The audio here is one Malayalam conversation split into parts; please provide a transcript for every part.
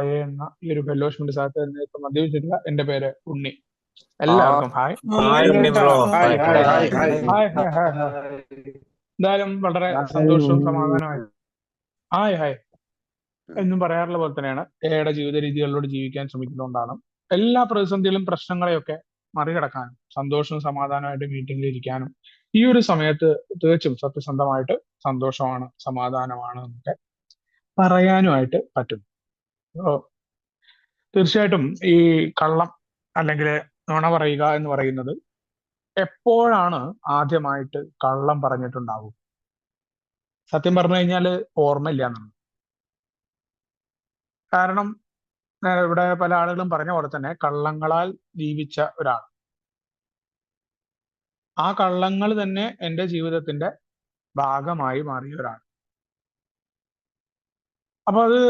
എന്ന ഈ ഒരു ഫെലോഷിപ്പിന്റെ സ്ഥലത്ത് തന്നെ ഇപ്പൊ മദ്യപിച്ചിട്ടില്ല. എന്റെ പേര് ഉണ്ണി. ആ എല്ലാവർക്കും hi. Hi Unni bro. Hi hi hi hi hi hi hi hi. Hi hi hi hi. എന്തായാലും വളരെ സന്തോഷവും സമാധാനമായി. ഹായ് ഹായ് എന്നും പറയാറുള്ള പോലെ തന്നെയാണ് എയുടെ ജീവിത രീതികളിലൂടെ ജീവിക്കാൻ ശ്രമിക്കുന്നതുകൊണ്ടാണ് എല്ലാ പ്രതിസന്ധികളും പ്രശ്നങ്ങളെയൊക്കെ മറികടക്കാനും സന്തോഷവും സമാധാനമായിട്ട് മീറ്റിംഗിൽ ഇരിക്കാനും ഈ ഒരു സമയത്ത് തികച്ചും സത്യസന്ധമായിട്ട് സന്തോഷമാണ് സമാധാനമാണ് എന്നൊക്കെ പറയാനുമായിട്ട് പറ്റും. ഓ, തീർച്ചയായിട്ടും ഈ കള്ളം അല്ലെങ്കിൽ നുണ പറയുക എന്ന് പറയുന്നത് എപ്പോഴാണ് ആദ്യമായിട്ട് കള്ളം പറഞ്ഞിട്ടുണ്ടാവും? സത്യം പറഞ്ഞു കഴിഞ്ഞാൽ ഓർമ്മയില്ല എന്നാണ്. കാരണം ഇവിടെ പല ആളുകളും പറഞ്ഞ പോലെ തന്നെ കള്ളങ്ങളാൽ ജീവിച്ച ഒരാൾ, ആ കള്ളങ്ങൾ തന്നെ എൻ്റെ ജീവിതത്തിന്റെ ഭാഗമായി മാറിയ ഒരാൾ. അപ്പൊ അത്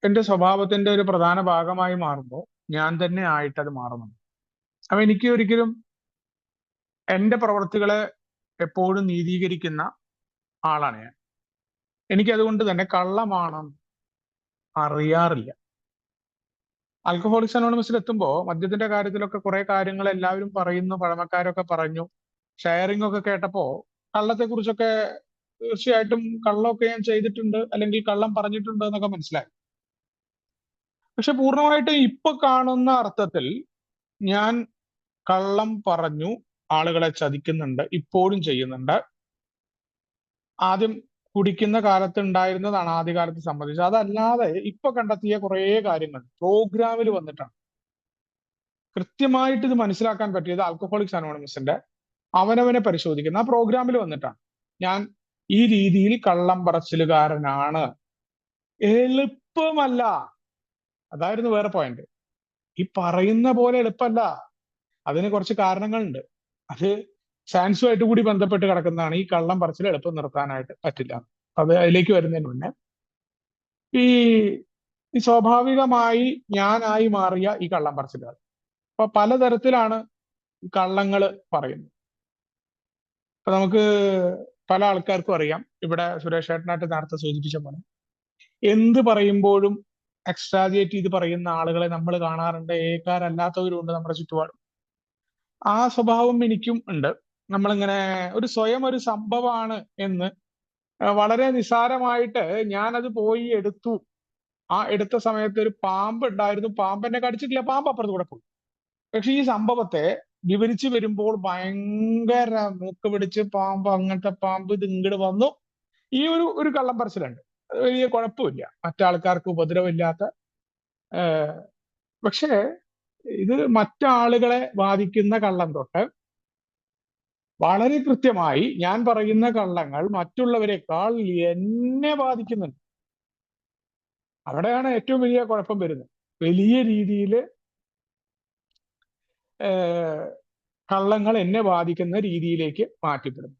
എൻ്റെ സ്വഭാവത്തിന്റെ ഒരു പ്രധാന ഭാഗമായി മാറുമ്പോൾ ഞാൻ തന്നെ ആയിട്ട് അത് മാറുന്നുണ്ട്. അപ്പൊ എനിക്ക് ഒരിക്കലും എൻ്റെ പ്രവർത്തികളെ എപ്പോഴും നീതീകരിക്കുന്ന ആളാണ് ഞാൻ. എനിക്ക് അതുകൊണ്ട് തന്നെ കള്ളമാണെന്ന് അറിയാറില്ല. ആൽക്കഹോളിക്സ് അനോണിമസിൽ എത്തുമ്പോൾ മദ്യത്തിന്റെ കാര്യത്തിലൊക്കെ കുറെ കാര്യങ്ങൾ എല്ലാവരും പറയുന്നു, പഴമക്കാരൊക്കെ പറഞ്ഞു, ഷെയറിംഗ് ഒക്കെ കേട്ടപ്പോ കള്ളത്തെ കുറിച്ചൊക്കെ തീർച്ചയായിട്ടും കള്ളമൊക്കെ ഞാൻ ചെയ്തിട്ടുണ്ട് അല്ലെങ്കിൽ കള്ളം പറഞ്ഞിട്ടുണ്ട് എന്നൊക്കെ മനസ്സിലായി. പക്ഷെ പൂർണ്ണമായിട്ട് ഇപ്പൊ കാണുന്ന അർത്ഥത്തിൽ ഞാൻ കള്ളം പറഞ്ഞു ആളുകളെ ചതിക്കുന്നുണ്ട്, ഇപ്പോഴും ചെയ്യുന്നുണ്ട്. ആദ്യം കുടിക്കുന്ന കാലത്ത് ഉണ്ടായിരുന്നതാണ് ആദ്യകാലത്ത് സംബന്ധിച്ച്. അതല്ലാതെ ഇപ്പൊ കണ്ടെത്തിയ കുറേ കാര്യങ്ങൾ പ്രോഗ്രാമിൽ വന്നിട്ടാണ്. കൃത്യമായിട്ട് ഇത് മനസ്സിലാക്കാൻ പറ്റിയത് ആൽക്കഹോളിക്സ് അനോണിമസിന്റെ അവനവനെ പരിശോധിക്കുന്ന ആ പ്രോഗ്രാമിൽ വന്നിട്ടാണ്. ഞാൻ ഈ രീതിയിൽ കള്ളം പറച്ചിലുകാരനാണ്. എളുപ്പമല്ല, അതായിരുന്നു വേറെ പോയിന്റ്. ഈ പറയുന്ന പോലെ എളുപ്പമല്ല. അതിന് കുറച്ച് കാരണങ്ങളുണ്ട്. അത് സയൻസുമായിട്ട് കൂടി ബന്ധപ്പെട്ട് കിടക്കുന്നതാണ്. ഈ കള്ളം പറച്ചിൽ എളുപ്പം നിർത്താനായിട്ട് പറ്റില്ല. അത് അതിലേക്ക് വരുന്നതിന് മുന്നേ ഈ ഈ സ്വാഭാവികമായി ഞാനായി മാറിയ ഈ കള്ളം പറച്ചിലുകൾ അപ്പൊ പലതരത്തിലാണ് ഈ കള്ളങ്ങൾ പറയുന്നത്. ഇപ്പൊ നമുക്ക് പല ആൾക്കാർക്കും അറിയാം, ഇവിടെ സുരേഷ് ഏട്ടനായിട്ട് നേരത്തെ സൂചിപ്പിച്ച പോലെ എന്ത് പറയുമ്പോഴും എക്സ്ട്രാജുവേറ്റ് ചെയ്ത് പറയുന്ന ആളുകളെ നമ്മൾ കാണാറുണ്ട്. ഏക്കാരല്ലാത്തവരും ഉണ്ട് നമ്മുടെ ചുറ്റുപാടും. ആ സ്വഭാവം എനിക്കും ഉണ്ട്. നമ്മളിങ്ങനെ സ്വയം ഒരു സംഭവമാണ് എന്ന് വളരെ നിസ്സാരമായിട്ട് ഞാനത് പോയി എടുത്തു. ആ എടുത്ത സമയത്ത് ഒരു പാമ്പ് ഉണ്ടായിരുന്നു, പാമ്പ് എന്നെ കടിച്ചിട്ടില്ല, പാമ്പ് അപ്പുറത്ത് കൂടെ പോയി. പക്ഷെ ഈ സംഭവത്തെ വിവരിച്ചു വരുമ്പോൾ ഭയങ്കര മൂക്ക് പിടിച്ച് പാമ്പ്, അങ്ങനത്തെ പാമ്പ് ഇത് ഇങ്ങോട്ട് വന്നു. ഈ ഒരു കള്ളം പറച്ചിലുണ്ട്. അത് വലിയ കുഴപ്പമില്ല, മറ്റാൾക്കാർക്ക് ഉപദ്രവമില്ലാത്ത. ഏഹ് പക്ഷേ ഇത് മറ്റാളുകളെ ബാധിക്കുന്ന കള്ളം തൊട്ട് വളരെ കൃത്യമായി ഞാൻ പറയുന്ന കള്ളങ്ങൾ മറ്റുള്ളവരെക്കാൾ എന്നെ ബാധിക്കുന്നുണ്ട്. അവിടെയാണ് ഏറ്റവും വലിയ കുഴപ്പം വരുന്നത്. വലിയ രീതിയിൽ കള്ളങ്ങൾ എന്നെ ബാധിക്കുന്ന രീതിയിലേക്ക് മാറ്റിപ്പെടുന്നു,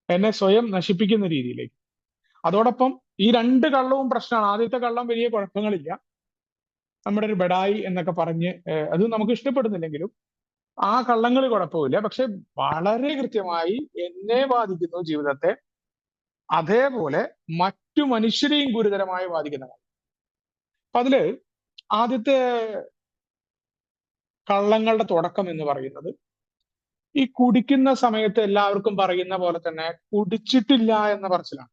എന്നെ സ്വയം നശിപ്പിക്കുന്ന രീതിയിലേക്ക്. അതോടൊപ്പം ഈ രണ്ട് കള്ളവും പ്രശ്നമാണ്. ആദ്യത്തെ കള്ളം വലിയ കുഴപ്പങ്ങളില്ല, നമ്മുടെ ഒരു ബഡായി എന്നൊക്കെ പറഞ്ഞ് അത് നമുക്ക് ഇഷ്ടപ്പെടുന്നില്ലെങ്കിലും ആ കള്ളങ്ങൾ കുഴപ്പമില്ല. പക്ഷെ വളരെ കൃത്യമായി എന്നെ ബാധിക്കുന്നു ജീവിതത്തെ, അതേപോലെ മറ്റു മനുഷ്യരെയും ഗുരുതരമായി ബാധിക്കുന്ന കാര്യം. അപ്പൊ അതില് ആദ്യത്തെ കള്ളങ്ങളുടെ തുടക്കം എന്ന് പറയുന്നത് ഈ കുടിക്കുന്ന സമയത്ത് എല്ലാവർക്കും പറയുന്ന പോലെ തന്നെ കുടിച്ചിട്ടില്ല എന്ന പറച്ചിലാണ്.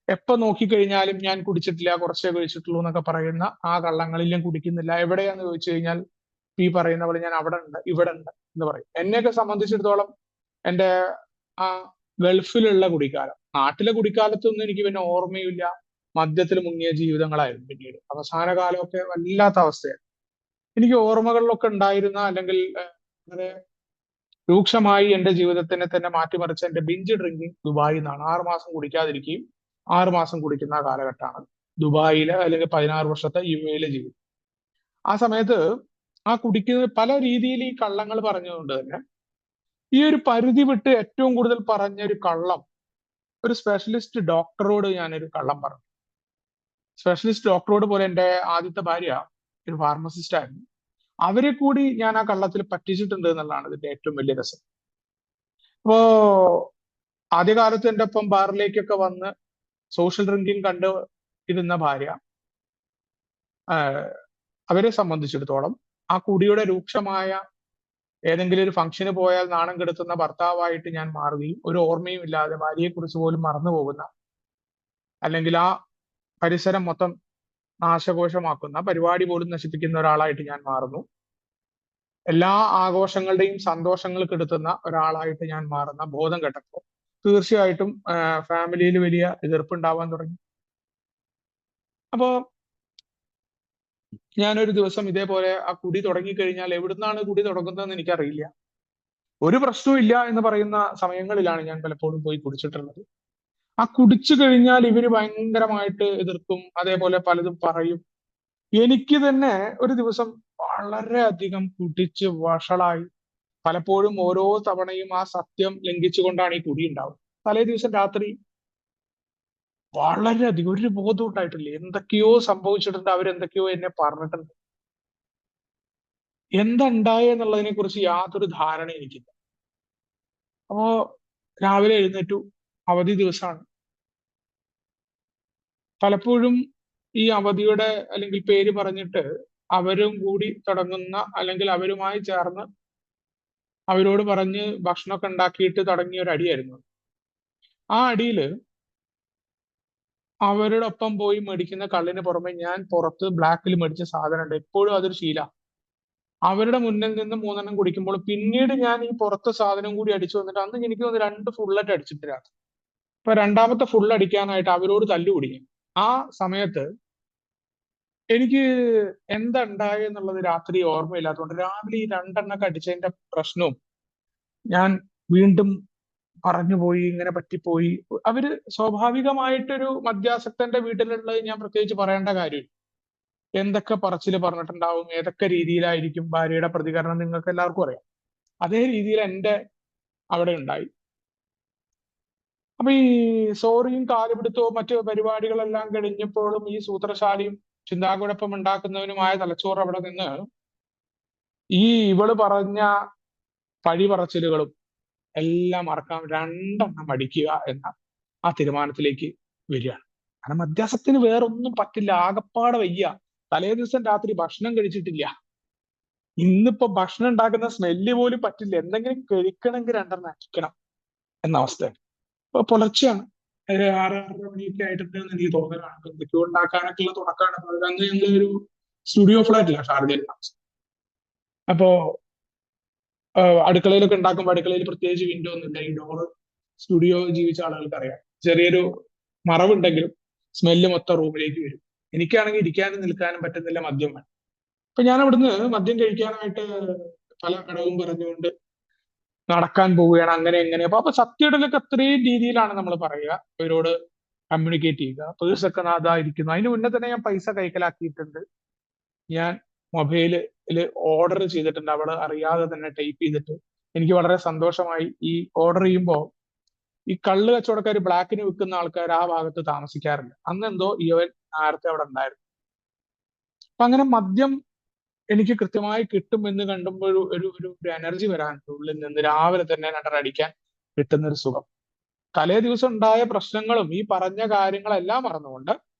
എപ്പോ നോക്കിക്കഴിഞ്ഞാലും ഞാൻ കുടിച്ചിട്ടില്ല, കുറച്ചേ കഴിച്ചിട്ടുള്ളൂ എന്നൊക്കെ പറയുന്ന ആ കള്ളങ്ങളിലും കുടിക്കുന്നില്ല. എവിടെയാന്ന് ചോദിച്ചു കഴിഞ്ഞാൽ ഈ പറയുന്ന പോലെ ഞാൻ അവിടെ ഉണ്ട്, ഇവിടെ ഉണ്ട് എന്ന് പറയും. എന്നെയൊക്കെ സംബന്ധിച്ചിടത്തോളം എൻ്റെ ആ ഗൾഫിലുള്ള കുടിക്കാലം, നാട്ടിലെ കുടിക്കാലത്തൊന്നും എനിക്ക് പിന്നെ ഓർമ്മയില്ല. മദ്യത്തിൽ മുങ്ങിയ ജീവിതങ്ങളായിരുന്നു. പിന്നീട് അവസാന കാലമൊക്കെ വല്ലാത്ത അവസ്ഥയാണ്. എനിക്ക് ഓർമ്മകളിലൊക്കെ ഉണ്ടായിരുന്ന അല്ലെങ്കിൽ വളരെ രൂക്ഷമായി എന്റെ ജീവിതത്തിനെ തന്നെ മാറ്റിമറിച്ച എന്റെ ബിഞ്ച് ഡ്രിങ്കിങ് ദുബായിൽ നിന്നാണ്. 6 മാസം കുടിക്കാതിരിക്കുകയും 6 മാസം കുടിക്കുന്ന കാലഘട്ടമാണ് ദുബായിലെ, അല്ലെങ്കിൽ 16 വർഷത്തെ UAE ജീവിതം. ആ സമയത്ത് ആ കുടിക്കുന്ന പല രീതിയിൽ ഈ കള്ളങ്ങൾ പറഞ്ഞുകൊണ്ട് തന്നെ ഈ ഒരു പരിധി വിട്ട് ഏറ്റവും കൂടുതൽ പറഞ്ഞൊരു കള്ളം, ഒരു സ്പെഷ്യലിസ്റ്റ് ഡോക്ടറോട് ഞാനൊരു കള്ളം പറഞ്ഞു. സ്പെഷ്യലിസ്റ്റ് ഡോക്ടറോട് പോലെ എൻ്റെ ആദ്യത്തെ ഭാര്യ ഒരു ഫാർമസിസ്റ്റ് ആയിരുന്നു. അവരെ കൂടി ഞാൻ ആ കള്ളത്തിൽ പറ്റിച്ചിട്ടുണ്ട് എന്നുള്ളതാണ് ഇതിന്റെ ഏറ്റവും വലിയ രസം. അപ്പോ ആദ്യകാലത്ത് എൻ്റെ ഒപ്പം ബാറിലേക്കൊക്കെ വന്ന് സോഷ്യൽ ഡ്രിങ്കിങ് കണ്ട് ഇരുന്ന ഭാര്യ അവരെ സംബന്ധിച്ചിടത്തോളം ആ കുടിയുടെ രൂക്ഷമായ ഏതെങ്കിലും ഒരു ഫംഗ്ഷന് പോയാൽ നാണം കെടുത്തുന്ന ഭർത്താവായിട്ട് ഞാൻ മാറുകയും ഒരു ഓർമ്മയും ഇല്ലാതെ ഭാര്യയെക്കുറിച്ച് പോലും മറന്നു പോകുന്ന, അല്ലെങ്കിൽ ആ പരിസരം മൊത്തം നാശകോശമാക്കുന്ന, പരിപാടി പോലും നശിപ്പിക്കുന്ന ഒരാളായിട്ട് ഞാൻ മാറുന്നു. എല്ലാ ആഘോഷങ്ങളുടെയും സന്തോഷങ്ങൾ കെടുത്തുന്ന ഒരാളായിട്ട് ഞാൻ മാറുന്ന ബോധം കെട്ടപ്പോൾ തീർച്ചയായിട്ടും ഫാമിലിയിൽ വലിയ എതിർപ്പുണ്ടാവാൻ തുടങ്ങി. അപ്പോ ഞാനൊരു ദിവസം ഇതേപോലെ ആ കുടി തുടങ്ങിക്കഴിഞ്ഞാൽ എവിടുന്നാണ് കുടി തുടങ്ങുന്നതെന്ന് എനിക്കറിയില്ല. ഒരു പ്രശ്നവും ഇല്ല എന്ന് പറയുന്ന സമയങ്ങളിലാണ് ഞാൻ പലപ്പോഴും പോയി കുടിച്ചിട്ടുള്ളത്. ആ കുടിച്ചു കഴിഞ്ഞാൽ ഇവര് ഭയങ്കരമായിട്ട് എതിർക്കും, അതേപോലെ പലതും പറയും. എനിക്ക് തന്നെ ഒരു ദിവസം വളരെയധികം കുടിച്ച് വഷളായി, പലപ്പോഴും ഓരോ തവണയും ആ സത്യം ലംഘിച്ചുകൊണ്ടാണ് ഈ കുടി ഉണ്ടാവുന്നത്. തലേ ദിവസം രാത്രി വളരെയധികം ഒരു ബോധം ഉണ്ടായിട്ടില്ല, എന്തൊക്കെയോ സംഭവിച്ചിട്ടുണ്ട്, അവരെന്തൊക്കെയോ എന്നെ പറഞ്ഞിട്ടുണ്ട്. എന്തുണ്ടായി എന്നുള്ളതിനെ കുറിച്ച് യാതൊരു ധാരണ എനിക്കില്ല. അപ്പോ രാവിലെ എഴുന്നേറ്റു, അവധി ദിവസമാണ്. പലപ്പോഴും ഈ അവധിയുടെ അല്ലെങ്കിൽ പേര് പറഞ്ഞിട്ട് അവരും കൂടി തുടങ്ങുന്ന, അല്ലെങ്കിൽ അവരുമായി ചേർന്ന് അവരോട് പറഞ്ഞ് ഭക്ഷണമൊക്കെ ഉണ്ടാക്കിയിട്ട് തുടങ്ങിയ ഒരു അടിയായിരുന്നു. ആ അടിയില് അവരുടെ ഒപ്പം പോയി മേടിക്കുന്ന കള്ളിന് പുറമെ ഞാൻ പുറത്ത് ബ്ലാക്കിൽ മേടിച്ച സാധനമുണ്ട്. എപ്പോഴും അതൊരു ശീല. അവരുടെ മുന്നിൽ നിന്ന് 3 കുടിക്കുമ്പോൾ പിന്നീട് ഞാൻ ഈ പുറത്തെ സാധനം കൂടി അടിച്ചു വന്നിട്ട്, അന്ന് എനിക്ക് തോന്നുന്നു 2 ഫുള്ളായിട്ട് അടിച്ചിട്ട് രാത്രി. അപ്പൊ രണ്ടാമത്തെ ഫുൾ അടിക്കാനായിട്ട് അവരോട് തല്ലുകൂടി. ആ സമയത്ത് എനിക്ക് എന്താ ഉണ്ടായെന്നുള്ളത് രാത്രി ഓർമ്മയില്ലാത്തതുകൊണ്ട് രാവിലെ ഈ 2 അടിച്ചതിന്റെ പ്രശ്നവും ഞാൻ വീണ്ടും പറഞ്ഞു പോയി, ഇങ്ങനെ പറ്റിപ്പോയി. അവര് സ്വാഭാവികമായിട്ടൊരു മദ്യാസക്തന്റെ വീട്ടിലുള്ളത് ഞാൻ പ്രത്യേകിച്ച് പറയേണ്ട കാര്യമില്ല. എന്തൊക്കെ പറച്ചില് പറഞ്ഞിട്ടുണ്ടാവും, ഏതൊക്കെ രീതിയിലായിരിക്കും ഭാര്യയുടെ പ്രതികരണം നിങ്ങൾക്ക് എല്ലാവർക്കും അറിയാം. അതേ രീതിയിൽ എന്റെ അവിടെ ഉണ്ടായി. അപ്പൊ ഈ സോറിയും കാലുപിടുത്തവും മറ്റു പരിപാടികളെല്ലാം കഴിഞ്ഞപ്പോഴും ഈ സൂത്രശാലിയും ചിന്താകുഴപ്പം ഉണ്ടാക്കുന്നവനുമായ തലച്ചോറ് അവിടെ നിന്ന് ഈ ഇവള് പറഞ്ഞ പഴി പറച്ചിലുകളും എല്ലാം മറക്കാൻ 2 അടിക്കുക എന്ന ആ തീരുമാനത്തിലേക്ക് വരികയാണ്. കാരണം മദ്യാസക്തിന് വേറൊന്നും പറ്റില്ല, ആകപ്പാടെ വയ്യ. തലേ ദിവസം രാത്രി ഭക്ഷണം കഴിച്ചിട്ടില്ല, ഇന്നിപ്പോ ഭക്ഷണം ഉണ്ടാക്കുന്ന സ്മെല്ല് പോലും പറ്റില്ല, എന്തെങ്കിലും കഴിക്കണമെങ്കിൽ 2 അടിക്കണം എന്ന അവസ്ഥയാണ്. ഇപ്പൊ പുലർച്ചെയാണ്, ഒരു 6-6:30 ആയിട്ടുണ്ട് എന്ന് എനിക്ക് തോന്നലാണ്. എന്തൊക്കെയോ ഉണ്ടാക്കാനൊക്കെ ഉള്ള തുടക്കമാണ്. അന്ന് ഞങ്ങളൊരു സ്റ്റുഡിയോ ഫ്ലാറ്റില്ല ഷാർജയിൽ താമസം. അപ്പോ അടുക്കളയിലൊക്കെ ഉണ്ടാക്കുമ്പോൾ അടുക്കളയിൽ പ്രത്യേകിച്ച് വിൻഡോ ഒന്നുമില്ല. ഈ ഡോറ് സ്റ്റുഡിയോ ജീവിച്ച ആളുകൾക്ക് അറിയാം, ചെറിയൊരു മറവുണ്ടെങ്കിലും സ്മെല്ല് മൊത്തം റൂമിലേക്ക് വരും. എനിക്കാണെങ്കിൽ ഇരിക്കാനും നിൽക്കാനും പറ്റുന്നില്ല, മദ്യം വേണം. അപ്പൊ ഞാൻ അവിടുന്ന് മദ്യം കഴിക്കാനായിട്ട് പല കടവും പറഞ്ഞുകൊണ്ട് നടക്കാൻ പോവുകയാണ്, അങ്ങനെ എങ്ങനെ. അപ്പൊ സത്യത്തിലൊക്കെ അത്രയും രീതിയിലാണ് നമ്മൾ പറയുക, അവരോട് കമ്മ്യൂണിക്കേറ്റ് ചെയ്യുക. പേഴ്സൊക്കെ അതാ ഇരിക്കുന്നു. അതിന് മുന്നേ തന്നെ ഞാൻ പൈസ കൈക്കലാക്കിയിട്ടുണ്ട്. ഞാൻ മൊബൈലിൽ ഓർഡർ ചെയ്തിട്ടുണ്ട്, അവള് അറിയാതെ തന്നെ ടൈപ്പ് ചെയ്തിട്ട്. എനിക്ക് വളരെ സന്തോഷമായി. ഈ ഓർഡർ ചെയ്യുമ്പോൾ ഈ കള്ള് കച്ചവടക്കാർ, ബ്ലാക്കിന് വിൽക്കുന്ന ആൾക്കാർ ആ ഭാഗത്ത് താമസിക്കാറില്ല. അന്ന് എന്തോ ഇവൻ നേരത്തെ അവിടെ ഉണ്ടായിരുന്നു. അപ്പൊ അങ്ങനെ മദ്യം എനിക്ക് കൃത്യമായി കിട്ടും എന്ന് കണ്ടുമ്പോൾ ഒരു എനർജി വരാനുണ്ട് ഉള്ളിൽ നിന്ന്. രാവിലെ തന്നെ 2 അടിക്കാൻ കിട്ടുന്ന ഒരു സുഖം. തലേ ദിവസം ഉണ്ടായ പ്രശ്നങ്ങളും ഈ പറഞ്ഞ കാര്യങ്ങളെല്ലാം മറന്നുകൊണ്ട്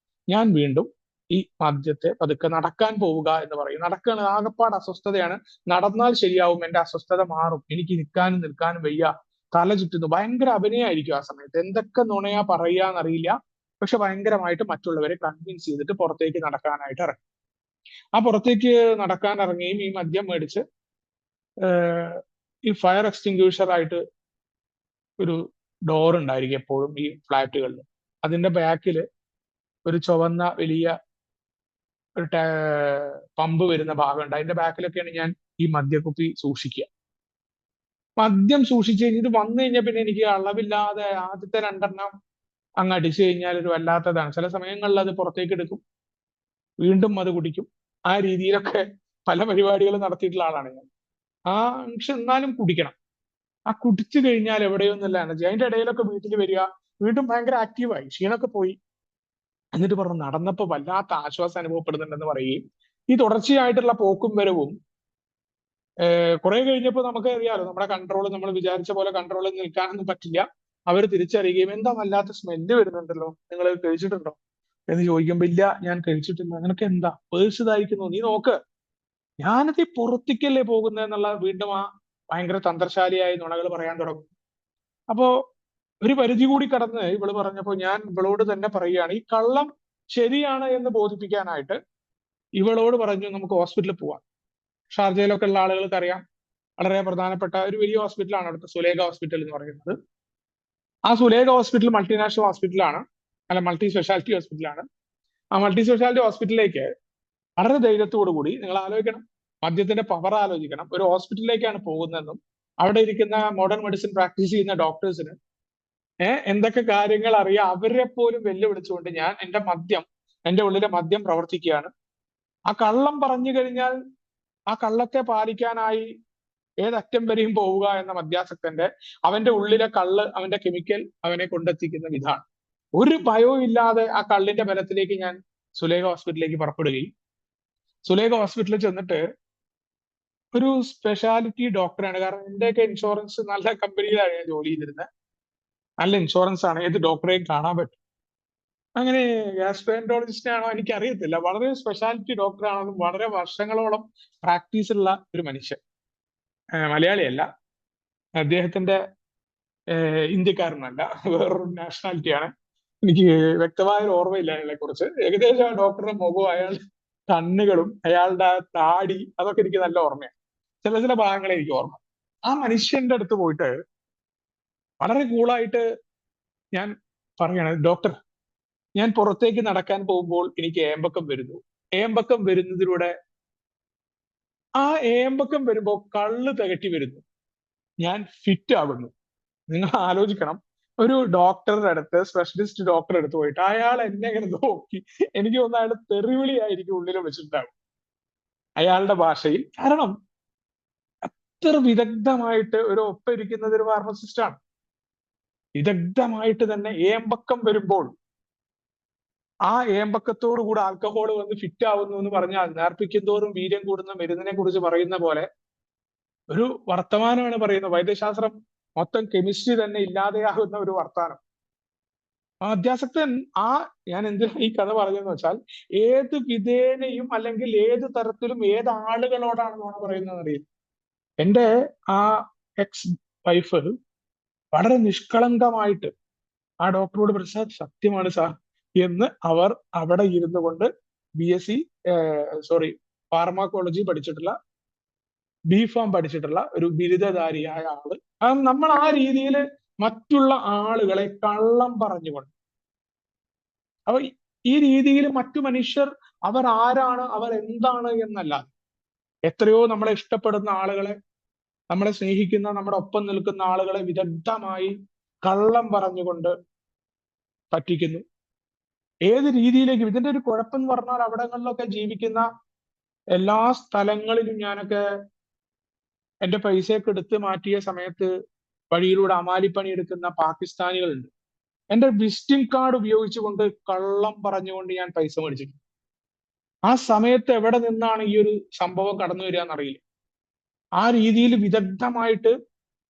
ഞാൻ വീണ്ടും ഈ മദ്യത്തെ പതുക്കെ നടക്കാൻ പോവുക എന്ന് പറയും. നടക്കുകയാണ്, ആകപ്പാട് അസ്വസ്ഥതയാണ്. നടന്നാൽ ശരിയാവും, എന്റെ അസ്വസ്ഥത മാറും, എനിക്ക് നിൽക്കാനും നിൽക്കാനും വയ്യ, തല ചുറ്റുന്നു. ഭയങ്കര അഭിനയമായിരിക്കും ആ സമയത്ത്. എന്തൊക്കെ നുണയാ പറയാന്നറിയില്ല, പക്ഷെ ഭയങ്കരമായിട്ട് മറ്റുള്ളവരെ കൺവിൻസ് ചെയ്തിട്ട് പുറത്തേക്ക് നടക്കാനായിട്ട് ഇറങ്ങി. ആ പുറത്തേക്ക് നടക്കാൻ ഇറങ്ങിയും ഈ മദ്യം മേടിച്ച് ഈ ഫയർ എക്സ്റ്റിങ്ക്യൂഷർ ആയിട്ട് ഒരു ഡോർ ഉണ്ടായിരിക്കും എപ്പോഴും ഈ ഫ്ലാറ്റുകളിൽ. അതിന്റെ ബാക്കിൽ ഒരു ചുവന്ന വലിയ ഒരു പമ്പ് വരുന്ന ഭാഗമുണ്ട്. അതിന്റെ ബാക്കിലൊക്കെയാണ് ഞാൻ ഈ മദ്യക്കുപ്പി സൂക്ഷിക്കുക. മദ്യം സൂക്ഷിച്ചു കഴിഞ്ഞിട്ട് വന്നു കഴിഞ്ഞാൽ പിന്നെ എനിക്ക് അളവില്ലാതെ ആദ്യത്തെ 2 അങ്ങ് അടിച്ചു കഴിഞ്ഞാൽ ഒരു വല്ലാത്തതാണ്. ചില സമയങ്ങളിൽ അത് പുറത്തേക്ക് എടുക്കും, വീണ്ടും അത് കുടിക്കും. ആ രീതിയിലൊക്കെ പല പരിപാടികളും നടത്തിയിട്ടുള്ള ആളാണ് ഞാൻ. പക്ഷെ എന്നാലും കുടിക്കണം. ആ കുടിച്ചു കഴിഞ്ഞാൽ എവിടെയൊന്നുമില്ല എനർജി. അതിന്റെ ഇടയിലൊക്കെ വീട്ടിൽ വരിക, വീണ്ടും ഭയങ്കര ആക്റ്റീവായി, ക്ഷീണമൊക്കെ പോയി. എന്നിട്ട് പറഞ്ഞു നടന്നപ്പോ വല്ലാത്ത ആശ്വാസം അനുഭവപ്പെടുന്നുണ്ടെന്ന് പറയുകയും ഈ തുടർച്ചയായിട്ടുള്ള പോക്കും വരവും കുറെ കഴിഞ്ഞപ്പോൾ നമുക്ക് അറിയാലോ, നമ്മുടെ കൺട്രോൾ നമ്മൾ വിചാരിച്ച പോലെ കൺട്രോളിൽ നിൽക്കാനൊന്നും പറ്റില്ല. അവർ തിരിച്ചറിയുകയും എന്താ വല്ലാത്ത സ്മെല്ല് വരുന്നുണ്ടല്ലോ, നിങ്ങൾ കഴിച്ചിട്ടുണ്ടോ? എന്ന് ചോദിക്കുമ്പോ ഇല്ല, ഞാൻ കഴിച്ചിട്ടില്ല. നിനക്ക് എന്താ? പേഴ്സ് ഇതായിരിക്കുന്നു, നീ നോക്ക്. ഞാനത് ഈ പുറത്തേക്കല്ലേ പോകുന്നത് എന്നുള്ള വീണ്ടും ആ ഭയങ്കര തന്ത്രശാലിയായി നുണകൾ പറയാൻ തുടങ്ങും. അപ്പോ ഒരു പരിധി കൂടി കടന്ന് ഇവള് പറഞ്ഞപ്പോ ഞാൻ ഇവളോട് തന്നെ പറയുകയാണ്, ഈ കള്ളം ശരിയാണ് എന്ന് ബോധിപ്പിക്കാനായിട്ട് ഇവളോട് പറഞ്ഞു നമുക്ക് ഹോസ്പിറ്റലിൽ പോവാം. ഷാർജയിലൊക്കെ ഉള്ള ആളുകൾക്ക് അറിയാം, വളരെ പ്രധാനപ്പെട്ട ഒരു വലിയ ഹോസ്പിറ്റലാണ് അവിടുത്തെ സുലേഖ ഹോസ്പിറ്റൽ എന്ന് പറയുന്നത്. ആ സുലേഖ ഹോസ്പിറ്റൽ മൾട്ടിനാഷണൽ ഹോസ്പിറ്റലാണ്, അല്ല മൾട്ടി സ്പെഷ്യാലിറ്റി ഹോസ്പിറ്റലാണ്. ആ മൾട്ടി സ്പെഷ്യാലിറ്റി ഹോസ്പിറ്റലിലേക്ക് വളരെ ധൈര്യത്തോടു കൂടി, നിങ്ങൾ ആലോചിക്കണം, മദ്യത്തിന്റെ പവർ ആലോചിക്കണം, ഒരു ഹോസ്പിറ്റലിലേക്കാണ് പോകുന്നതെന്നും അവിടെ ഇരിക്കുന്ന മോഡേൺ മെഡിസിൻ പ്രാക്ടീസ് ചെയ്യുന്ന ഡോക്ടേഴ്സിന് എന്തൊക്കെ കാര്യങ്ങൾ അറിയാം അവരെ പോലും വെല്ലുവിളിച്ചുകൊണ്ട് ഞാൻ എന്റെ ഉള്ളിലെ മദ്യം പ്രവർത്തിക്കുകയാണ്. ആ കള്ളം പറഞ്ഞു കഴിഞ്ഞാൽ ആ കള്ളത്തെ പാലിക്കാനായി ഏതറ്റം വരെയും പോവുക എന്ന മദ്യാസക്തന്റെ അവന്റെ ഉള്ളിലെ കള്ള്, അവന്റെ കെമിക്കൽ അവനെ കൊണ്ടെത്തിക്കുന്ന വിധാനം. ഒരു ഭയവും ഇല്ലാതെ ആ കള്ളിന്റെ ബലത്തിലേക്ക് ഞാൻ സുലേഖ ഹോസ്പിറ്റലിലേക്ക് പുറപ്പെടുകയും സുലേഖ ഹോസ്പിറ്റലിൽ ചെന്നിട്ട് ഒരു സ്പെഷ്യാലിറ്റി ഡോക്ടറാണ്, കാരണം എന്റെയൊക്കെ ഇൻഷുറൻസ് നല്ല കമ്പനിയിലാണ് ഞാൻ ജോലി ചെയ്തിരുന്നത്, നല്ല ഇൻഷുറൻസ് ആണ്, ഏത് ഡോക്ടറെയും കാണാൻ പറ്റും. അങ്ങനെ ഗ്യാസ്ട്രോഎൻട്രോളജിസ്റ്റ് ആണോ എനിക്ക് അറിയത്തില്ല, വളരെ സ്പെഷ്യാലിറ്റി ഡോക്ടർ ആണെന്നും വളരെ വർഷങ്ങളോളം പ്രാക്ടീസ് ഉള്ള ഒരു മനുഷ്യൻ, മലയാളിയല്ല, അദ്ദേഹത്തിന്റെ ഇന്ത്യക്കാരനല്ല, വേറൊരു നാഷണാലിറ്റിയാണ്. എനിക്ക് വ്യക്തമായ ഒരു ഓർമ്മയില്ല അയാളെ കുറിച്ച്. ഏകദേശം ആ ഡോക്ടറുടെ മുഖവും അയാളുടെ കണ്ണുകളും അയാളുടെ താടി അതൊക്കെ എനിക്ക് നല്ല ഓർമ്മയാണ്. ചില ഭാഗങ്ങളെ എനിക്ക് ഓർമ്മ. ആ മനുഷ്യന്റെ അടുത്ത് പോയിട്ട് വളരെ കൂളായിട്ട് ഞാൻ പറയാണ്, ഡോക്ടർ, ഞാൻ പുറത്തേക്ക് നടക്കാൻ പോകുമ്പോൾ എനിക്ക് ഏമ്പക്കം വരുന്നു. ഏമ്പക്കം വരുന്നതിലൂടെ ആ ഏമ്പക്കം വരുമ്പോൾ കള്ള് തികട്ടി വരുന്നു, ഞാൻ ഫിറ്റ് ആകുന്നു. നിങ്ങൾ ആലോചിക്കണം, ഒരു ഡോക്ടറുടെ അടുത്ത്, സ്പെഷ്യലിസ്റ്റ് ഡോക്ടറുടെ അടുത്ത് പോയിട്ട് അയാൾ എന്നെ ഇങ്ങനെ നോക്കി, എനിക്ക് തോന്നുന്നു അയാൾ തെറിവിളിയായിരിക്കും ഉള്ളിൽ വെച്ചിട്ടുണ്ടാവും അയാളുടെ ഭാഷയിൽ. കാരണം അത്ര വിദഗ്ധമായിട്ട് ഒരു ഒപ്പം ഇരിക്കുന്നത് ഒരു ഫാർമസിസ്റ്റ് ആണ്. വിദഗ്ധമായിട്ട് തന്നെ ഏമ്പക്കം വരുമ്പോൾ ആ ഏമ്പക്കത്തോടു കൂടെ ആൽക്കഹോൾ വന്ന് ഫിറ്റ് ആവുന്നു എന്ന് പറഞ്ഞാൽ നേർപ്പിക്കും തോറും വീര്യം കൂടുന്ന മരുന്നിനെ കുറിച്ച് പറയുന്ന പോലെ ഒരു വർത്തമാനമാണ് പറയുന്നത്. വൈദ്യശാസ്ത്രം മൊത്തം കെമിസ്ട്രി തന്നെ ഇല്ലാതെയാകുന്ന ഒരു വർത്താനം. അധ്യാസക്തൻ ഞാൻ എന്തിനാ ഈ കഥ പറഞ്ഞതെന്ന് വെച്ചാൽ, ഏത് വിധേനയും അല്ലെങ്കിൽ ഏത് തരത്തിലും ഏത് ആളുകളോടാണ് നുണ പറയുന്നത് അറിയില്ല. എന്റെ ആ എക്സ് വൈഫ് വളരെ നിഷ്കളങ്കമായിട്ട് ആ ഡോക്ടറോട് പ്രസാദ് സത്യമാണ് സാർ എന്ന് അവർ അവിടെ ഇരുന്നു കൊണ്ട് BSc ഫാർമാക്കോളജി പഠിച്ചിട്ടുള്ള, B.Pharm പഠിച്ചിട്ടുള്ള ഒരു ബിരുദധാരിയായ ആള്, നമ്മൾ ആ രീതിയിൽ മറ്റുള്ള ആളുകളെ കള്ളം പറഞ്ഞുകൊണ്ട്, അപ്പൊ ഈ രീതിയിൽ മറ്റു മനുഷ്യർ അവർ ആരാണ്, അവർ എന്താണ് എന്നല്ല, എത്രയോ നമ്മളെ ഇഷ്ടപ്പെടുന്ന ആളുകളെ, നമ്മളെ സ്നേഹിക്കുന്ന, നമ്മുടെ ഒപ്പം നിൽക്കുന്ന ആളുകളെ വിദഗ്ധമായി കള്ളം പറഞ്ഞുകൊണ്ട് പറ്റിക്കുന്നു. ഏത് രീതിയിലേക്കും ഇതിന്റെ ഒരു കുഴപ്പം എന്ന് പറഞ്ഞാൽ, അവിടങ്ങളിലൊക്കെ ജീവിക്കുന്ന എല്ലാ സ്ഥലങ്ങളിലും ഞാനൊക്കെ എന്റെ പൈസയൊക്കെ എടുത്ത് മാറ്റിയ സമയത്ത് വഴിയിലൂടെ അമാലിപ്പണി എടുക്കുന്ന പാകിസ്ഥാനികളുണ്ട്. എന്റെ വിസിറ്റിംഗ് കാർഡ് ഉപയോഗിച്ചുകൊണ്ട് കള്ളം പറഞ്ഞുകൊണ്ട് ഞാൻ പൈസ മേടിച്ചിട്ടുണ്ട്. ആ സമയത്ത് എവിടെ നിന്നാണ് ഈ ഒരു സംഭവം കടന്നു വരിക എന്നറിയില്ല. ആ രീതിയിൽ വിദഗ്ധമായിട്ട്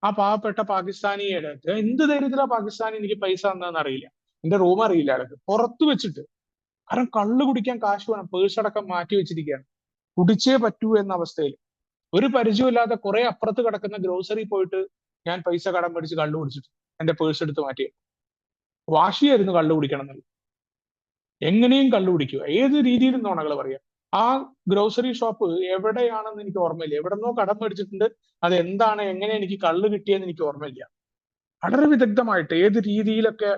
ആ പാവപ്പെട്ട പാകിസ്ഥാനിയുടെ എന്ത് ധൈര്യത്തിലാ പാകിസ്ഥാനി എനിക്ക് പൈസ തന്നതെന്ന് അറിയില്ല, എന്റെ റൂം അറിയില്ല അയാൾക്ക്, പുറത്തു വെച്ചിട്ട്. കാരണം കള്ള് കുടിക്കാൻ കാശ് വേണം, പേഴ്സ് അടക്കം മാറ്റി വെച്ചിരിക്കുകയാണ്, കുടിച്ചേ പറ്റൂ എന്ന അവസ്ഥയിൽ. ഒരു പരിചയമില്ലാതെ കുറെ അപ്പുറത്ത് കിടക്കുന്ന ഗ്രോസറി പോയിട്ട് ഞാൻ പൈസ കടം മേടിച്ച് കള്ളു കുടിച്ചിട്ട് എന്റെ പേഴ്സ് എടുത്ത് മാറ്റി. വാശിയായിരുന്നു കള്ളു കുടിക്കണം എന്നുള്ളത്. എങ്ങനെയും കള്ളു കുടിക്കുക, ഏത് രീതിയിലും നുണകൾ പറയാം. ആ ഗ്രോസറി ഷോപ്പ് എവിടെയാണെന്ന് എനിക്ക് ഓർമ്മയില്ല, എവിടെന്നോ കടം മേടിച്ചിട്ടുണ്ട്, അത് എന്താണ്, എങ്ങനെ എനിക്ക് കള്ള് കിട്ടിയെന്ന് എനിക്ക് ഓർമ്മയില്ല. വളരെ വിദഗ്ധമായിട്ട് ഏത് രീതിയിലൊക്കെ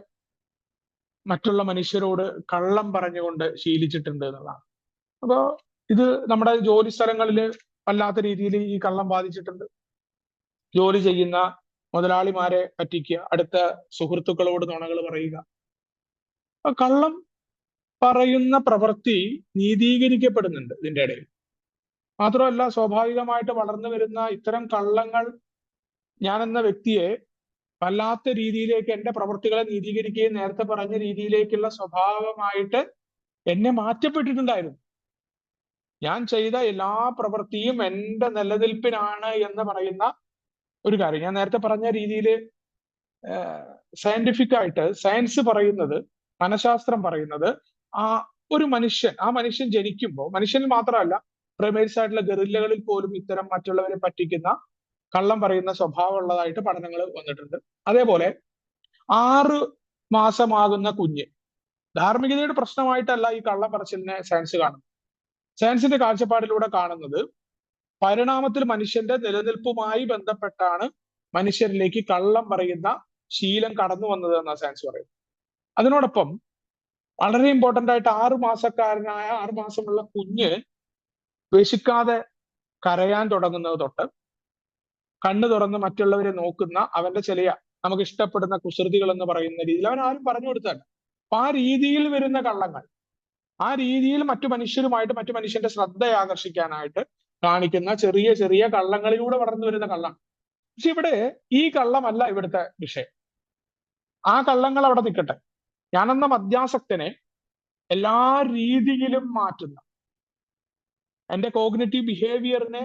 മറ്റുള്ള മനുഷ്യരോട് കള്ളം പറഞ്ഞുകൊണ്ട് ശീലിച്ചിട്ടുണ്ട് എന്നുള്ളതാണ്. അപ്പോ ഇത് നമ്മുടെ ജോലി സ്ഥലങ്ങളിൽ വല്ലാത്ത രീതിയിൽ ഈ കള്ളം ബാധിച്ചിട്ടുണ്ട്. ജോലി ചെയ്യുന്ന മുതലാളിമാരെ പറ്റിക്കുക, അടുത്ത സുഹൃത്തുക്കളോട് നുണകൾ പറയുക. കള്ളം പറയുന്ന പ്രവൃത്തി നീതീകരിക്കപ്പെടുന്നുണ്ട് ഇതിന്റെ ഇടയിൽ. മാത്രമല്ല, സ്വാഭാവികമായിട്ട് വളർന്നു വരുന്ന ഇത്തരം കള്ളങ്ങൾ ഞാൻ എന്ന വ്യക്തിയെ വല്ലാത്ത രീതിയിലേക്ക്, എന്റെ പ്രവൃത്തികളെ നീതീകരിക്കുകയും നേരത്തെ പറഞ്ഞ രീതിയിലേക്കുള്ള സ്വഭാവമായിട്ട് എന്നെ മാറ്റപ്പെട്ടിട്ടുണ്ടായിരുന്നു. ഞാൻ ചെയ്ത എല്ലാ പ്രവൃത്തിയും എന്റെ നിലനിൽപ്പിനാണ് എന്ന് പറയുന്ന ഒരു കാര്യം. ഞാൻ നേരത്തെ പറഞ്ഞ രീതിയിൽ സയന്റിഫിക് ആയിട്ട് സയൻസ് പറയുന്നത്, മനഃശാസ്ത്രം പറയുന്നത്, ആ ഒരു മനുഷ്യൻ, ആ മനുഷ്യൻ ജനിക്കുമ്പോൾ, മനുഷ്യനിൽ മാത്രമല്ല പ്രൈമേറ്റ്സ് ആയിട്ടുള്ള ഗറില്ലകളിൽ പോലും ഇത്തരം മറ്റുള്ളവരെ പറ്റിക്കുന്ന, കള്ളം പറയുന്ന സ്വഭാവം ഉള്ളതായിട്ട് പഠനങ്ങൾ വന്നിട്ടുണ്ട്. അതേപോലെ 6 മാസമാകുന്ന കുഞ്ഞ്, ധാർമ്മികതയുടെ പ്രശ്നമായിട്ടല്ല ഈ കള്ളം പറച്ചിലിനെ സയൻസ് കാണുന്നത്. സയൻസിന്റെ കാഴ്ചപ്പാടിലൂടെ കാണുന്നത് പരിണാമത്തിൽ മനുഷ്യന്റെ നിലനിൽപ്പുമായി ബന്ധപ്പെട്ടാണ് മനുഷ്യരിലേക്ക് കള്ളം പറയുന്ന ശീലം കടന്നു വന്നത് എന്നാണ് സയൻസ് പറയുന്നത്. അതിനോടൊപ്പം വളരെ ഇമ്പോർട്ടന്റ് ആയിട്ട് 6 മാസമുള്ള കുഞ്ഞ് വിശക്കാതെ കരയാൻ തുടങ്ങുന്നത് തൊട്ട് കണ്ണു തുറന്ന് മറ്റുള്ളവരെ നോക്കുന്ന അവന്റെ ചില നമുക്ക് ഇഷ്ടപ്പെടുന്ന കുസൃതികൾ എന്ന് പറയുന്ന രീതിയിൽ അവൻ ആരും പറഞ്ഞു കൊടുത്തല്ല. അപ്പൊ ആ രീതിയിൽ വരുന്ന കള്ളങ്ങൾ, ആ രീതിയിൽ മറ്റു മനുഷ്യന്റെ ശ്രദ്ധ ആകർഷിക്കാനായിട്ട് കാണിക്കുന്ന ചെറിയ ചെറിയ കള്ളങ്ങളിലൂടെ വളർന്നു വരുന്ന കള്ളം. പക്ഷെ ഇവിടെ ഈ കള്ളമല്ല ഇവിടുത്തെ വിഷയം. ആ കള്ളങ്ങൾ അവിടെ നിൽക്കട്ടെ. ഞാനെന്ന മദ്യാസക്തനെ എല്ലാ രീതിയിലും മാറ്റുന്ന, എന്റെ കോഗ്നിറ്റീവ് ബിഹേവിയറിനെ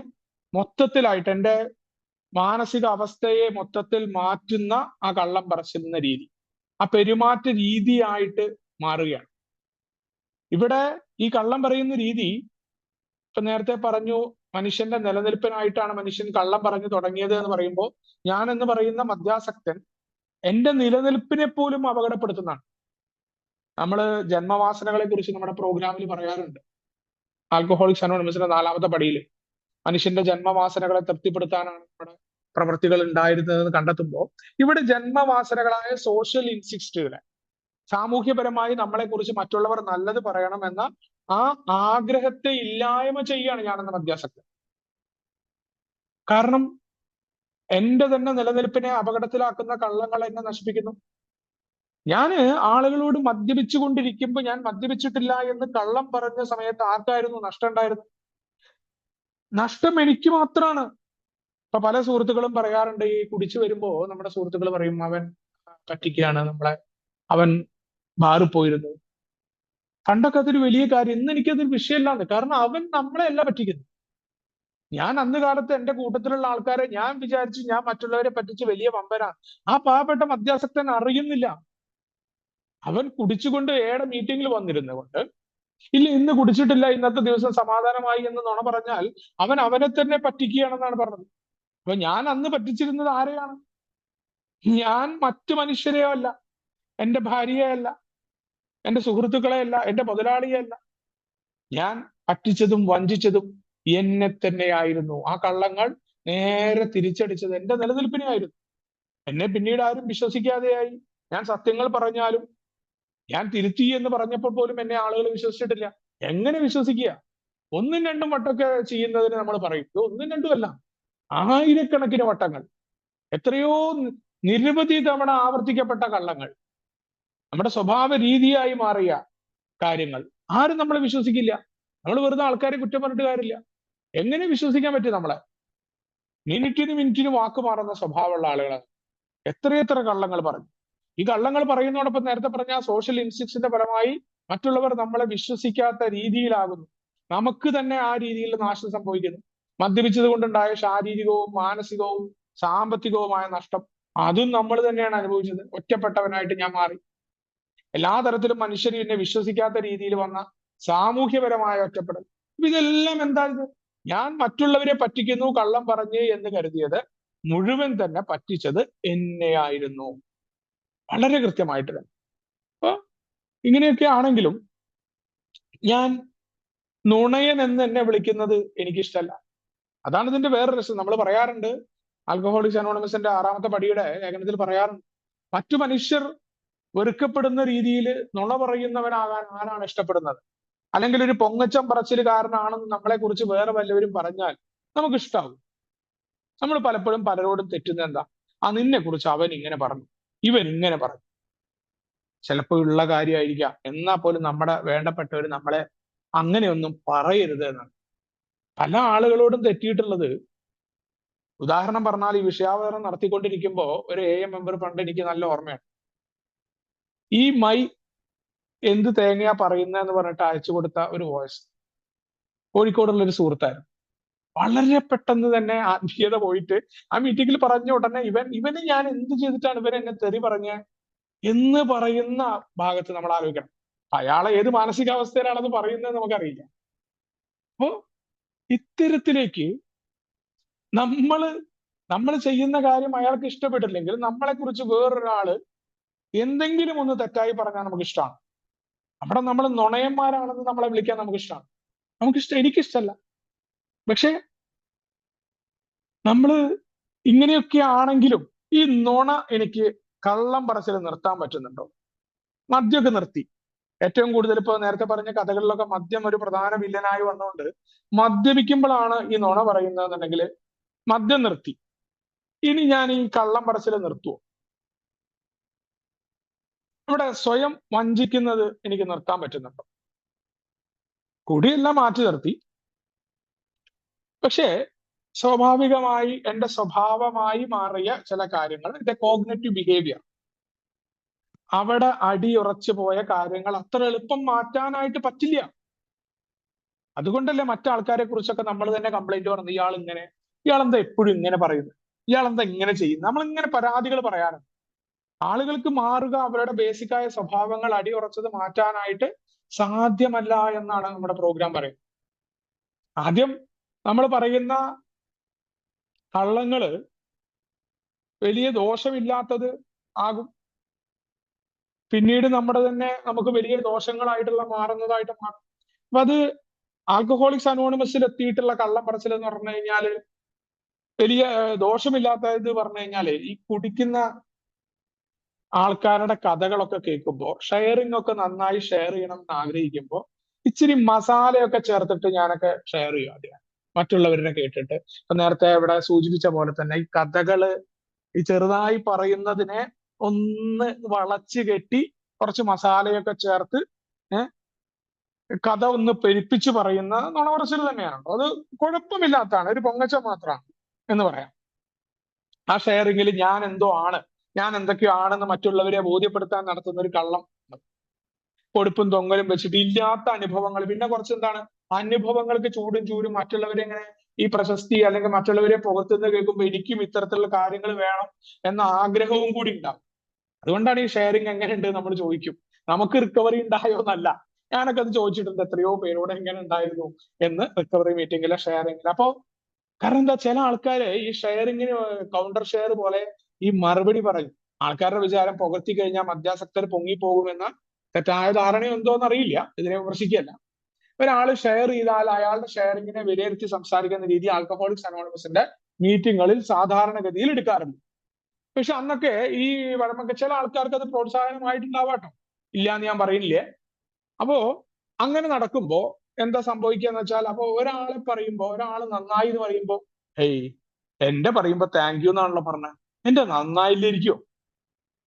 മൊത്തത്തിലായിട്ട്, എന്റെ മാനസിക അവസ്ഥയെ മൊത്തത്തിൽ മാറ്റുന്ന ആ കള്ളം പറച്ചിരുന്ന രീതി, ആ പെരുമാറ്റ രീതിയായിട്ട് മാറുകയാണ്. ഇവിടെ ഈ കള്ളം പറയുന്ന രീതി, ഇപ്പൊ നേരത്തെ പറഞ്ഞു മനുഷ്യന്റെ നിലനിൽപ്പിനായിട്ടാണ് മനുഷ്യൻ കള്ളം പറഞ്ഞു തുടങ്ങിയത് എന്ന് പറയുമ്പോൾ, ഞാൻ എന്ന് പറയുന്ന മദ്യാസക്തൻ എന്റെ നിലനിൽപ്പിനെ പോലും അപകടപ്പെടുത്തുന്നതാണ്. നമ്മള് ജന്മവാസനകളെ കുറിച്ച് നമ്മുടെ പ്രോഗ്രാമിൽ പറയാറുണ്ട്. ആൽക്കഹോളിക്സ് അനോണിമസിന്റെ 4ാമത്തെ പടിയിൽ മനുഷ്യന്റെ ജന്മവാസനകളെ തൃപ്തിപ്പെടുത്താനാണ് നമ്മുടെ പ്രവൃത്തികൾ ഉണ്ടായിരുന്നതെന്ന് കണ്ടെത്തുമ്പോൾ, ഇവിടെ ജന്മവാസനകളായ സോഷ്യൽ ഇൻസിസ്റ്റുകളെ, സാമൂഹ്യപരമായി നമ്മളെ കുറിച്ച് മറ്റുള്ളവർ നല്ലത് പറയണമെന്ന ആ ആഗ്രഹത്തെ ഇല്ലായ്മ ചെയ്യാണ് ഞാനെന്ന മദ്യാസക്തൻ. കാരണം എന്റെ തന്നെ നിലനിൽപ്പിനെ അപകടത്തിലാക്കുന്ന കള്ളങ്ങൾ എന്നെ നശിപ്പിക്കുന്നു. ഞാന് ആളുകളോട് മദ്യപിച്ചു കൊണ്ടിരിക്കുമ്പോൾ ഞാൻ മദ്യപിച്ചിട്ടില്ല എന്ന് കള്ളം പറഞ്ഞ സമയത്ത് ആർക്കായിരുന്നു നഷ്ടം ഉണ്ടായിരുന്നത്? നഷ്ടം എനിക്ക് മാത്രമാണ്. ഇപ്പൊ പല സുഹൃത്തുക്കളും പറയാറുണ്ട്, ഈ കുടിച്ചു വരുമ്പോ നമ്മുടെ സുഹൃത്തുക്കൾ പറയും അവൻ പറ്റിക്കുകയാണ് നമ്മളെ, അവൻ ബാറിൽ പോയിരുന്നു. പണ്ടൊക്കെ അതൊരു വലിയ കാര്യം, ഇന്ന് എനിക്കതൊരു വിഷയമില്ലാന്ന്. കാരണം അവൻ നമ്മളെ അല്ല പറ്റിക്കുന്നത്. ഞാൻ അന്ന് കാലത്ത് എന്റെ കൂട്ടത്തിലുള്ള ആൾക്കാരെ ഞാൻ വിചാരിച്ചു ഞാൻ മറ്റുള്ളവരെ പറ്റിച്ച് വലിയ വമ്പനാണ്. ആ പാവപ്പെട്ട മദ്യാസക്തൻ അറിയുന്നില്ല. അവൻ കുടിച്ചുകൊണ്ട് മീറ്റിംഗിൽ വന്നിരുന്നുകൊണ്ട്, ഇല്ല ഇന്ന് കുടിച്ചിട്ടില്ല, ഇന്നത്തെ ദിവസം സമാധാനമായി എന്ന് നുണ പറഞ്ഞാൽ അവൻ അവനെ തന്നെ പറ്റിക്കുകയാണെന്നാണ് പറഞ്ഞത്. അപ്പൊ ഞാൻ അന്ന് പറ്റിച്ചിരുന്നത് ആരെയാണ്? ഞാൻ മറ്റു മനുഷ്യരെയോ അല്ല, എന്റെ ഭാര്യയെ അല്ല, എന്റെ സുഹൃത്തുക്കളെ അല്ല, എന്റെ മുതലാളിയെ അല്ല. ഞാൻ പറ്റിച്ചതും വഞ്ചിച്ചതും എന്നെ തന്നെയായിരുന്നു. ആ കള്ളങ്ങൾ നേരെ തിരിച്ചടിച്ചത് എന്റെ നിലനിൽപ്പിനെയായിരുന്നു. എന്നെ പിന്നീട് ആരും വിശ്വസിക്കാതെയായി. ഞാൻ സത്യങ്ങൾ പറഞ്ഞാലും, ഞാൻ തിരുത്തി എന്ന് പറഞ്ഞപ്പോൾ പോലും എന്നെ ആളുകൾ വിശ്വസിച്ചിട്ടില്ല. എങ്ങനെ വിശ്വസിക്കുക? 1-2 വട്ടമൊക്കെ ചെയ്യുന്നതിന് നമ്മൾ പറയും, ഇത് 1-2 അല്ല, ആയിരക്കണക്കിന് വട്ടങ്ങൾ, എത്രയോ നിരവധി തവണ ആവർത്തിക്കപ്പെട്ട കള്ളങ്ങൾ, നമ്മുടെ സ്വഭാവ രീതിയായി മാറിയ കാര്യങ്ങൾ. ആരും നമ്മളെ വിശ്വസിക്കില്ല. നമ്മൾ വെറുതെ ആൾക്കാരെ കുറ്റം പറഞ്ഞിട്ട് കാര്യമില്ല. എങ്ങനെ വിശ്വസിക്കാൻ പറ്റും നമ്മളെ? മിനിറ്റിന് വാക്ക് മാറുന്ന സ്വഭാവമുള്ള ആളുകളാണ്. എത്രയെത്ര കള്ളങ്ങൾ പറഞ്ഞു. ഈ കള്ളങ്ങൾ പറയുന്നതോടൊപ്പം നേരത്തെ പറഞ്ഞ സോഷ്യൽ ഇൻസ്റ്റിക്ട്സിന്റെ ഫലമായി മറ്റുള്ളവർ നമ്മളെ വിശ്വസിക്കാത്ത രീതിയിലാകുന്നു. നമുക്ക് തന്നെ ആ രീതിയിൽ നാശം സംഭവിക്കുന്നു. മദ്യപിച്ചത് കൊണ്ടുണ്ടായ ശാരീരികവും മാനസികവും സാമ്പത്തികവുമായ നഷ്ടം, അതും നമ്മൾ തന്നെയാണ് അനുഭവിച്ചത്. ഒറ്റപ്പെട്ടവനായിട്ട് ഞാൻ മാറി. എല്ലാ തരത്തിലും മനുഷ്യർ എന്നെ വിശ്വസിക്കാത്ത രീതിയിൽ വന്ന സാമൂഹ്യപരമായ ഒറ്റപ്പെടൽ. ഇതെല്ലാം എന്തായിരുന്നു? ഞാൻ മറ്റുള്ളവരെ പറ്റിക്കുന്നു കള്ളം പറഞ്ഞ് എന്ന് കരുതിയത് മുഴുവൻ തന്നെ പറ്റിച്ചത് എന്നെയായിരുന്നു. വളരെ കൃത്യമായിട്ട് തന്നെ. അപ്പൊ ഇങ്ങനെയൊക്കെ ആണെങ്കിലും ഞാൻ നുണയൻ എന്ന് എന്നെ വിളിക്കുന്നത് എനിക്കിഷ്ടമല്ല. അതാണ് ഇതിന്റെ വേറെ രസം. നമ്മൾ പറയാറുണ്ട്, ആൽക്കഹോളിക്സ് അനോണിമസിന്റെ 6ാമത്തെ പടിയുടെ ലേഖനത്തിൽ പറയാറുണ്ട്, മറ്റു മനുഷ്യർ വെറുക്കപ്പെടുന്ന രീതിയിൽ നുണ പറയുന്നവനാകാൻ ആരാണ് ഇഷ്ടപ്പെടുന്നത്? അല്ലെങ്കിൽ ഒരു പൊങ്ങച്ചം പറച്ചിലുകാരനാണെന്ന് നമ്മളെ കുറിച്ച് വേറെ വല്ലവരും പറഞ്ഞാൽ നമുക്ക് ഇഷ്ടാവും. നമ്മൾ പലപ്പോഴും പലരോടും തെറ്റുന്നത് എന്താ? നിന്നെ കുറിച്ച് അവൻ ഇങ്ങനെ പറഞ്ഞു, ഇവൻ ഇങ്ങനെ പറഞ്ഞു. ചിലപ്പോൾ ഉള്ള കാര്യമായിരിക്കാം, എന്നാൽ പോലും നമ്മുടെ വേണ്ടപ്പെട്ടവർ നമ്മളെ അങ്ങനെയൊന്നും പറയരുത് എന്നാണ്. പല ആളുകളോടും തെറ്റിയിട്ടുള്ളത്. ഉദാഹരണം പറഞ്ഞാൽ, ഈ വിഷയാവതരണം നടത്തിക്കൊണ്ടിരിക്കുമ്പോൾ ഒരു AM മെമ്പർ പണ്ട് എനിക്ക് നല്ല ഓർമ്മയാണ്. ഈ മൈ എന്ത് തേങ്ങയാ പറയുന്നതെന്ന് പറഞ്ഞിട്ട് അയച്ചു കൊടുത്ത ഒരു വോയിസ് കോഴിക്കോടുള്ള ഒരു സുഹൃത്തായിരുന്നു. വളരെ പെട്ടെന്ന് തന്നെ ആത്മീയത പോയിട്ട് ആ മീറ്റിംഗിൽ പറഞ്ഞ ഉടനെ ഇവന് ഞാൻ എന്ത് ചെയ്തിട്ടാണ് ഇവൻ എന്നെ തെറി പറഞ്ഞ എന്ന് പറയുന്ന ഭാഗത്ത് നമ്മൾ ആലോചിക്കണം. അയാളെ ഏത് മാനസികാവസ്ഥയിലാണെന്ന് പറയുന്നത് നമുക്കറിയില്ല. അപ്പോ ഇത്തരത്തിലേക്ക് നമ്മള് നമ്മൾ ചെയ്യുന്ന കാര്യം അയാൾക്ക് ഇഷ്ടപ്പെട്ടില്ലെങ്കിൽ നമ്മളെ കുറിച്ച് വേറൊരാള് എന്തെങ്കിലും ഒന്ന് തെറ്റായി പറഞ്ഞാൽ നമുക്ക് ഇഷ്ടമാണ്. അവിടെ നമ്മൾ നുണയന്മാരാണെന്ന് നമ്മളെ വിളിക്കാൻ നമുക്ക് ഇഷ്ടമാണ്. എനിക്കിഷ്ടല്ല. പക്ഷെ നമ്മള് ഇങ്ങനെയൊക്കെ ആണെങ്കിലും ഈ നുണ എനിക്ക് കള്ളം പറച്ചിൽ നിർത്താൻ പറ്റുന്നുണ്ടോ? മദ്യമൊക്കെ നിർത്തി. ഏറ്റവും കൂടുതൽ ഇപ്പൊ നേരത്തെ പറഞ്ഞ കഥകളിലൊക്കെ മദ്യം ഒരു പ്രധാന വില്ലനായി വന്നുകൊണ്ട് മദ്യപിക്കുമ്പോഴാണ് ഈ നുണ പറയുന്നതെന്നുണ്ടെങ്കിൽ മദ്യം നിർത്തി. ഇനി ഞാൻ ഈ കള്ളം പറച്ചിൽ നിർത്തുവോ? ഇവിടെ സ്വയം വഞ്ചിക്കുന്നത് എനിക്ക് നിർത്താൻ പറ്റുന്നുണ്ടോ? കുടിയെല്ലാം മാറ്റി നിർത്തി. പക്ഷേ സ്വാഭാവികമായി എന്റെ സ്വഭാവമായി മാറിയ ചില കാര്യങ്ങൾ, എന്റെ കോഗ്നറ്റീവ് ബിഹേവിയർ, അവിടെ അടിയുറച്ചു പോയ കാര്യങ്ങൾ അത്ര എളുപ്പം മാറ്റാനായിട്ട് പറ്റില്ല. അതുകൊണ്ടല്ലേ മറ്റാൾക്കാരെ കുറിച്ചൊക്കെ നമ്മൾ തന്നെ കംപ്ലൈന്റ് പറഞ്ഞു, ഇയാളെന്താ എപ്പോഴും ഇങ്ങനെ പറയുന്നത്, ഇയാളെന്താ ഇങ്ങനെ ചെയ്യുന്നത്, നമ്മളിങ്ങനെ പരാതികൾ പറയാറുണ്ട്. ആളുകൾക്ക് മാറുക, അവരുടെ ബേസിക്കായ സ്വഭാവങ്ങൾ അടിയുറച്ചത് മാറ്റാനായിട്ട് സാധ്യമല്ല എന്നാണ് നമ്മുടെ പ്രോഗ്രാം പറയുന്നത്. ആദ്യം നമ്മൾ പറയുന്ന കള്ളങ്ങള് വലിയ ദോഷമില്ലാത്തത് ആകും. പിന്നീട് നമുക്ക് വലിയ ദോഷങ്ങളായിട്ടുള്ള മാറുന്നതായിട്ട് മാറും. അപ്പൊ അത് ആൽക്കഹോളിക്സ് അനോണിമസിൽ എത്തിയിട്ടുള്ള കള്ളം പറച്ചിൽ എന്ന് പറഞ്ഞു കഴിഞ്ഞാല് വലിയ ദോഷമില്ലാത്തത് പറഞ്ഞു കഴിഞ്ഞാല് ഈ കുടിക്കുന്ന ആൾക്കാരുടെ കഥകളൊക്കെ കേൾക്കുമ്പോൾ ഷെയറിംഗ് ഒക്കെ നന്നായി ഷെയർ ചെയ്യണം എന്ന് ആഗ്രഹിക്കുമ്പോൾ ഇച്ചിരി മസാലയൊക്കെ ചേർത്തിട്ട് ഞാനൊക്കെ ഷെയർ ചെയ്യും ആദ്യം, മറ്റുള്ളവരുടെ കേട്ടിട്ട്. ഇപ്പൊ നേരത്തെ ഇവിടെ സൂചിപ്പിച്ച പോലെ തന്നെ ഈ കഥകള് ഈ ചെറുതായി പറയുന്നതിനെ ഒന്ന് വളച്ചു കെട്ടി കുറച്ച് മസാലയൊക്കെ ചേർത്ത് കഥ ഒന്ന് പെരുപ്പിച്ച് പറയുന്ന നുണ പറച്ചിൽ തന്നെയാണ്. അത് കുഴപ്പമില്ലാത്തതാണ്, ഒരു പൊങ്ങച്ചം മാത്രമാണ് എന്ന് പറയാം. ആ ഷെയറിങ്ങിൽ ഞാൻ എന്തൊക്കെയോ ആണെന്ന് മറ്റുള്ളവരെ ബോധ്യപ്പെടുത്താൻ നടത്തുന്ന ഒരു കള്ളം, പൊടുപ്പും തൊങ്ങലും വെച്ചിട്ട് ഇല്ലാത്ത അനുഭവങ്ങൾ, പിന്നെ കുറച്ച് എന്താണ് അനുഭവങ്ങൾക്ക് ചൂടും ചൂരും, മറ്റുള്ളവരെ ഇങ്ങനെ ഈ പ്രശസ്തി അല്ലെങ്കിൽ മറ്റുള്ളവരെ പുറത്തുനിന്ന് കേൾക്കുമ്പോൾ എനിക്കും ഇത്തരത്തിലുള്ള കാര്യങ്ങൾ വേണം എന്ന ആഗ്രഹവും കൂടി ഉണ്ടാവും. അതുകൊണ്ടാണ് ഈ ഷെയറിങ് എങ്ങനെയുണ്ട് നമ്മൾ ചോദിക്കും. നമുക്ക് റിക്കവറി ഉണ്ടായോ എന്നല്ല. ഞാനൊക്കെ അത് ചോദിച്ചിട്ടുണ്ട് എത്രയോ പേരോട് എങ്ങനെ ഉണ്ടായിരുന്നു എന്ന് റിക്കവറി മീറ്റിംഗിലെ ഷെയറിങ്ങിൽ. അപ്പോ കാരണം എന്താ, ചില ആൾക്കാര് ഈ ഷെയറിങ്ങിന് കൗണ്ടർ ഷെയർ പോലെ ഈ മറുപടി പറയും. ആൾക്കാരുടെ വിചാരം പുകഴ്ത്തി കഴിഞ്ഞാൽ മദ്യാസക്തർ പൊങ്ങിപ്പോകുമെന്ന തെറ്റായ ധാരണ എന്തോന്ന് അറിയില്ല, ഇതിനെ വിമർശിക്കുകയല്ല. ഒരാൾ ഷെയർ ചെയ്താൽ അയാളുടെ ഷെയറിങ്ങിനെ വിലയിരുത്തി സംസാരിക്കുന്ന രീതി ആൽക്കഹോളിക്സ് അനോണിമസിന്റെ മീറ്റിങ്ങുകളിൽ സാധാരണഗതിയിൽ എടുക്കാറുണ്ട്. പക്ഷെ അന്നൊക്കെ ഈ വഴമൊക്കെ ചില ആൾക്കാർക്ക് അത് പ്രോത്സാഹനമായിട്ടുണ്ടാവാട്ടോ, ഇല്ല എന്ന് ഞാൻ പറയുന്നില്ലേ. അപ്പോ അങ്ങനെ നടക്കുമ്പോ എന്താ സംഭവിക്കുക എന്ന് വെച്ചാൽ, അപ്പൊ ഒരാൾ നന്നായി എന്ന് പറയുമ്പോ, ഹേയ് എന്റെ പറയുമ്പോ താങ്ക് യു എന്നാണല്ലോ പറഞ്ഞത്, എന്റെ നന്നായില്ലിരിക്കോ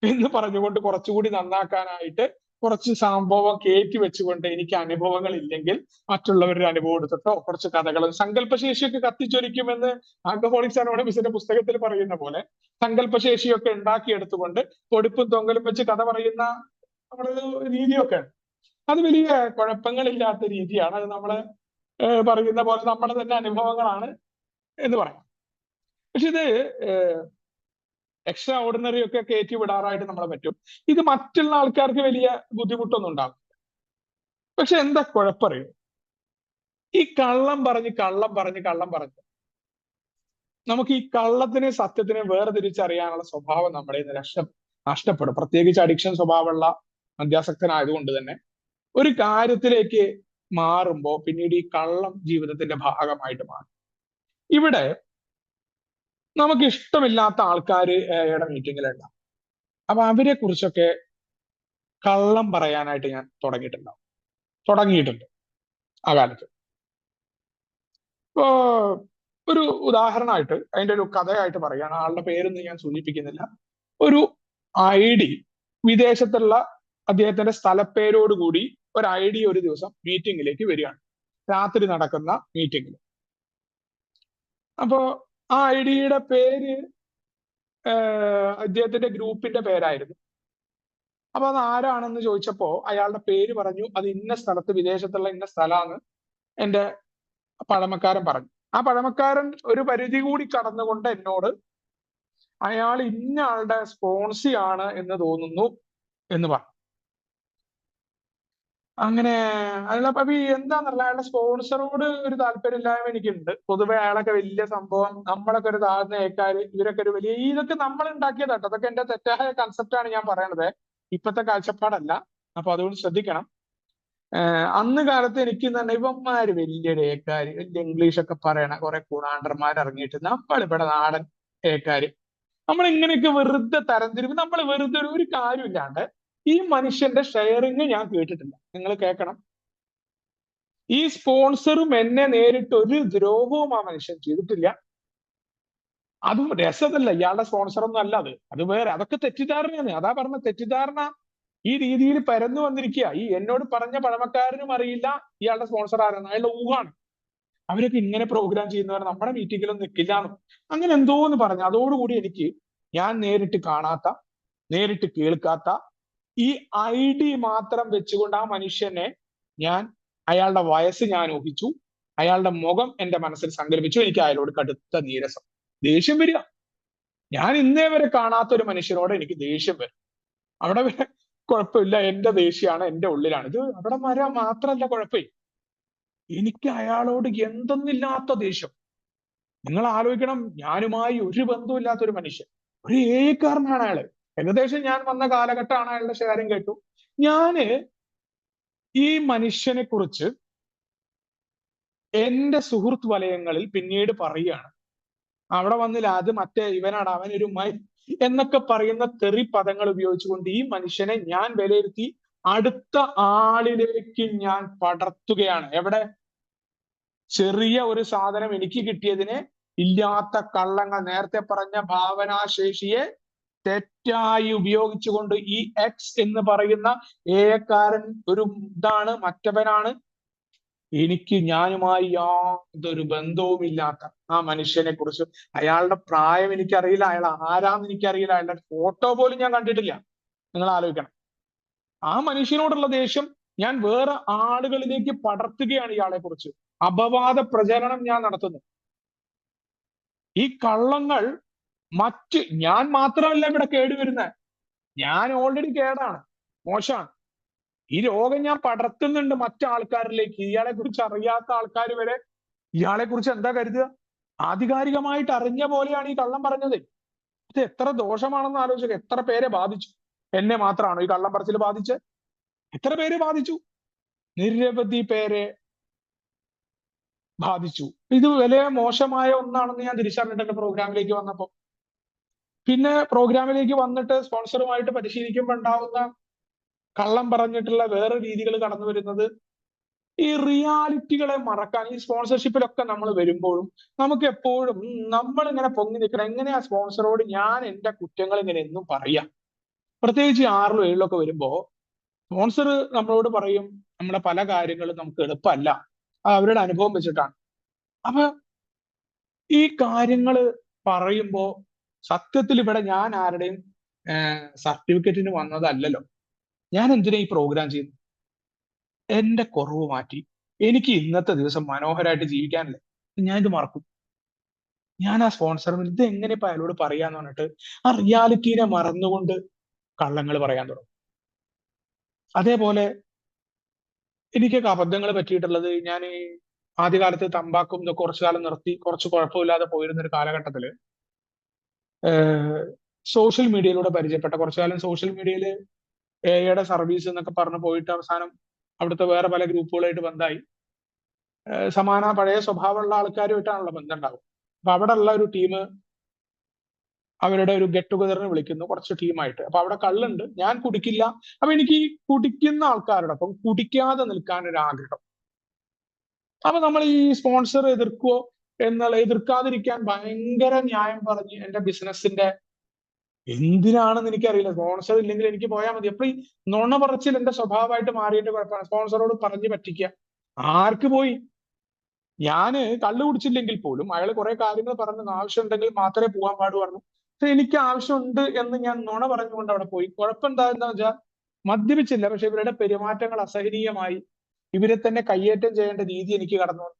എന്ന് പറഞ്ഞുകൊണ്ട് കുറച്ചുകൂടി നന്നാക്കാനായിട്ട് കുറച്ച് സംഭവം കയറ്റി വെച്ചുകൊണ്ട് എനിക്ക് അനുഭവങ്ങൾ ഇല്ലെങ്കിൽ മറ്റുള്ളവരുടെ അനുഭവം എടുത്തിട്ടോ കുറച്ച് കഥകളും സങ്കല്പശേഷിയൊക്കെ കത്തിച്ചൊലിക്കുമെന്ന് ആൽക്കഹോളിക്സ് അനോണിമസിന്റെ പുസ്തകത്തിൽ പറയുന്ന പോലെ സങ്കല്പശേഷിയൊക്കെ ഉണ്ടാക്കിയെടുത്തുകൊണ്ട് പൊടിപ്പും തൊങ്ങലും വെച്ച് കഥ പറയുന്ന നമ്മുടെ രീതിയൊക്കെ ഉണ്ട്. അത് വലിയ കുഴപ്പങ്ങളില്ലാത്ത രീതിയാണ്. അത് നമ്മള് പറയുന്ന പോലെ നമ്മുടെ തന്നെ അനുഭവങ്ങളാണ് എന്ന് പറയാം. പക്ഷെ ഇത് എക്സ്ട്രാ ഓർഡിനറി ഒക്കെ കയറ്റി വിടാറായിട്ട് നമ്മളെ പറ്റും. ഇത് മറ്റുള്ള ആൾക്കാർക്ക് വലിയ ബുദ്ധിമുട്ടൊന്നും ഉണ്ടാകും. പക്ഷെ എന്താ കുഴപ്പറിയോ, ഈ കള്ളം പറഞ്ഞ് നമുക്ക് ഈ കള്ളത്തിനെ സത്യത്തിനെ വേർതിരിച്ചറിയാനുള്ള സ്വഭാവം നമ്മുടെ നഷ്ടപ്പെടും. പ്രത്യേകിച്ച് അഡിക്ഷൻ സ്വഭാവമുള്ള മദ്യാസക്തനായതുകൊണ്ട് തന്നെ ഒരു കാര്യത്തിലേക്ക് മാറുമ്പോൾ പിന്നീട് ഈ കള്ളം ജീവിതത്തിന്റെ ഭാഗമായിട്ട് മാറും. ഇവിടെ നമുക്ക് ഇഷ്ടമില്ലാത്ത ആൾക്കാരുടെ മീറ്റിങ്ങിലുണ്ടാവും. അപ്പൊ അവരെ കുറിച്ചൊക്കെ കള്ളം പറയാനായിട്ട് ഞാൻ തുടങ്ങിയിട്ടുണ്ട് ആ കാലത്ത്. ഇപ്പോ ഒരു ഉദാഹരണമായിട്ട് അതിന്റെ ഒരു കഥയായിട്ട് പറയാണ്, ആളുടെ പേരൊന്നും ഞാൻ സൂചിപ്പിക്കുന്നില്ല. ഒരു ID വിദേശത്തുള്ള അദ്ദേഹത്തിന്റെ സ്ഥലപ്പേരോടുകൂടി ഒരു ID ഒരു ദിവസം മീറ്റിംഗിലേക്ക് വരികയാണ്, രാത്രി നടക്കുന്ന മീറ്റിംഗിൽ. അപ്പോ ആ ID പേര് അദ്ദേഹത്തിന്റെ ഗ്രൂപ്പിന്റെ പേരായിരുന്നു. അപ്പൊ അത് ആരാണെന്ന് ചോദിച്ചപ്പോ അയാളുടെ പേര് പറഞ്ഞു, അത് ഇന്ന സ്ഥലത്ത് വിദേശത്തുള്ള ഇന്ന സ്ഥലമാണ് എന്റെ പഴമക്കാരൻ പറഞ്ഞു. ആ പഴമക്കാരൻ ഒരു പരിധി കൂടി കടന്നുകൊണ്ട് എന്നോട് അയാൾ ഇന്ന ആളുടെ സ്പോൺസി ആണ് എന്ന് തോന്നുന്നു എന്ന് പറഞ്ഞു. അങ്ങനെ അയാളെ അപ്പൊ ഈ എന്താന്നല്ല, അയാളുടെ സ്പോൺസറോട് ഒരു താല്പര്യമില്ലായ്മ എനിക്കുണ്ട്. പൊതുവെ അയാളൊക്കെ വലിയ സംഭവം, നമ്മളൊക്കെ ഒരു താഴ്ന്ന ഏക്കാര്, ഇവരൊക്കെ ഒരു വലിയ, ഇതൊക്കെ നമ്മൾ ഉണ്ടാക്കിയതാട്ടോ. അതൊക്കെ എന്റെ തെറ്റായ കൺസെപ്റ്റാണ് ഞാൻ പറയണത്, ഇപ്പത്തെ കാഴ്ചപ്പാടല്ല. അപ്പൊ അതുകൊണ്ട് ശ്രദ്ധിക്കണം. അന്ന് കാലത്ത് എനിക്ക് തന്നെ ഇവന്മാര് വലിയൊരു ഏക്കാര്, വലിയ ഇംഗ്ലീഷ് ഒക്കെ പറയണ കുറെ കൂണാണ്ടർമാർ ഇറങ്ങിയിട്ട് നമ്മളിവിടെ നാടൻ ഏക്കാര്, നമ്മൾ ഇങ്ങനെയൊക്കെ വെറുതെ തരംതിരിവ്, നമ്മൾ വെറുതെ ഒരു കാര്യമില്ലാണ്ട് ഈ മനുഷ്യന്റെ ഷെയറിങ് ഞാൻ കേട്ടിട്ടില്ല. നിങ്ങൾ കേൾക്കണം. ഈ സ്പോൺസറും എന്നെ നേരിട്ട് ഒരു ദ്രോഹവും ആ മനുഷ്യൻ ചെയ്തിട്ടില്ല. അതും രസമല്ല, ഇയാളുടെ സ്പോൺസർ ഒന്നും അല്ല അത് വേറെ, അതൊക്കെ തെറ്റിദ്ധാരണയാണ്. അതാ പറഞ്ഞ തെറ്റിദ്ധാരണ ഈ രീതിയിൽ പരന്നു വന്നിരിക്കുക. ഈ എന്നോട് പറഞ്ഞ പഴമക്കാരനും അറിയില്ല ഇയാളുടെ സ്പോൺസർ ആരെന്ന്, അയാളുടെ ഊഹാണ്. അവരൊക്കെ ഇങ്ങനെ പ്രോഗ്രാം ചെയ്യുന്നവർ നമ്മുടെ മീറ്റിങ്ങിലൊന്നും നിൽക്കില്ല എന്ന് അങ്ങനെ എന്തോ എന്ന് പറഞ്ഞു. അതോടുകൂടി എനിക്ക് ഞാൻ നേരിട്ട് കാണാത്ത, നേരിട്ട് കേൾക്കാത്ത ഈ ID മാത്രം വെച്ചുകൊണ്ട് ആ മനുഷ്യനെ ഞാൻ, അയാളുടെ വയസ്സ് ഞാൻ ഊഹിച്ചു, അയാളുടെ മുഖം എന്റെ മനസ്സിൽ സങ്കല്പിച്ചു. എനിക്ക് അയാളോട് കടുത്ത നീരസം, ദേഷ്യം വരിക. ഞാൻ ഇന്നേ വരെ കാണാത്ത ഒരു മനുഷ്യനോട് എനിക്ക് ദേഷ്യം വരും. അവിടെ വരെ കുഴപ്പമില്ല, എന്റെ ദേഷ്യമാണ്, എന്റെ ഉള്ളിലാണ്. ഇത് അവിടെ വരാൻ മാത്രമല്ല കുഴപ്പമില്ല, എനിക്ക് അയാളോട് എന്തെന്നില്ലാത്ത ദേഷ്യം. നിങ്ങൾ ആലോചിക്കണം, ഞാനുമായി ഒരു ബന്ധമില്ലാത്ത ഒരു മനുഷ്യൻ, ഒരു ഏകാരനാണ് അയാള്. ഏകദേശം ഞാൻ വന്ന കാലഘട്ടമാണ്, അയാളുടെ ഷെയറിങ് കേട്ടു. ഞാന് ഈ മനുഷ്യനെ കുറിച്ച് എന്റെ സുഹൃത്ത് വലയങ്ങളിൽ പിന്നീട് പറയുകയാണ്. അവിടെ വന്നില്ല, അത് മറ്റേ ഇവനാണ്, അവനൊരു എന്നൊക്കെ പറയുന്ന തെറി പദങ്ങൾ ഉപയോഗിച്ചുകൊണ്ട് ഈ മനുഷ്യനെ ഞാൻ വിലയിരുത്തി അടുത്ത ആളിലേക്ക് ഞാൻ പടർത്തുകയാണ്. എവിടെ? ചെറിയ ഒരു സാധനം എനിക്ക് കിട്ടിയതിന് ഇല്ലാത്ത കള്ളങ്ങൾ, നേരത്തെ പറഞ്ഞ ഭാവനാശേഷിയെ തെറ്റായി ഉപയോഗിച്ചുകൊണ്ട് ഈ എക്സ് എന്ന് പറയുന്ന ഏകാരൻ ഒരു ഇതാണ്, മറ്റവനാണ്. എനിക്ക് ഞാനുമായി യാതൊരു ബന്ധവുമില്ലാത്ത ആ മനുഷ്യനെ കുറിച്ച്, അയാളുടെ പ്രായം എനിക്കറിയില്ല, അയാൾ ആരാന്ന് എനിക്കറിയില്ല, അയാളുടെ ഫോട്ടോ പോലും ഞാൻ കണ്ടിട്ടില്ല. നിങ്ങൾ ആലോചിക്കണം. ആ മനുഷ്യനോടുള്ള ദേഷ്യം ഞാൻ വേറെ ആളുകളിലേക്ക് പടർത്തുകയാണ്. ഇയാളെ കുറിച്ച് അപവാദ പ്രചരണം ഞാൻ നടത്തുന്നു. ഈ കള്ളങ്ങൾ ഞാൻ മാത്രമല്ല ഇവിടെ കേടുവരുന്നത്, ഞാൻ ഓൾറെഡി കേടാണ്, മോശമാണ്. ഈ രോഗം ഞാൻ പടർത്തുന്നുണ്ട് മറ്റാൾക്കാരിലേക്ക്. ഇയാളെ കുറിച്ച് അറിയാത്ത ആൾക്കാർ വരെ ഇയാളെ കുറിച്ച് എന്താ കരുതുക? ആധികാരികമായിട്ട് അറിഞ്ഞ പോലെയാണ് ഈ കള്ളം പറഞ്ഞത്. ഇത് എത്ര ദോഷമാണെന്ന് ആലോചിക്കുക. എത്ര പേരെ ബാധിച്ചു? എന്നെ മാത്രമാണോ ഈ കള്ളം പറച്ചിൽ ബാധിച്ചത്? എത്ര പേരെ ബാധിച്ചു? നിരവധി പേരെ ബാധിച്ചു. ഇത് വലിയ മോശമായ ഒന്നാണെന്ന് ഞാൻ തിരിച്ചറിഞ്ഞിട്ടുണ്ട് പ്രോഗ്രാമിലേക്ക് വന്നപ്പോ. പിന്നെ പ്രോഗ്രാമിലേക്ക് വന്നിട്ട് സ്പോൺസറുമായിട്ട് പരിശീലിക്കുമ്പോൾ ഉണ്ടാവുന്ന കള്ളം പറഞ്ഞിട്ടുള്ള വേറെ രീതികൾ കടന്നു വരുന്നത്, ഈ റിയാലിറ്റികളെ മറക്കാൻ. ഈ സ്പോൺസർഷിപ്പിലൊക്കെ നമ്മൾ വരുമ്പോഴും നമുക്ക് എപ്പോഴും നമ്മൾ ഇങ്ങനെ പൊങ്ങി നിൽക്കണം. എങ്ങനെയാ സ്പോൺസറോട് ഞാൻ എന്റെ കുറ്റങ്ങൾ ഇങ്ങനെ എന്നും പറയാം? പ്രത്യേകിച്ച് 6 7 വരുമ്പോ സ്പോൺസർ നമ്മളോട് പറയും നമ്മുടെ പല കാര്യങ്ങളും നമുക്ക് എളുപ്പമല്ല, അത് അവരുടെ അനുഭവം വെച്ചിട്ടാണ്. അപ്പൊ ഈ കാര്യങ്ങൾ പറയുമ്പോ സത്യത്തിൽ ഇവിടെ ഞാൻ ആരുടെയും സർട്ടിഫിക്കറ്റിന് വന്നതല്ലല്ലോ. ഞാൻ എന്തിനാ ഈ പ്രോഗ്രാം ചെയ്യുന്നത്? എന്റെ കുറവ് മാറ്റി എനിക്ക് ഇന്നത്തെ ദിവസം മനോഹരമായിട്ട് ജീവിക്കാനല്ലേ. ഞാൻ ഇത് മറക്കും. ഞാൻ ആ സ്പോൺസറിന് ഇത് എങ്ങനെ ഇപ്പൊ അയാളോട് പറയാന്ന് പറഞ്ഞിട്ട് ആ റിയാലിറ്റീനെ മറന്നുകൊണ്ട് കള്ളങ്ങൾ പറയാൻ തുടങ്ങും. അതേപോലെ എനിക്കൊക്കെ അബദ്ധങ്ങൾ പറ്റിയിട്ടുള്ളത്, ഞാൻ ആദ്യകാലത്ത് തമ്പാക്കും ഇതൊക്കെ കുറച്ചു കാലം നിർത്തി, കുറച്ച് കുഴപ്പമില്ലാതെ പോയിരുന്ന ഒരു കാലഘട്ടത്തില് സോഷ്യൽ മീഡിയയിലൂടെ പരിചയപ്പെട്ട, കുറച്ചു കാലം സോഷ്യൽ മീഡിയയിൽ എയുടെ സർവീസ് എന്നൊക്കെ പറഞ്ഞു പോയിട്ട് അവസാനം അവിടുത്തെ വേറെ പല ഗ്രൂപ്പുകളായിട്ട് ബന്ധമായി. സമാന പഴയ സ്വഭാവമുള്ള ആൾക്കാരുമായിട്ടാണല്ലോ ബന്ധം ഉണ്ടാവും. അപ്പൊ അവിടെ ഉള്ള ഒരു ടീം അവരുടെ ഒരു ഗെറ്റ് ടുഗദറിന് വിളിക്കുന്നു, കുറച്ച് ടീമായിട്ട്. അപ്പൊ അവിടെ കള്ളുണ്ട്, ഞാൻ കുടിക്കില്ല. അപ്പൊ എനിക്ക് ഈ കുടിക്കുന്ന ആൾക്കാരോടൊപ്പം കുടിക്കാതെ നിൽക്കാൻ ഒരു ആഗ്രഹം. അപ്പൊ നമ്മൾ ഈ സ്പോൺസർ എതിർക്കുവോ എതിർക്കാതിരിക്കാൻ ഭയങ്കര ന്യായം പറഞ്ഞ് എന്റെ ബിസിനസിന്റെ എന്തിനാണെന്ന് എനിക്കറിയില്ല, സ്പോൺസർ ഇല്ലെങ്കിൽ എനിക്ക് പോയാൽ മതി. അപ്പൊ ഈ നുണ പറച്ചിൽ എന്റെ സ്വഭാവമായിട്ട് മാറിയിട്ട് കുഴപ്പമാണ്. സ്പോൺസറോട് പറഞ്ഞു പറ്റിക്കുക. ആർക്ക് പോയി? ഞാന് കള്ളു കുടിച്ചില്ലെങ്കിൽ പോലും അയാൾ കുറെ കാര്യങ്ങൾ പറഞ്ഞു, ആവശ്യമുണ്ടെങ്കിൽ മാത്രമേ പോകാൻ പാടു പറഞ്ഞു. പക്ഷെ എനിക്ക് ആവശ്യമുണ്ട് എന്ന് ഞാൻ നുണ പറഞ്ഞുകൊണ്ട് അവിടെ പോയി. കുഴപ്പം എന്താ വെച്ചാൽ മദ്യപിച്ചില്ല, പക്ഷെ ഇവരുടെ പെരുമാറ്റങ്ങൾ അസഹനീയമായി. ഇവരെ തന്നെ കയ്യേറ്റം ചെയ്യേണ്ട രീതി എനിക്ക് കടന്നു വന്നു.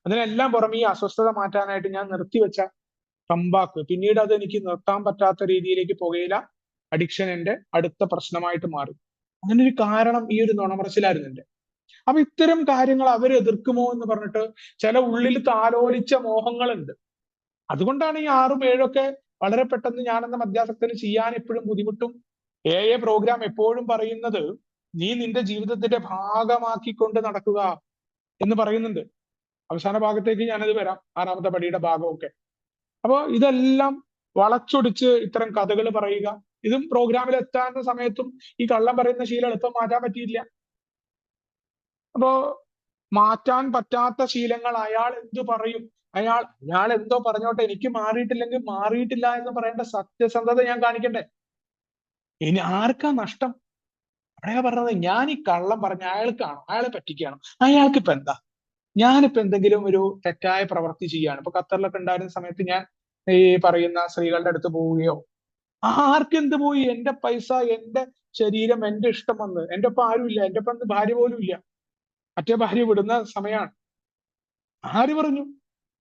അതിനെല്ലാം പുറമെ ഈ അസ്വസ്ഥത മാറ്റാനായിട്ട് ഞാൻ നിർത്തിവെച്ച തമ്പാക്ക് പിന്നീട് അത് എനിക്ക് നിർത്താൻ പറ്റാത്ത രീതിയിലേക്ക് പുകയില അഡിക്ഷൻ എന്റെ അടുത്ത പ്രശ്നമായിട്ട് മാറി. അതിനൊരു കാരണം ഈ ഒരു നുണ പറച്ചിലായിരുന്നു എന്റെ. അപ്പൊ ഇത്തരം കാര്യങ്ങൾ അവർ എതിർക്കുമോ എന്ന് പറഞ്ഞിട്ട് ചില ഉള്ളിൽ താലോലിച്ച മോഹങ്ങളുണ്ട്. അതുകൊണ്ടാണ് ഈ 6ഉം 7ഒക്കെ വളരെ പെട്ടെന്ന് ഞാനെന്ന മദ്യാസക്തന് ചെയ്യാൻ എപ്പോഴും ബുദ്ധിമുട്ടും. പ്രോഗ്രാം എപ്പോഴും പറയുന്നത് നീ നിന്റെ ജീവിതത്തിന്റെ ഭാഗമാക്കിക്കൊണ്ട് നടക്കുക എന്ന് പറയുന്നുണ്ട്. അവസാന ഭാഗത്തേക്ക് ഞാനത് വരാം, 6ാമത്തെ പടിയുടെ ഭാഗമൊക്കെ. അപ്പോ ഇതെല്ലാം വളച്ചൊടിച്ച് ഇത്തരം കഥകൾ പറയുക, ഇതും പ്രോഗ്രാമിൽ എത്താവുന്ന സമയത്തും ഈ കള്ളം പറയുന്ന ശീലം എളുപ്പം മാറ്റാൻ പറ്റിയില്ല. അപ്പോ മാറ്റാൻ പറ്റാത്ത ശീലങ്ങൾ അയാൾ എന്തു പറയും, അയാൾ എന്തോ പറഞ്ഞോട്ടെ, എനിക്ക് മാറിയിട്ടില്ലെങ്കിൽ മാറിയിട്ടില്ല എന്ന് പറയേണ്ട സത്യസന്ധത ഞാൻ കാണിക്കണ്ടേ? ഇനി ആർക്കാ നഷ്ടം? അവിടെയാ പറഞ്ഞത്, ഞാൻ ഈ കള്ളം പറഞ്ഞ അയാൾക്കാണോ, അയാളെ പറ്റിക്കുകയാണോ, അയാൾക്ക് ഇപ്പൊ എന്താ? ഞാനിപ്പോ എന്തെങ്കിലും ഒരു തെറ്റായ പ്രവൃത്തി ചെയ്യാണ്, ഇപ്പൊ ഖത്തറിലൊക്കെ ഉണ്ടായിരുന്ന സമയത്ത് ഞാൻ ഈ പറയുന്ന സ്ത്രീകളുടെ അടുത്ത് പോവുകയോ, ആർക്കെന്ത് പോയി, എന്റെ പൈസ, എന്റെ ശരീരം, എന്റെ ഇഷ്ടം വന്ന്, എന്റെ ഒപ്പം ആരുമില്ല, എന്റെ ഒപ്പം ഭാര്യ പോലും ഇല്ല, മറ്റേ ഭാര്യ വിടുന്ന സമയമാണ്. ആര് പറഞ്ഞു?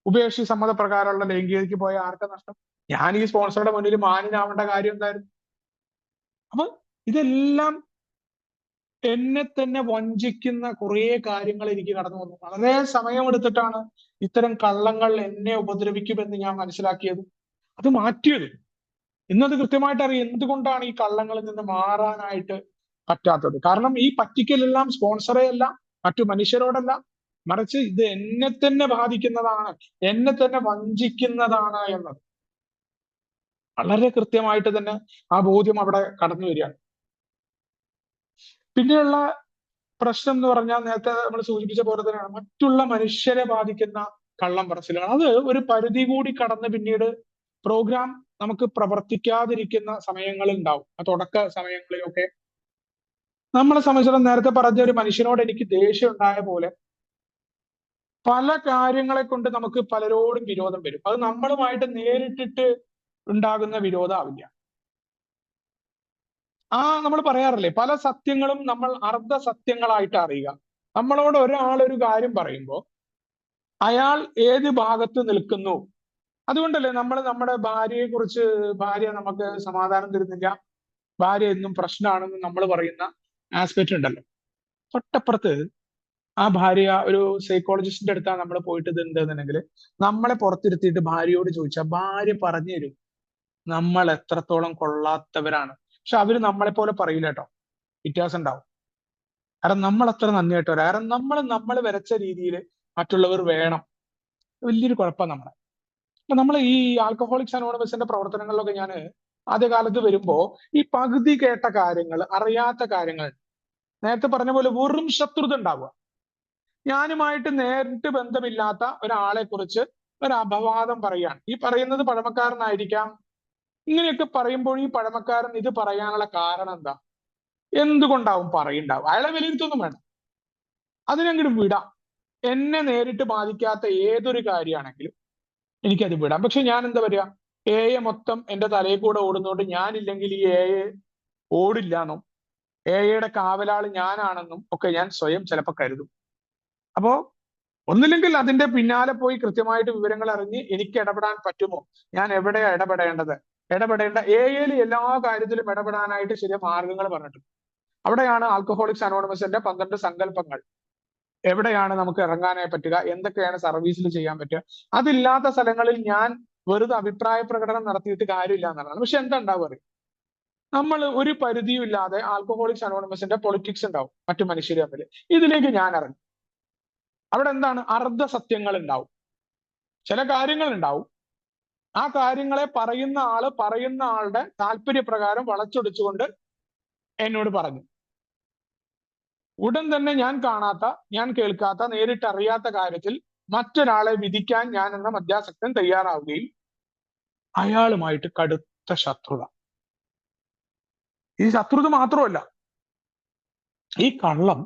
ഉഭയകക്ഷി സമ്മതപ്രകാരമുള്ള ലൈംഗികതയ്ക്ക് പോയ ആർക്കാ നഷ്ടം? ഞാൻ ഈ സ്പോൺസറുടെ മുന്നിൽ മാന്യനാവേണ്ട കാര്യം എന്തായിരുന്നു? അപ്പൊ ഇതെല്ലാം എന്നെ തന്നെ വഞ്ചിക്കുന്ന കുറെ കാര്യങ്ങൾ എനിക്ക് കടന്നു വന്നു. വളരെ സമയമെടുത്തിട്ടാണ് ഇത്തരം കള്ളങ്ങൾ എന്നെ ഉപദ്രവിക്കുമെന്ന് ഞാൻ മനസ്സിലാക്കിയത്, അത് മാറ്റിയത്. ഇന്നത് കൃത്യമായിട്ട് അറിയാം എന്തുകൊണ്ടാണ് ഈ കള്ളങ്ങളിൽ നിന്ന് മാറാനായിട്ട് പറ്റാത്തത്. കാരണം ഈ പറ്റിക്കലെല്ലാം സ്പോൺസറെ അല്ല, മറ്റു മനുഷ്യരോടല്ല, മറിച്ച് ഇത് എന്നെ തന്നെ ബാധിക്കുന്നതാണ്, എന്നെ തന്നെ വഞ്ചിക്കുന്നതാണ് എന്നത് വളരെ കൃത്യമായിട്ട് തന്നെ ആ ബോധ്യം അവിടെ കടന്നു വരികയാണ്. പിന്നെയുള്ള പ്രശ്നം എന്ന് പറഞ്ഞാൽ നേരത്തെ നമ്മൾ സൂചിപ്പിച്ച പോലെ തന്നെയാണ് മറ്റുള്ള മനുഷ്യരെ ബാധിക്കുന്ന കള്ളം പറച്ചിലുകൾ. അത് ഒരു പരിധി കൂടി കടന്ന് പിന്നീട് പ്രോഗ്രാം നമുക്ക് പ്രവർത്തിക്കാതിരിക്കുന്ന സമയങ്ങളിൽ ഉണ്ടാവും. ആ തുടക്ക സമയങ്ങളിലൊക്കെ നമ്മളെ സംബന്ധിച്ചിടത്തോളം നേരത്തെ പറഞ്ഞ ഒരു മനുഷ്യനോട് എനിക്ക് ദേഷ്യം ഉണ്ടായ പോലെ പല കാര്യങ്ങളെ കൊണ്ട് നമുക്ക് പലരോടും വിരോധം വരും. അത് നമ്മളുമായിട്ട് നേരിട്ടിട്ട് ഉണ്ടാകുന്ന വിരോധമാവില്ല. നമ്മൾ പറയാറില്ലേ, പല സത്യങ്ങളും നമ്മൾ അർദ്ധ സത്യങ്ങളായിട്ട് അറിയുക. നമ്മളോട് ഒരാൾ ഒരു കാര്യം പറയുമ്പോൾ അയാൾ ഏത് ഭാഗത്ത് നിൽക്കുന്നു, അതുകൊണ്ടല്ലേ നമ്മൾ നമ്മുടെ ഭാര്യയെ കുറിച്ച്, ഭാര്യ നമുക്ക് സമാധാനം തരുന്നില്ല, ഭാര്യ എന്നും പ്രശ്നമാണെന്ന് നമ്മൾ പറയുന്ന ആസ്പെക്ട് ഉണ്ടല്ലോ. തൊട്ടപ്പുറത്ത് ആ ഭാര്യ ഒരു സൈക്കോളജിസ്റ്റിന്റെ അടുത്താണ് നമ്മൾ പോയിട്ട് ഇത് ഉണ്ടെന്നുണ്ടെങ്കിൽ നമ്മളെ പുറത്തിരുത്തിയിട്ട് ഭാര്യയോട് ചോദിച്ചാൽ ഭാര്യ പറഞ്ഞു തരും നമ്മൾ എത്രത്തോളം കൊള്ളാത്തവരാണ്. പക്ഷെ അവര് നമ്മളെ പോലെ പറയില്ല കേട്ടോ, വ്യത്യാസം ഉണ്ടാവും. കാരണം നമ്മൾ അത്ര നന്ദിയായിട്ടോ, കാരണം നമ്മൾ വരച്ച രീതിയിൽ മറ്റുള്ളവർ വേണം, വലിയൊരു കുഴപ്പം നമ്മളെ. അപ്പൊ നമ്മൾ ഈ ആൽക്കഹോളിക്സ് അനോണിമസിന്റെ പ്രവർത്തനങ്ങളിലൊക്കെ ഞാൻ ആദ്യകാലത്ത് വരുമ്പോ ഈ പകുതി കേട്ട കാര്യങ്ങൾ, അറിയാത്ത കാര്യങ്ങൾ, നേരത്തെ പറഞ്ഞ പോലെ വെറും ശത്രുത ഉണ്ടാവുക. ഞാനുമായിട്ട് നേരിട്ട് ബന്ധമില്ലാത്ത ഒരാളെ കുറിച്ച് ഒരു അപവാദം പറയുകയാണ്. ഈ പറയുന്നത് പഴമക്കാരനായിരിക്കാം. ഇങ്ങനെയൊക്കെ പറയുമ്പോൾ ഈ പഴമക്കാരൻ ഇത് പറയാനുള്ള കാരണം എന്താ, എന്തുകൊണ്ടാവും പറയുണ്ടാവും? അയാളെ വിലയിരുത്തൊന്നും വേണ്ട, അതിനങ്ങോട്ട് വിടാം. എന്നെ നേരിട്ട് ബാധിക്കാത്ത ഏതൊരു കാര്യമാണെങ്കിലും എനിക്കത് വിടാം. പക്ഷെ ഞാൻ എന്താ പറയാ, മൊത്തം എന്റെ തലയിൽ കൂടെ ഓടുന്നോണ്ട് ഞാനില്ലെങ്കിൽ ഈ ഓടില്ലാന്നും യുടെ കാവലാള് ഞാനാണെന്നും ഒക്കെ ഞാൻ സ്വയം ചിലപ്പോൾ കരുതും. അപ്പോ ഒന്നില്ലെങ്കിൽ അതിന്റെ പിന്നാലെ പോയി കൃത്യമായിട്ട് വിവരങ്ങൾ അറിഞ്ഞ് എനിക്ക് ഇടപെടാൻ പറ്റുമോ, ഞാൻ എവിടെയാ ഇടപെടേണ്ടത്, ഇടപെടേണ്ട യിൽ എല്ലാ കാര്യത്തിലും ഇടപെടാനായിട്ട് ശരിയ മാർഗങ്ങൾ പറഞ്ഞിട്ടുണ്ട്. അവിടെയാണ് ആൽക്കഹോളിക്സ് അനോണിമസിന്റെ 12 സങ്കല്പങ്ങൾ. എവിടെയാണ് നമുക്ക് ഇറങ്ങാനായി പറ്റുക, എന്തൊക്കെയാണ് സർവീസിൽ ചെയ്യാൻ പറ്റുക. അതില്ലാത്ത സ്ഥലങ്ങളിൽ ഞാൻ വെറുതെ അഭിപ്രായ പ്രകടനം നടത്തിയിട്ട് കാര്യമില്ല എന്നുള്ളതാണ്. പക്ഷെ എന്താ ഉണ്ടാവുക അറിയാം, നമ്മൾ ഒരു പരിധിയും ഇല്ലാതെ ആൽക്കഹോളിക്സ് അനോണിമസിന്റെ പൊളിറ്റിക്സ് ഉണ്ടാവും മറ്റു മനുഷ്യർ തമ്മിൽ. ഇതിലേക്ക് ഞാൻ ഇറങ്ങി, അവിടെ എന്താണ്, അർദ്ധ സത്യങ്ങൾ ഉണ്ടാവും, ചില കാര്യങ്ങൾ ഉണ്ടാവും. ആ കാര്യങ്ങളെ പറയുന്ന ആളുടെ താല്പര്യപ്രകാരം വളച്ചൊടിച്ചുകൊണ്ട് എന്നോട് പറഞ്ഞു. ഉടൻ തന്നെ ഞാൻ കാണാത്ത, ഞാൻ കേൾക്കാത്ത, നേരിട്ട് അറിയാത്ത കാര്യത്തിൽ മറ്റൊരാളെ വിധിക്കാൻ ഞാൻ എന്ന മദ്യാസക്തൻ തയ്യാറാവുകയും അയാളുമായിട്ട് കടുത്ത ശത്രുത. ഈ ശത്രുത മാത്രമല്ല, ഈ കള്ളം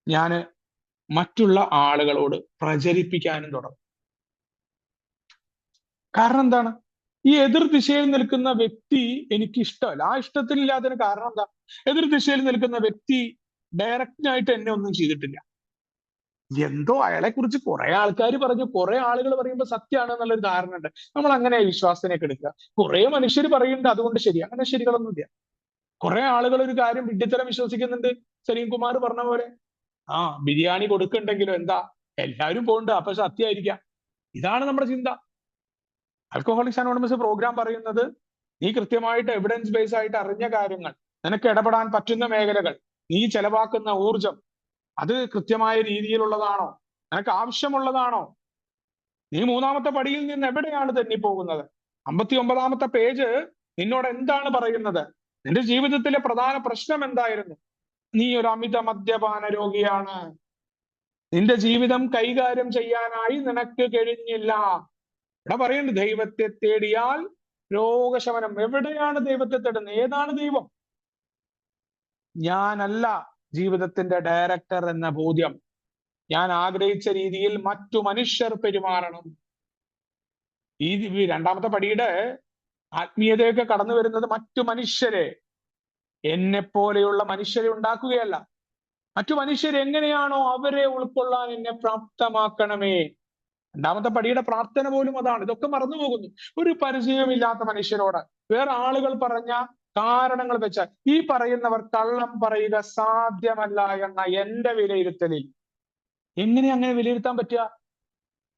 ഞാന് മറ്റുള്ള ആളുകളോട് പ്രചരിപ്പിക്കാനും തുടങ്ങും. കാരണം എന്താണ്, ഈ എതിർ ദിശയിൽ നിൽക്കുന്ന വ്യക്തി എനിക്ക് ഇഷ്ടമല്ല. ആ ഇഷ്ടത്തിനില്ലാത്തതിന് കാരണം എന്താ, എതിർ ദിശയിൽ നിൽക്കുന്ന വ്യക്തി ഡയറക്റ്റായിട്ട് എന്നെ ഒന്നും ചെയ്തിട്ടില്ല, എന്തോ അയാളെ കുറിച്ച് കുറെ ആൾക്കാർ പറഞ്ഞു, കുറെ ആളുകൾ പറയുമ്പോൾ സത്യമാണ് എന്നുള്ളൊരു ധാരണ ഉണ്ട്. നമ്മൾ അങ്ങനെ വിശ്വാസത്തിനൊക്കെ എടുക്കുക. കുറെ മനുഷ്യർ പറയുന്നുണ്ട് അതുകൊണ്ട് ശരി, അങ്ങനെ ശരികളൊന്നുമില്ല. കുറെ ആളുകൾ ഒരു കാര്യം വിഡ്ഢിത്തരം വിശ്വസിക്കുന്നുണ്ട്. സലീം കുമാർ പറഞ്ഞ പോലെ ആ ബിരിയാണി കൊടുക്കുന്നുണ്ടെങ്കിലും എന്താ, എല്ലാവരും പോകുന്നുണ്ട്, അപ്പൊ സത്യമായിരിക്കാം. ഇതാണ് നമ്മുടെ ചിന്ത. ആൽക്കഹോളിക്സ് അനോണിമസ് പ്രോഗ്രാം പറയുന്നത്, നീ കൃത്യമായിട്ട് എവിഡൻസ് ബേസ് ആയിട്ട് അറിഞ്ഞ കാര്യങ്ങൾ, നിനക്ക് ഇടപെടാൻ പറ്റുന്ന മേഖലകൾ, നീ ചെലവാക്കുന്ന ഊർജം അത് കൃത്യമായ രീതിയിലുള്ളതാണോ, നിനക്ക് ആവശ്യമുള്ളതാണോ? നീ മൂന്നാമത്തെ പടിയിൽ നിന്ന് എവിടെയാണ് തെന്നിപ്പോകുന്നത്? 59-ാമത്തെ പേജ് നിന്നോട് എന്താണ് പറയുന്നത്? നിന്റെ ജീവിതത്തിലെ പ്രധാന പ്രശ്നം എന്തായിരുന്നു? നീ ഒരു അമിത മദ്യപാന രോഗിയാണ്. നിന്റെ ജീവിതം കൈകാര്യം ചെയ്യാനായി നിനക്ക് കഴിഞ്ഞില്ല. ഇവിടെ പറയുന്നുണ്ട്, ദൈവത്തെ തേടിയാൽ രോഗശമനം. എവിടെയാണ് ദൈവത്തെ തേടുന്നത്? ഏതാണ് ദൈവം? ഞാനല്ല ജീവിതത്തിന്റെ ഡയറക്ടർ എന്ന ബോധ്യം. ഞാൻ ആഗ്രഹിച്ച രീതിയിൽ മറ്റു മനുഷ്യർ പെരുമാറണം. ഈ രണ്ടാമത്തെ പടിയുടെ ആത്മീയതയൊക്കെ കടന്നു വരുന്നത് മറ്റു മനുഷ്യരെ, എന്നെ പോലെയുള്ള മനുഷ്യരെ ഉണ്ടാക്കുകയല്ല, മറ്റു മനുഷ്യർ എങ്ങനെയാണോ അവരെ ഉൾക്കൊള്ളാൻ എന്നെ പ്രാപ്തമാക്കണമേ. രണ്ടാമത്തെ പടിയുടെ പ്രാർത്ഥന പോലും അതാണ്. ഇതൊക്കെ മറന്നുപോകുന്നു. ഒരു പരിചയമില്ലാത്ത മനുഷ്യരോട് വേറെ ആളുകൾ പറഞ്ഞ കാരണങ്ങൾ വെച്ച് ഈ പറയുന്നവർ കള്ളം പറയുക സാധ്യമല്ല എന്ന എന്റെ വിലയിരുത്തലിൽ എങ്ങനെ അങ്ങനെ വിലയിരുത്താൻ പറ്റുക?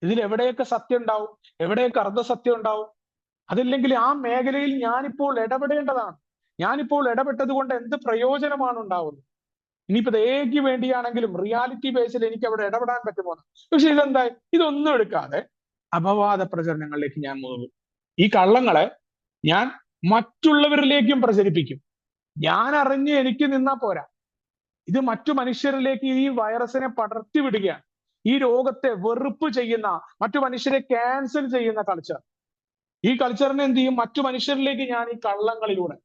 ഇതിൽ എവിടെയൊക്കെ സത്യം ഉണ്ടാവും, എവിടെയൊക്കെ അർദ്ധസത്യം ഉണ്ടാവും? അതില്ലെങ്കിൽ ആ മേഖലയിൽ ഞാനിപ്പോൾ ഇടപെടേണ്ടതാണ്. ഞാനിപ്പോൾ ഇടപെട്ടത് കൊണ്ട് എന്ത് പ്രയോജനമാണ് ഉണ്ടാവുന്നത്? ഇനിയിപ്പോ ഏക്ക് വേണ്ടിയാണെങ്കിലും റിയാലിറ്റി ബേസിൽ എനിക്ക് അവിടെ ഇടപെടാൻ പറ്റുമോ? പക്ഷെ ഇതെന്തായി? ഇതൊന്നും എടുക്കാതെ അപവാദ പ്രചരണങ്ങളിലേക്ക് ഞാൻ പോകും. ഈ കള്ളങ്ങളെ ഞാൻ മറ്റുള്ളവരിലേക്കും പ്രചരിപ്പിക്കും. ഞാൻ അറിഞ്ഞ് എനിക്ക് നിന്നാ പോരാ, ഇത് മറ്റു മനുഷ്യരിലേക്ക് ഈ വൈറസിനെ പടർത്തി വിടുകയാണ്. ഈ രോഗത്തെ വെറുപ്പ് ചെയ്യുന്ന, മറ്റു മനുഷ്യരെ ക്യാൻസൽ ചെയ്യുന്ന കൾച്ചർ. ഈ കൾച്ചറിനെ എന്ത് ചെയ്യും? മറ്റു മനുഷ്യരിലേക്ക് ഞാൻ ഈ കള്ളങ്ങളിലൂടെ.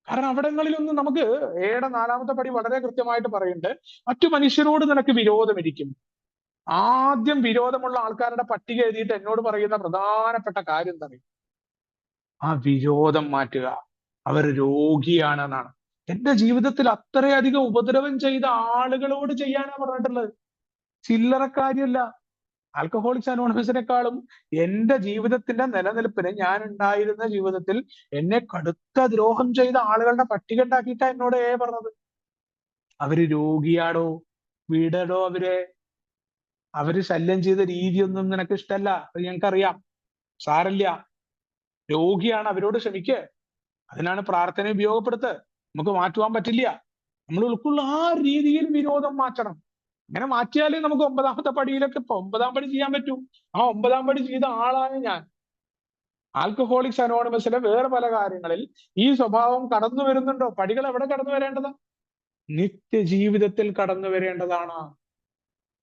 കാരണം അവിടങ്ങളിലൊന്നും നമുക്ക് ഏടെ 4-ാമത്തെ പടി വളരെ കൃത്യമായിട്ട് പറയുന്നുണ്ട്, മറ്റു മനുഷ്യരോട് നിനക്ക് വിരോധമിരിക്കും. ആദ്യം വിരോധമുള്ള ആൾക്കാരുടെ പട്ടിക എഴുതിയിട്ട് എന്നോട് പറയുന്ന പ്രധാനപ്പെട്ട കാര്യം എന്താണ്? ആ വിരോധം മാറ്റുക. അവർ രോഗിയാണെന്നാണ്. എന്റെ ജീവിതത്തിൽ അത്രയധികം ഉപദ്രവം ചെയ്ത ആളുകളോട് ചെയ്യാനാ പറഞ്ഞിട്ടുള്ളത്, ചില്ലറക്കാര്യല്ല. ആൽക്കഹോളിക്സ് അനോണിമസിനെക്കാളും എന്റെ ജീവിതത്തിന്റെ നിലനിൽപ്പിന്, ഞാൻ ഉണ്ടായിരുന്ന ജീവിതത്തിൽ എന്നെ കടുത്ത ദ്രോഹം ചെയ്ത ആളുകളുടെ പട്ടിക ഉണ്ടാക്കിയിട്ടാ എന്നോട് പറഞ്ഞത്. അവര് രോഗിയാടോ, വിടടോ അവരെ. അവര് ശല്യം ചെയ്ത രീതിയൊന്നും നിനക്ക് ഇഷ്ടല്ല, അത് ഞങ്ങൾക്കറിയാം. സാരല്ല, രോഗിയാണ്, അവരോട് ക്ഷമിക്ക്. അതിനാണ് പ്രാർത്ഥന ഉപയോഗപ്പെടുത്ത്. നമുക്ക് മാറ്റുവാൻ പറ്റില്ല, നമ്മൾ ഉൾക്കൊള്ള ആ രീതിയിൽ വിരോധം മാറ്റണം. അങ്ങനെ മാറ്റിയാലേ നമുക്ക് 9-ാമത്തെ പടിയിലൊക്കെ, ഇപ്പൊ 9-ാം പടി ചെയ്യാൻ പറ്റൂ. ആ 9-ാം പടി ചെയ്ത ആളായ ഞാൻ ആൽക്കഹോളിക്സ് അനോണിമസിലെ വേറെ പല കാര്യങ്ങളിൽ ഈ സ്വഭാവം കടന്നു വരുന്നുണ്ടോ? പടികൾ എവിടെ കടന്നു വരേണ്ടതാ? നിത്യജീവിതത്തിൽ കടന്നു വരേണ്ടതാണ്.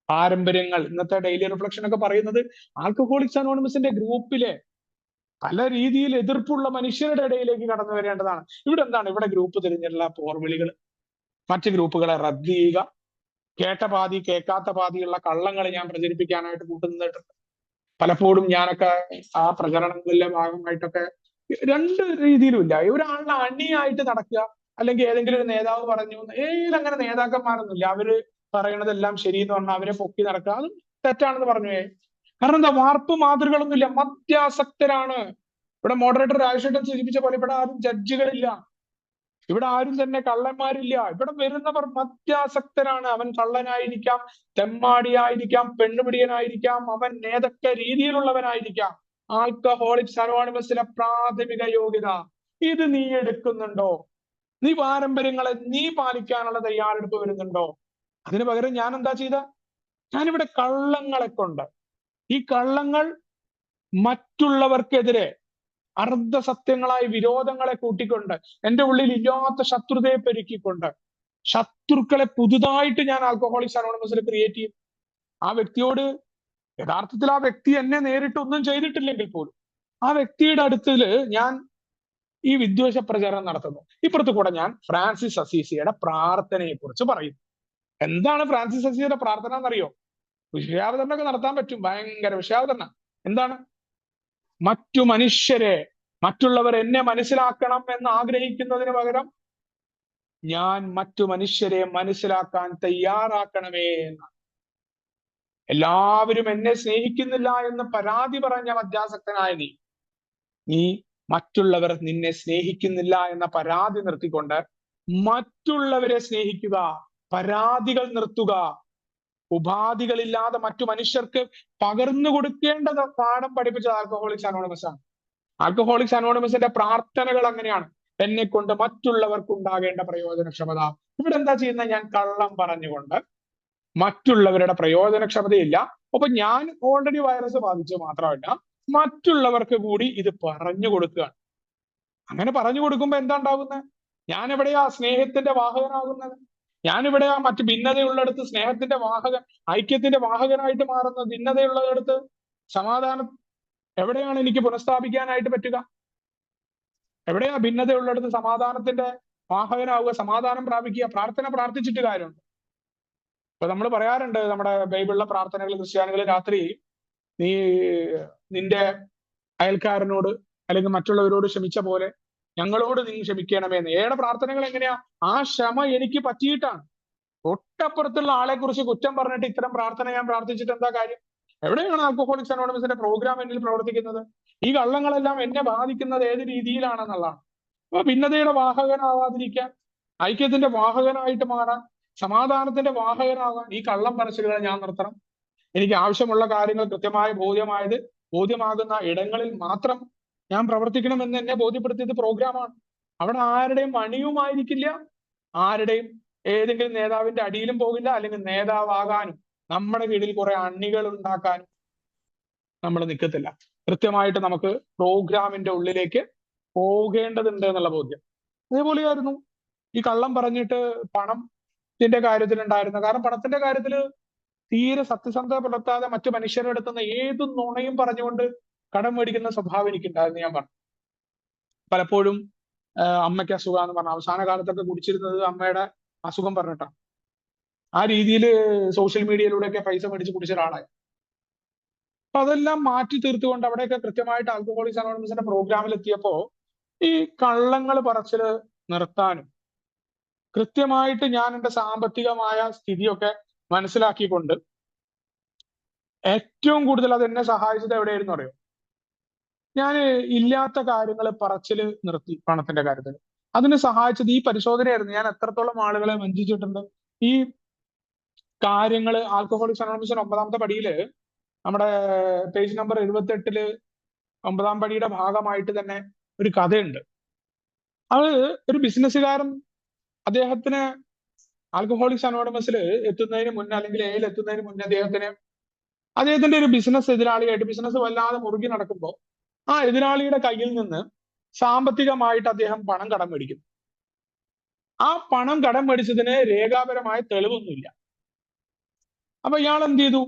പാരമ്പര്യങ്ങൾ, ഇന്നത്തെ ഡെയിലി റിഫ്ലക്ഷൻ ഒക്കെ പറയുന്നത് ആൽക്കഹോളിക്സ് അനോണിമസിന്റെ ഗ്രൂപ്പിലെ പല രീതിയിൽ എതിർപ്പുള്ള മനുഷ്യരുടെ ഇടയിലേക്ക് കടന്നു വരേണ്ടതാണ്. ഇവിടെ എന്താണ്? ഇവിടെ ഗ്രൂപ്പ് തിരിഞ്ഞുള്ള പോർവിളികൾ, മറ്റ് ഗ്രൂപ്പുകളെ റദ്ദ് ചെയ്യുക, കേട്ട പാതി കേൾക്കാത്ത പാതിയുള്ള കള്ളങ്ങൾ ഞാൻ പ്രചരിപ്പിക്കാനായിട്ട് കൂട്ടുനിന്നിട്ടുണ്ട്. പലപ്പോഴും ഞാനൊക്കെ ആ പ്രചരണങ്ങളിലെ ഭാഗമായിട്ടൊക്കെ രണ്ട് രീതിയിലും ഇല്ല. ഒരാളുടെ അണിയായിട്ട് നടക്കുക, അല്ലെങ്കിൽ ഏതെങ്കിലും ഒരു നേതാവ് പറഞ്ഞു, അങ്ങനെ നേതാക്കന്മാരൊന്നുമില്ല, അവര് പറയണതെല്ലാം ശരിയെന്ന് പറഞ്ഞാൽ അവരെ പൊക്കി നടക്കുക, അത് തെറ്റാണെന്ന് പറഞ്ഞു. കാരണം എന്താ? വാർപ്പ് മാതൃകളൊന്നുമില്ല, മദ്യാസക്തരാണ്. ഇവിടെ മോഡറേറ്റർ രാജശേഖരൻ സൂചിപ്പിച്ച പോലെ ഇവിടെ ആരും ജഡ്ജികളില്ല, ഇവിടെ ആരും തന്നെ കള്ളന്മാരില്ല. ഇവിടെ വരുന്നവർ മദ്യാസക്തരാണ്. അവൻ കള്ളനായിരിക്കാം, തെമ്മാടിയായിരിക്കാം, പെണ്ണുപിടിയനായിരിക്കാം, അവൻ ഏതൊക്കെ രീതിയിലുള്ളവനായിരിക്കാം. ആൽക്കഹോളിക്സ് അനോണിമസിലെ പ്രാഥമിക യോഗ്യത ഇത് നീ എടുക്കുന്നുണ്ടോ? നീ പാരമ്പര്യങ്ങളെ നീ പാലിക്കാനുള്ള തയ്യാറെടുപ്പ് വരുന്നുണ്ടോ? അതിനു പകരം ഞാൻ എന്താ ചെയ്ത? ഞാനിവിടെ കള്ളങ്ങളെ കൊണ്ട്, ഈ കള്ളങ്ങൾ മറ്റുള്ളവർക്കെതിരെ അർദ്ധസത്യങ്ങളായി വിരോധങ്ങളെ കൂട്ടിക്കൊണ്ട്, എന്റെ ഉള്ളിൽ ഇല്ലാത്ത ശത്രുതയെ പെരുക്കിക്കൊണ്ട്, ശത്രുക്കളെ പുതുതായിട്ട് ഞാൻ ആൽക്കഹോളിക്സ് അനോണിമസിൽ ക്രിയേറ്റ് ചെയ്യും. ആ വ്യക്തിയോട് യഥാർത്ഥത്തിൽ ആ വ്യക്തി എന്നെ നേരിട്ട് ഒന്നും ചെയ്തിട്ടില്ലെങ്കിൽ പോലും ആ വ്യക്തിയുടെ അടുത്തിൽ ഞാൻ ഈ വിദ്വേഷ പ്രചരണം നടത്തുന്നു. ഇപ്പുറത്ത് കൂടെ ഞാൻ ഫ്രാൻസിസ് അസീസിയുടെ പ്രാർത്ഥനയെ കുറിച്ച് പറയും. എന്താണ് ഫ്രാൻസിസ് അസീസിയുടെ പ്രാർത്ഥന എന്നറിയോ? വിഷയാവതരണമൊക്കെ നടത്താൻ പറ്റും, ഭയങ്കര വിഷയാവതരണം. എന്താണ്? മറ്റു മനുഷ്യരെ, മറ്റുള്ളവർ എന്നെ മനസ്സിലാക്കണം എന്ന് ആഗ്രഹിക്കുന്നതിന് പകരം ഞാൻ മറ്റു മനുഷ്യരെ മനസ്സിലാക്കാൻ തയ്യാറാക്കണമേ എന്ന്. എല്ലാവരും എന്നെ സ്നേഹിക്കുന്നില്ല എന്ന് പരാതി പറഞ്ഞ മദ്യാസക്തനായ നീ മറ്റുള്ളവർ നിന്നെ സ്നേഹിക്കുന്നില്ല എന്ന പരാതി നിർത്തിക്കൊണ്ട് മറ്റുള്ളവരെ സ്നേഹിക്കുക, പരാതികൾ നിർത്തുക. ഉപാധികളില്ലാതെ മറ്റു മനുഷ്യർക്ക് പകർന്നു കൊടുക്കേണ്ട പാഠം പഠിപ്പിച്ചത് ആൽക്കഹോളിക്സ് അനോണിമസ് ആണ്. ആൽക്കഹോളിക്സ് അനോണിമസിന്റെ പ്രാർത്ഥനകൾ അങ്ങനെയാണ്: എന്നെ കൊണ്ട് മറ്റുള്ളവർക്ക് ഉണ്ടാകേണ്ട പ്രയോജനക്ഷമത. ഇവിടെ എന്താ ചെയ്യുന്നത്? ഞാൻ കള്ളം പറഞ്ഞുകൊണ്ട് മറ്റുള്ളവരുടെ പ്രയോജനക്ഷമതയില്ല. അപ്പൊ ഞാൻ ഓൾറെഡി വൈറസ് ബാധിച്ചു മാത്രമല്ല, മറ്റുള്ളവർക്ക് കൂടി ഇത് പറഞ്ഞു കൊടുക്കുകയാണ്. അങ്ങനെ പറഞ്ഞു കൊടുക്കുമ്പോ എന്താ ഉണ്ടാകുന്നത്? ഞാൻ എവിടെയാ സ്നേഹത്തിന്റെ വാഹകനാകുന്നത്? ഞാനിവിടെയാ മറ്റു ഭിന്നതയുള്ളിടത്ത് സ്നേഹത്തിന്റെ വാഹകൻ, ഐക്യത്തിന്റെ വാഹകനായിട്ട് മാറുന്നത്? ഭിന്നതയുള്ളിടത്ത് സമാധാനം എവിടെയാണ് എനിക്ക് പുനഃസ്ഥാപിക്കാനായിട്ട് പറ്റുക? എവിടെയാ ഭിന്നതയുള്ളിടത്ത് സമാധാനത്തിന്റെ വാഹകനാവുക, സമാധാനം പ്രാപിക്കുക? പ്രാർത്ഥന പ്രാർത്ഥിച്ചിട്ട് കാര്യമുണ്ട്. ഇപ്പൊ നമ്മൾ പറയാറുണ്ട് നമ്മുടെ ബൈബിളിലെ പ്രാർത്ഥനകൾ, ക്രിസ്ത്യാനികൾ രാത്രി നീ നിന്റെ അയൽക്കാരനോട് അല്ലെങ്കിൽ മറ്റുള്ളവരോട് ക്ഷമിച്ച പോലെ ഞങ്ങളോട് നീ ക്ഷമിക്കണമെന്ന്. ഏടെ പ്രാർത്ഥനകൾ എങ്ങനെയാ? ആ ക്ഷമ എനിക്ക് പറ്റിയിട്ടാണ്. തൊട്ടപ്പുറത്തുള്ള ആളെ കുറിച്ച് കുറ്റം പറഞ്ഞിട്ട് ഇത്തരം പ്രാർത്ഥന ഞാൻ പ്രാർത്ഥിച്ചിട്ട് എന്താ കാര്യം? എവിടെയാണ് ആൽക്കഹോളിക്സ് അനോണിമസിന്റെ പ്രോഗ്രാം എന്നിൽ പ്രവർത്തിക്കുന്നത്? ഈ കള്ളങ്ങളെല്ലാം എന്നെ ബാധിക്കുന്നത് ഏത് രീതിയിലാണെന്നുള്ളതാണ്. അപ്പൊ ഭിന്നതയുടെ വാഹകനാവാതിരിക്കാൻ, ഐക്യത്തിന്റെ വാഹകനായിട്ട് മാറാൻ, സമാധാനത്തിന്റെ വാഹകനാകാൻ ഈ കള്ളം പറച്ചിലുകൾ ഞാൻ നിർത്തണം. എനിക്ക് ആവശ്യമുള്ള കാര്യങ്ങൾ കൃത്യമായി ബോധ്യമാകുന്ന ഇടങ്ങളിൽ മാത്രം ഞാൻ പ്രവർത്തിക്കണമെന്ന് എന്നെ ബോധ്യപ്പെടുത്തിയത് പ്രോഗ്രാമാണ്. അവിടെ ആരുടെയും മണിയുമായിരിക്കില്ല, ആരുടെയും ഏതെങ്കിലും നേതാവിന്റെ അടിയിലും പോകില്ല, അല്ലെങ്കിൽ നേതാവാകാനും നമ്മുടെ കീഴിൽ കുറെ അണികൾ ഉണ്ടാക്കാനും നമ്മൾ നിൽക്കത്തില്ല. കൃത്യമായിട്ട് നമുക്ക് പ്രോഗ്രാമിന്റെ ഉള്ളിലേക്ക് പോകേണ്ടതുണ്ട് എന്നുള്ള ബോധ്യം. അതേപോലെയായിരുന്നു ഈ കള്ളം പറഞ്ഞിട്ട് പണത്തിന്റെ കാര്യത്തിൽ ഉണ്ടായിരുന്ന. കാരണം പണത്തിന്റെ കാര്യത്തിൽ തീരെ സത്യസന്ധത പുലർത്താതെ മറ്റു മനുഷ്യരുടെ അടുത്തുനിന്ന് ഏത് നുണയും പറഞ്ഞുകൊണ്ട് കടം മേടിക്കുന്ന സ്വഭാവം എനിക്കുണ്ടായിരുന്നു. ഞാൻ പറഞ്ഞു പലപ്പോഴും അമ്മയ്ക്ക് അസുഖമാണെന്ന് പറഞ്ഞു അവസാന കാലത്തൊക്കെ കുടിച്ചിരുന്നത് അമ്മയുടെ അസുഖം പറഞ്ഞിട്ടാണ്. ആ രീതിയിൽ സോഷ്യൽ മീഡിയയിലൂടെയൊക്കെ പൈസ മേടിച്ച് കുടിച്ച ഒരാളായി. അപ്പൊ അതെല്ലാം മാറ്റി തീർത്തുകൊണ്ട് അവിടെയൊക്കെ കൃത്യമായിട്ട് ആൽക്കഹോളിക്സ് അനോണിമസിന്റെ പ്രോഗ്രാമിൽ എത്തിയപ്പോ ഈ കള്ളങ്ങൾ പറച്ചില് നിർത്താനും കൃത്യമായിട്ട് ഞാൻ എന്റെ സാമ്പത്തികമായ സ്ഥിതിയൊക്കെ മനസ്സിലാക്കിക്കൊണ്ട് ഏറ്റവും കൂടുതൽ അത് എന്നെ സഹായിച്ചത് എവിടെയായിരുന്നു അറിയോ? ഞാൻ ഇല്ലാത്ത കാര്യങ്ങൾ പറച്ചില് നിർത്തി പണത്തിന്റെ കാര്യത്തിൽ. അതിന് സഹായിച്ചത് ഈ പരിശോധനയായിരുന്നു. ഞാൻ എത്രത്തോളം ആളുകളെ വഞ്ചിച്ചിട്ടുണ്ട്. ഈ കാര്യങ്ങൾ ആൽക്കഹോളിക്സ് അനോണിമസിന്റെ 9ാമത്തെ പടിയില് നമ്മുടെ പേജ് നമ്പർ 78 9ാം പടിയുടെ ഭാഗമായിട്ട് തന്നെ ഒരു കഥയുണ്ട്. അത് ഒരു ബിസിനസ്സുകാരൻ അദ്ദേഹത്തിന് ആൽക്കഹോളിക്സ് അനോണിമസിൽ എത്തുന്നതിന് മുന്നേ അല്ലെങ്കിൽ എയിൽ എത്തുന്നതിന് മുന്നേ അദ്ദേഹത്തിന്റെ ഒരു ബിസിനസ് എതിരാളിയായിട്ട് ബിസിനസ് വല്ലാതെ മുറുകി നടക്കുമ്പോൾ ആ എതിരാളിയുടെ കയ്യിൽ നിന്ന് സാമ്പത്തികമായിട്ട് അദ്ദേഹം പണം കടം മേടിക്കും. ആ പണം കടം മേടിച്ചതിന് രേഖാപരമായ തെളിവൊന്നുമില്ല. അപ്പൊ ഇയാൾ എന്ത് ചെയ്തു?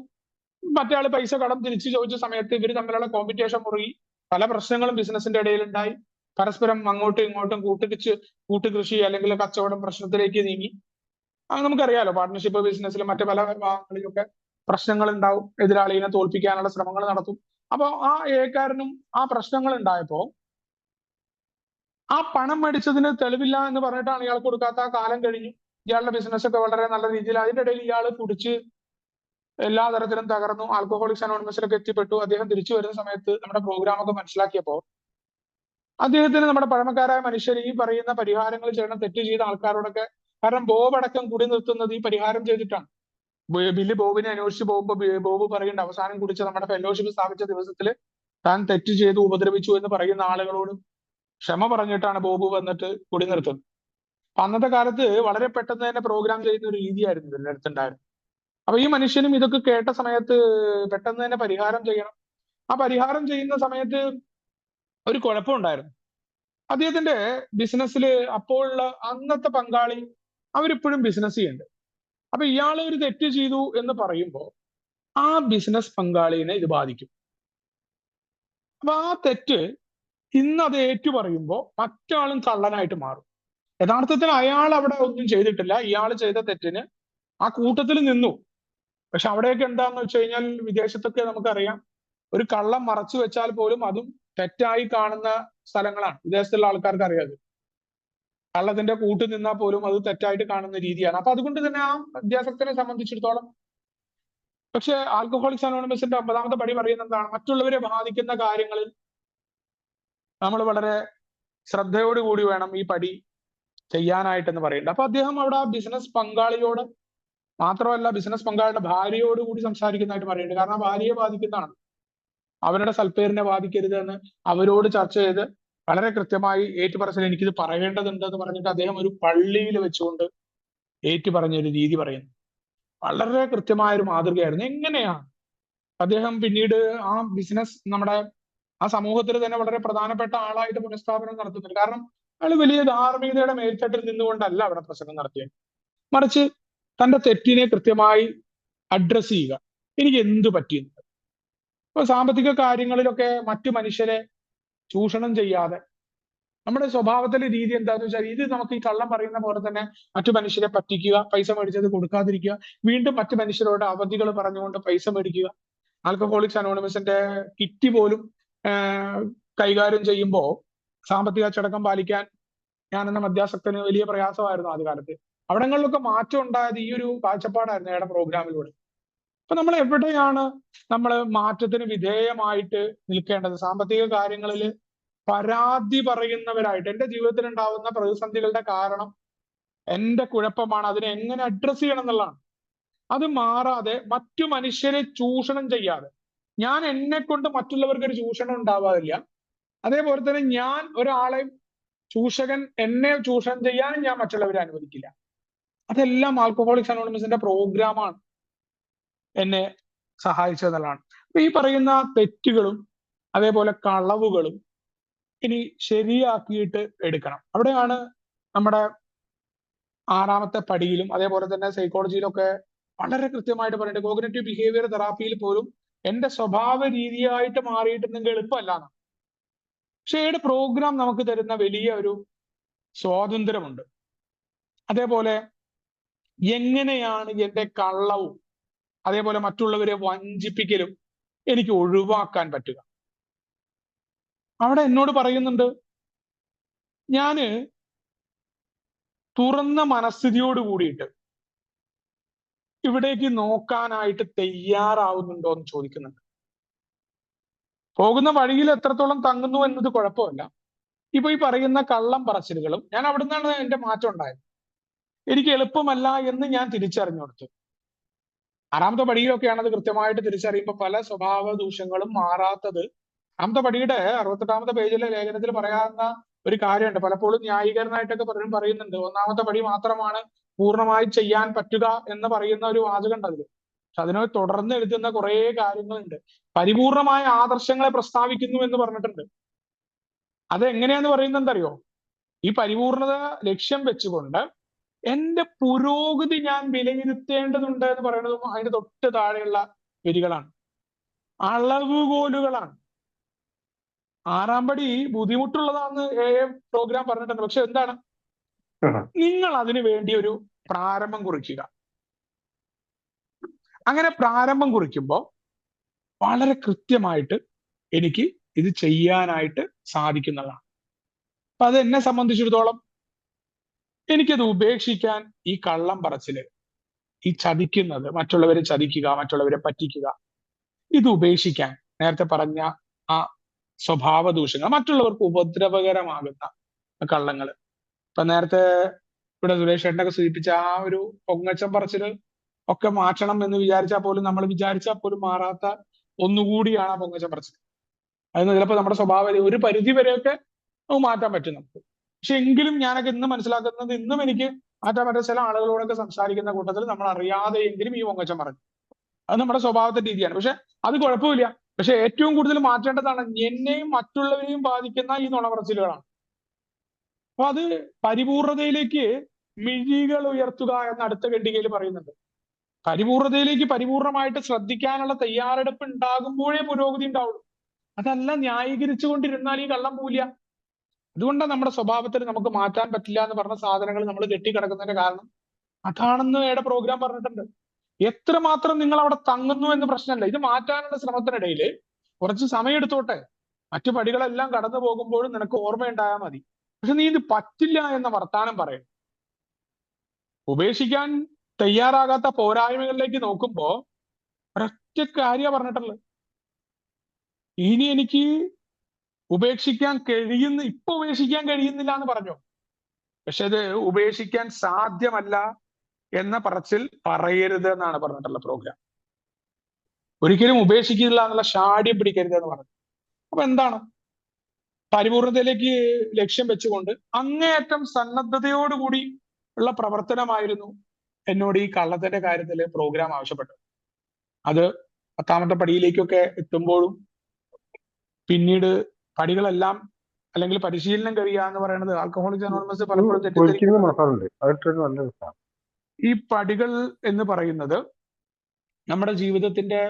മറ്റേ ആള് പൈസ കടം തിരിച്ചു ചോദിച്ച സമയത്ത് ഇവർ തമ്മിലുള്ള കോമ്പറ്റീഷൻ മുറുകി, പല പ്രശ്നങ്ങളും ബിസിനസിന്റെ ഇടയിൽ ഉണ്ടായി. പരസ്പരം അങ്ങോട്ടും ഇങ്ങോട്ടും കൂട്ടുകൃഷി അല്ലെങ്കിൽ കച്ചവടം പ്രശ്നത്തിലേക്ക് നീങ്ങി. അത് നമുക്കറിയാലോ, പാർട്ട്ണർഷിപ്പ് ബിസിനസ്സിലും മറ്റു പല ഭാഗങ്ങളിലൊക്കെ പ്രശ്നങ്ങൾ ഉണ്ടാവും. എതിരാളിയെ തോൽപ്പിക്കാനുള്ള ശ്രമങ്ങൾ നടത്തും. അപ്പൊ ആ ഏക്കാരനും ആ പ്രശ്നങ്ങൾ ഉണ്ടായപ്പോ ആ പണം മേടിച്ചതിന് തെളിവില്ല എന്ന് പറഞ്ഞിട്ടാണ് ഇയാൾ കൊടുക്കാത്ത. ആ കാലം കഴിഞ്ഞു, ഇയാളുടെ ബിസിനസ് ഒക്കെ വളരെ നല്ല രീതിയിൽ. അതിന്റെ ഇടയിൽ ഇയാൾ കുടിച്ച് എല്ലാ തരത്തിലും തകർന്നു. ആൽക്കഹോളിക്സ് അനോണിമസിലൊക്കെ എത്തിപ്പെട്ടു. അദ്ദേഹം തിരിച്ചു വരുന്ന സമയത്ത് നമ്മുടെ പ്രോഗ്രാം ഒക്കെ മനസ്സിലാക്കിയപ്പോ അദ്ദേഹത്തിന് നമ്മുടെ പഴമക്കാരായ മനുഷ്യർ ഈ പറയുന്ന പരിഹാരങ്ങൾ ചെയ്യണം, തെറ്റ് ചെയ്ത ആൾക്കാരോടൊക്കെ. കാരണം ബോബ് അടക്കം കുടി നിർത്തുന്നത് ഈ പരിഹാരം ചെയ്തിട്ടാണ്. ബില്ല് ബോബിനെ അന്വേഷിച്ച് പോകുമ്പോൾ ബോബ് പറയുന്നുണ്ട് അവസാനം കുടിച്ച് നമ്മുടെ ഫെലോഷിപ്പ് സ്ഥാപിച്ച ദിവസത്തിൽ താൻ തെറ്റ് ചെയ്തു ഉപദ്രവിച്ചു എന്ന് പറയുന്ന ആളുകളോട് ക്ഷമ പറഞ്ഞിട്ടാണ് ബോബ് വന്നിട്ട് കുടി നിർത്തുന്നത്. അന്നത്തെ കാലത്ത് വളരെ പെട്ടെന്ന് തന്നെ പ്രോഗ്രാം ചെയ്യുന്ന ഒരു രീതിയായിരുന്നു ഇതിന്റെ അടുത്തുണ്ടായിരുന്നത്. അപ്പൊ ഈ മനുഷ്യനും ഇതൊക്കെ കേട്ട സമയത്ത് പെട്ടെന്ന് തന്നെ പരിഹാരം ചെയ്യണം. ആ പരിഹാരം ചെയ്യുന്ന സമയത്ത് ഒരു കുഴപ്പമുണ്ടായിരുന്നു. അദ്ദേഹത്തിന്റെ ബിസിനസ്സിൽ അപ്പോഴുള്ള അന്നത്തെ പങ്കാളി അവരിപ്പോഴും ബിസിനസ് ചെയ്യുന്നുണ്ട്. അപ്പൊ ഇയാൾ ഒരു തെറ്റ് ചെയ്തു എന്ന് പറയുമ്പോൾ ആ ബിസിനസ് പങ്കാളിനെ ഇത് ബാധിക്കും. അപ്പൊ ആ തെറ്റ് ഇന്ന് അത് ഏറ്റു പറയുമ്പോൾ മറ്റാളും കള്ളനായിട്ട് മാറും. യഥാർത്ഥത്തിൽ അയാൾ അവിടെ ഒന്നും ചെയ്തിട്ടില്ല, ഇയാൾ ചെയ്ത തെറ്റിന് ആ കൂട്ടത്തിൽ നിന്നു. പക്ഷെ അവിടെയൊക്കെ എന്താന്ന് വെച്ച് കഴിഞ്ഞാൽ വിദേശത്തൊക്കെ നമുക്കറിയാം, ഒരു കള്ളം മറച്ചു വെച്ചാൽ പോലും അതും തെറ്റായി കാണുന്ന സ്ഥലങ്ങളാണ്. വിദേശത്തുള്ള ആൾക്കാർക്ക് അറിയാതെ കള്ളത്തിന്റെ കൂട്ട് നിന്നാൽ പോലും അത് തെറ്റായിട്ട് കാണുന്ന രീതിയാണ്. അപ്പൊ അതുകൊണ്ട് തന്നെ ആ വിദ്യാസക്തനെ സംബന്ധിച്ചിടത്തോളം. പക്ഷെ ആൽക്കഹോളിക്സ് അനോണിമസിന്റെ 9ാമത്തെ പടി പറയുന്നത് എന്താണ്? മറ്റുള്ളവരെ ബാധിക്കുന്ന കാര്യങ്ങളിൽ നമ്മൾ വളരെ ശ്രദ്ധയോടുകൂടി വേണം ഈ പടി ചെയ്യാനായിട്ടെന്ന് പറയുന്നുണ്ട്. അപ്പൊ അദ്ദേഹം അവിടെ ആ ബിസിനസ് പങ്കാളിയോട് മാത്രമല്ല, ബിസിനസ് പങ്കാളിയുടെ ഭാര്യയോട് കൂടി സംസാരിക്കുന്നതായിട്ട് പറയുന്നുണ്ട്. കാരണം ഭാര്യയെ ബാധിക്കുന്നതാണ്, അവരുടെ സൽപ്പേരിനെ ബാധിക്കരുത് എന്ന് അവരോട് ചർച്ച ചെയ്ത് വളരെ കൃത്യമായി ഏറ്റുപറച്ചിൽ എനിക്കിത് പറയേണ്ടതുണ്ട് എന്ന് പറഞ്ഞിട്ട് അദ്ദേഹം ഒരു പള്ളിയിൽ വെച്ചുകൊണ്ട് ഏറ്റുപറഞ്ഞ ഒരു രീതി പറയുന്നു. വളരെ കൃത്യമായ ഒരു മാതൃകയായിരുന്നു. എങ്ങനെയാണ് അദ്ദേഹം പിന്നീട് ആ ബിസിനസ് നമ്മുടെ ആ സമൂഹത്തിൽ തന്നെ വളരെ പ്രധാനപ്പെട്ട ആളായിട്ട് പുനഃസ്ഥാപനം നടത്തുന്നുണ്ട്. കാരണം അയാൾ വലിയ ധാർമ്മികതയുടെ മേൽത്തട്ടിൽ നിന്നുകൊണ്ടല്ല അവിടെ പ്രസംഗം നടത്തിയത്, മറിച്ച് തന്റെ തെറ്റിനെ കൃത്യമായി അഡ്രസ് ചെയ്യുക. എനിക്ക് എന്ത് പറ്റിയെന്ന്. ഇപ്പൊ സാമ്പത്തിക കാര്യങ്ങളിലൊക്കെ മറ്റു മനുഷ്യരെ ചൂഷണം ചെയ്യാതെ നമ്മുടെ സ്വഭാവത്തിലെ രീതി എന്താണെന്ന് വെച്ചാൽ, ഇത് നമുക്ക് ഈ കള്ളം പറയുന്ന പോലെ തന്നെ മറ്റു മനുഷ്യരെ പറ്റിക്കുക, പൈസ മേടിച്ചത് കൊടുക്കാതിരിക്കുക, വീണ്ടും മറ്റു മനുഷ്യരോട് അവധികൾ പറഞ്ഞുകൊണ്ട് പൈസ മേടിക്കുക. ആൽക്കഹോളിക്സ് അനോണിമസിന്റെ കിറ്റ് പോലും കൈകാര്യം ചെയ്യുമ്പോൾ സാമ്പത്തിക അച്ചടക്കം പാലിക്കാൻ ഞാൻ എന്ന മദ്യാസക്തന് വലിയ പ്രയാസമായിരുന്നു ആദ്യകാലത്ത്. അവിടങ്ങളിലൊക്കെ മാറ്റം ഉണ്ടായത് ഈ ഒരു കാഴ്ചപ്പാടായിരുന്നു അയാളുടെ പ്രോഗ്രാമിലൂടെ. അപ്പൊ നമ്മൾ എവിടെയാണ് നമ്മൾ മാറ്റത്തിന് വിധേയമായിട്ട് നിൽക്കേണ്ടത്? സാമ്പത്തിക കാര്യങ്ങളിൽ പരാതി പറയുന്നവരായിട്ട്, എന്റെ ജീവിതത്തിൽ ഉണ്ടാവുന്ന പ്രതിസന്ധികളുടെ കാരണം എന്റെ കുഴപ്പമാണ്, അതിനെ എങ്ങനെ അഡ്രസ് ചെയ്യണം എന്നുള്ളതാണ്. അത് മാറാതെ മറ്റു മനുഷ്യരെ ചൂഷണം ചെയ്യാതെ, ഞാൻ എന്നെ കൊണ്ട് മറ്റുള്ളവർക്ക് ഒരു ചൂഷണം ഉണ്ടാവാതില്ല, അതേപോലെ തന്നെ ഞാൻ ഒരാളെ ചൂഷകൻ എന്നെ ചൂഷണം ചെയ്യാനും ഞാൻ മറ്റുള്ളവരെ അനുവദിക്കില്ല. അതെല്ലാം ആൽക്കഹോളിക്സ് അനോണിമസിന്റെ പ്രോഗ്രാമാണ് എന്നെ സഹായിച്ചതെന്നുള്ളതാണ്. അപ്പൊ ഈ പറയുന്ന തെറ്റുകളും അതേപോലെ കളവുകളും ഇനി ശരിയാക്കിയിട്ട് എടുക്കണം. അവിടെയാണ് നമ്മുടെ ആറാമത്തെ പടിയിലും അതേപോലെ തന്നെ സൈക്കോളജിയിലൊക്കെ വളരെ കൃത്യമായിട്ട് പറയുന്നത്. കോഗ്നിറ്റീവ് ബിഹേവിയർ തെറാപ്പിയിൽ പോലും എന്റെ സ്വഭാവ രീതിയായിട്ട് മാറിയിട്ടുണ്ടെങ്കിൽ എളുപ്പമല്ല. പക്ഷേ ഏത് പ്രോഗ്രാം നമുക്ക് തരുന്ന വലിയ ഒരു സ്വാതന്ത്ര്യമുണ്ട്. അതേപോലെ എങ്ങനെയാണ് എന്റെ കള്ളവും അതേപോലെ മറ്റുള്ളവരെ വഞ്ചിപ്പിക്കലും എനിക്ക് ഒഴിവാക്കാൻ പറ്റുക? അവിടെ എന്നോട് പറയുന്നുണ്ട്, ഞാന് തുറന്ന മനസ്ഥിതിയോട് കൂടിയിട്ട് ഇവിടേക്ക് നോക്കാനായിട്ട് തയ്യാറാവുന്നുണ്ടോ എന്ന് ചോദിക്കുന്നുണ്ട്. പോകുന്ന വഴിയിൽ എത്രത്തോളം തങ്ങുന്നു എന്നത് കുഴപ്പമില്ല. ഇപ്പൊ ഈ പറയുന്ന കള്ളം പറച്ചിലുകളും, ഞാൻ അവിടെ നിന്നാണ് എന്റെ മാറ്റം ഉണ്ടായത്. എനിക്ക് എളുപ്പമല്ല എന്ന് ഞാൻ തിരിച്ചറിഞ്ഞു കൊടുത്തു. ആറാമത്തെ പടിയിലൊക്കെയാണ് അത് കൃത്യമായിട്ട് തിരിച്ചറിയുമ്പോൾ പല സ്വഭാവ ദൂഷ്യങ്ങളും മാറാത്തത്. ആറാമത്തെ പടിയുടെ 68ാമത്തെ പേജിലെ ലേഖനത്തിൽ പറയാവുന്ന ഒരു കാര്യമുണ്ട്. പലപ്പോഴും ന്യായീകരണമായിട്ടൊക്കെ പലരും പറയുന്നുണ്ട്, ഒന്നാമത്തെ പടി മാത്രമാണ് പൂർണ്ണമായി ചെയ്യാൻ പറ്റുക എന്ന് പറയുന്ന ഒരു വാചകം ഉണ്ട് അതിൽ. പക്ഷെ അതിനെ തുടർന്ന് എഴുതുന്ന കുറെ കാര്യങ്ങളുണ്ട്. പരിപൂർണമായ ആദർശങ്ങളെ പ്രസ്താവിക്കുന്നു എന്ന് പറഞ്ഞിട്ടുണ്ട്. അത് എങ്ങനെയാന്ന് പറയുന്നത് അറിയോ? ഈ പരിപൂർണത ലക്ഷ്യം വെച്ചുകൊണ്ട് എന്റെ പുരോഗതി ഞാൻ വിലയിരുത്തേണ്ടതുണ്ട് എന്ന് പറയുന്നതും അതിന്റെ തൊട്ട് താഴെയുള്ള വരികളാണ്, അളവുകോലുകളാണ്. ആറാം പടി ബുദ്ധിമുട്ടുള്ളതാണെന്ന് പ്രോഗ്രാം പറഞ്ഞിട്ടുണ്ട്. പക്ഷെ എന്താണ്, നിങ്ങൾ അതിനു വേണ്ടി ഒരു പ്രാരംഭം കുറിക്കുക. അങ്ങനെ പ്രാരംഭം കുറിക്കുമ്പോൾ വളരെ കൃത്യമായിട്ട് എനിക്ക് ഇത് ചെയ്യാനായിട്ട് സാധിക്കുന്നതാണ്. അപ്പൊ അത് എന്നെ സംബന്ധിച്ചിടത്തോളം എനിക്കത് ഉപേക്ഷിക്കാൻ, ഈ കള്ളം പറച്ചില്, ഈ ചതിക്കുന്നത്, മറ്റുള്ളവരെ ചതിക്കുക, മറ്റുള്ളവരെ പറ്റിക്കുക, ഇത് ഉപേക്ഷിക്കാൻ, നേരത്തെ പറഞ്ഞ ആ സ്വഭാവ ദൂഷ്യങ്ങൾ, മറ്റുള്ളവർക്ക് ഉപദ്രവകരമാകുന്ന കള്ളങ്ങൾ, ഇപ്പൊ നേരത്തെ ഇവിടെ സുരേഷ് ചേട്ടനൊക്കെ സൂചിപ്പിച്ച ആ ഒരു പൊങ്ങച്ചം പറച്ചില് ഒക്കെ മാറ്റണം എന്ന് വിചാരിച്ചാൽ പോലും, നമ്മൾ വിചാരിച്ചാൽ പോലും മാറാത്ത ഒന്നുകൂടിയാണ് ആ പൊങ്ങച്ചം പറച്ചിൽ. അത് ചിലപ്പോൾ നമ്മുടെ സ്വഭാവം ഒരു പരിധി വരെയൊക്കെ മാറ്റാൻ പറ്റും നമുക്ക്. പക്ഷെ എങ്കിലും ഞാനൊക്കെ ഇന്ന് മനസ്സിലാക്കുന്നത്, ഇന്നും എനിക്ക് മാറ്റാൻ പറ്റുന്ന ചില ആളുകളോടൊക്കെ സംസാരിക്കുന്ന കൂട്ടത്തിൽ നമ്മൾ അറിയാതെയെങ്കിലും ഈ പൊങ്ങച്ചം പറഞ്ഞു. അത് നമ്മുടെ സ്വഭാവത്തിന്റെ രീതിയാണ്. പക്ഷെ അത് കുഴപ്പമില്ല. പക്ഷെ ഏറ്റവും കൂടുതൽ മാറ്റേണ്ടതാണ് എന്നെയും മറ്റുള്ളവരെയും ബാധിക്കുന്ന ഈ നുണപറച്ചിലുകളാണ്. അപ്പൊ അത് പരിപൂർണതയിലേക്ക് മിഴികൾ ഉയർത്തുക എന്ന അടുത്ത ഖണ്ഡികയിൽ പറയുന്നുണ്ട്. പരിപൂർണതയിലേക്ക് പരിപൂർണമായിട്ട് ശ്രദ്ധിക്കാനുള്ള തയ്യാറെടുപ്പ് ഉണ്ടാകുമ്പോഴേ പുരോഗതി ഉണ്ടാവുള്ളൂ. അതല്ല ന്യായീകരിച്ചു കൊണ്ടിരുന്നാൽ ഈ കള്ളം പോവില്ല. അതുകൊണ്ടാണ് നമ്മുടെ സ്വഭാവത്തിൽ നമുക്ക് മാറ്റാൻ പറ്റില്ല എന്ന് പറഞ്ഞ സാധനങ്ങൾ നമ്മൾ കെട്ടിക്കിടക്കുന്നതിന്റെ കാരണം അതാണെന്ന് പ്രോഗ്രാം പറഞ്ഞിട്ടുണ്ട്. എത്രമാത്രം നിങ്ങൾ അവിടെ തങ്ങുന്നു എന്ന് പ്രശ്നമല്ല. ഇത് മാറ്റാനുള്ള ശ്രമത്തിനിടയിൽ കുറച്ച് സമയം എടുത്തോട്ടെ, മറ്റു പടികളെല്ലാം കടന്നു പോകുമ്പോഴും നിനക്ക് ഓർമ്മയുണ്ടായാൽ മതി. പക്ഷെ നീ ഇത് പറ്റില്ല എന്ന വർത്താനം പറയും. ഉപേക്ഷിക്കാൻ തയ്യാറാകാത്ത പോരായ്മകളിലേക്ക് നോക്കുമ്പോ ഒരൊറ്റ കാര്യ പറഞ്ഞിട്ടുള്ളത്, ഇനി എനിക്ക് ഉപേക്ഷിക്കാൻ ഉപേക്ഷിക്കാൻ കഴിയുന്നില്ല എന്ന് പറഞ്ഞോ, പക്ഷെ അത് ഉപേക്ഷിക്കാൻ സാധ്യമല്ല എന്ന പറച്ചിൽ പറയരുത് എന്നാണ് പറഞ്ഞിട്ടുള്ള പ്രോഗ്രാം. ഒരിക്കലും ഉപേക്ഷിക്കില്ല എന്നുള്ള ഷാഠ്യം പിടിക്കരുത് എന്ന് പറഞ്ഞു. അപ്പൊ എന്താണ് പരിപൂർണതയിലേക്ക് ലക്ഷ്യം വെച്ചുകൊണ്ട് അങ്ങേയറ്റം സന്നദ്ധതയോടുകൂടി ഉള്ള പ്രവർത്തനമായിരുന്നു എന്നോട് ഈ കള്ളത്തിന്റെ കാര്യത്തിൽ പ്രോഗ്രാം ആവശ്യപ്പെട്ടത്. അത് 10ാമത്തെ പടിയിലേക്കൊക്കെ എത്തുമ്പോഴും പിന്നീട് പടികളെല്ലാം അല്ലെങ്കിൽ പരിശീലനം കഴിയുക എന്ന് പറയുന്നത് ആൽക്കഹോളിക്സ് അനോണിമസ് പലപ്പോഴും തെറ്റിദ്ധരിക്കുന്നത്. ഈ പടികൾ എന്ന് പറയുന്നത് നമ്മുടെ ജീവിതത്തിന്റെ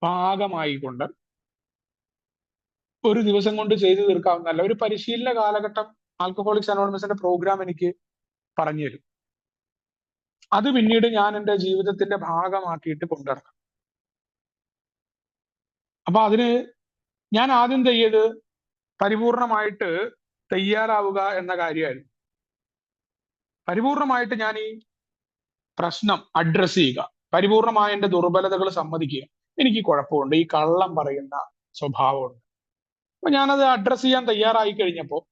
ഭാഗമായിക്കൊണ്ട് ഒരു ദിവസം കൊണ്ട് ചെയ്തു തീർക്കാവുന്നതല്ല. ഒരു പരിശീലന കാലഘട്ടം ആൽക്കഹോളിക്സ് അനോണിമസിന്റെ പ്രോഗ്രാം എനിക്ക് പറഞ്ഞു തരും. അത് പിന്നീട് ഞാൻ എൻ്റെ ജീവിതത്തിന്റെ ഭാഗമാക്കിയിട്ട് കൊണ്ടുനടക്കണം. അപ്പൊ അതിന് ഞാൻ ആദ്യം ചെയ്യത് പരിപൂർണമായിട്ട് തയ്യാറാവുക എന്ന കാര്യമായിരുന്നു. പരിപൂർണമായിട്ട് ഞാൻ ഈ പ്രശ്നം അഡ്രസ് ചെയ്യുക, പരിപൂർണമായ എൻ്റെ ദുർബലതകൾ സമ്മതിക്കുക. എനിക്ക് കുഴപ്പമുണ്ട്, ഈ കള്ളം പറയുന്ന സ്വഭാവമുണ്ട്. അപ്പൊ ഞാനത് അഡ്രസ് ചെയ്യാൻ തയ്യാറായി കഴിഞ്ഞപ്പോൾ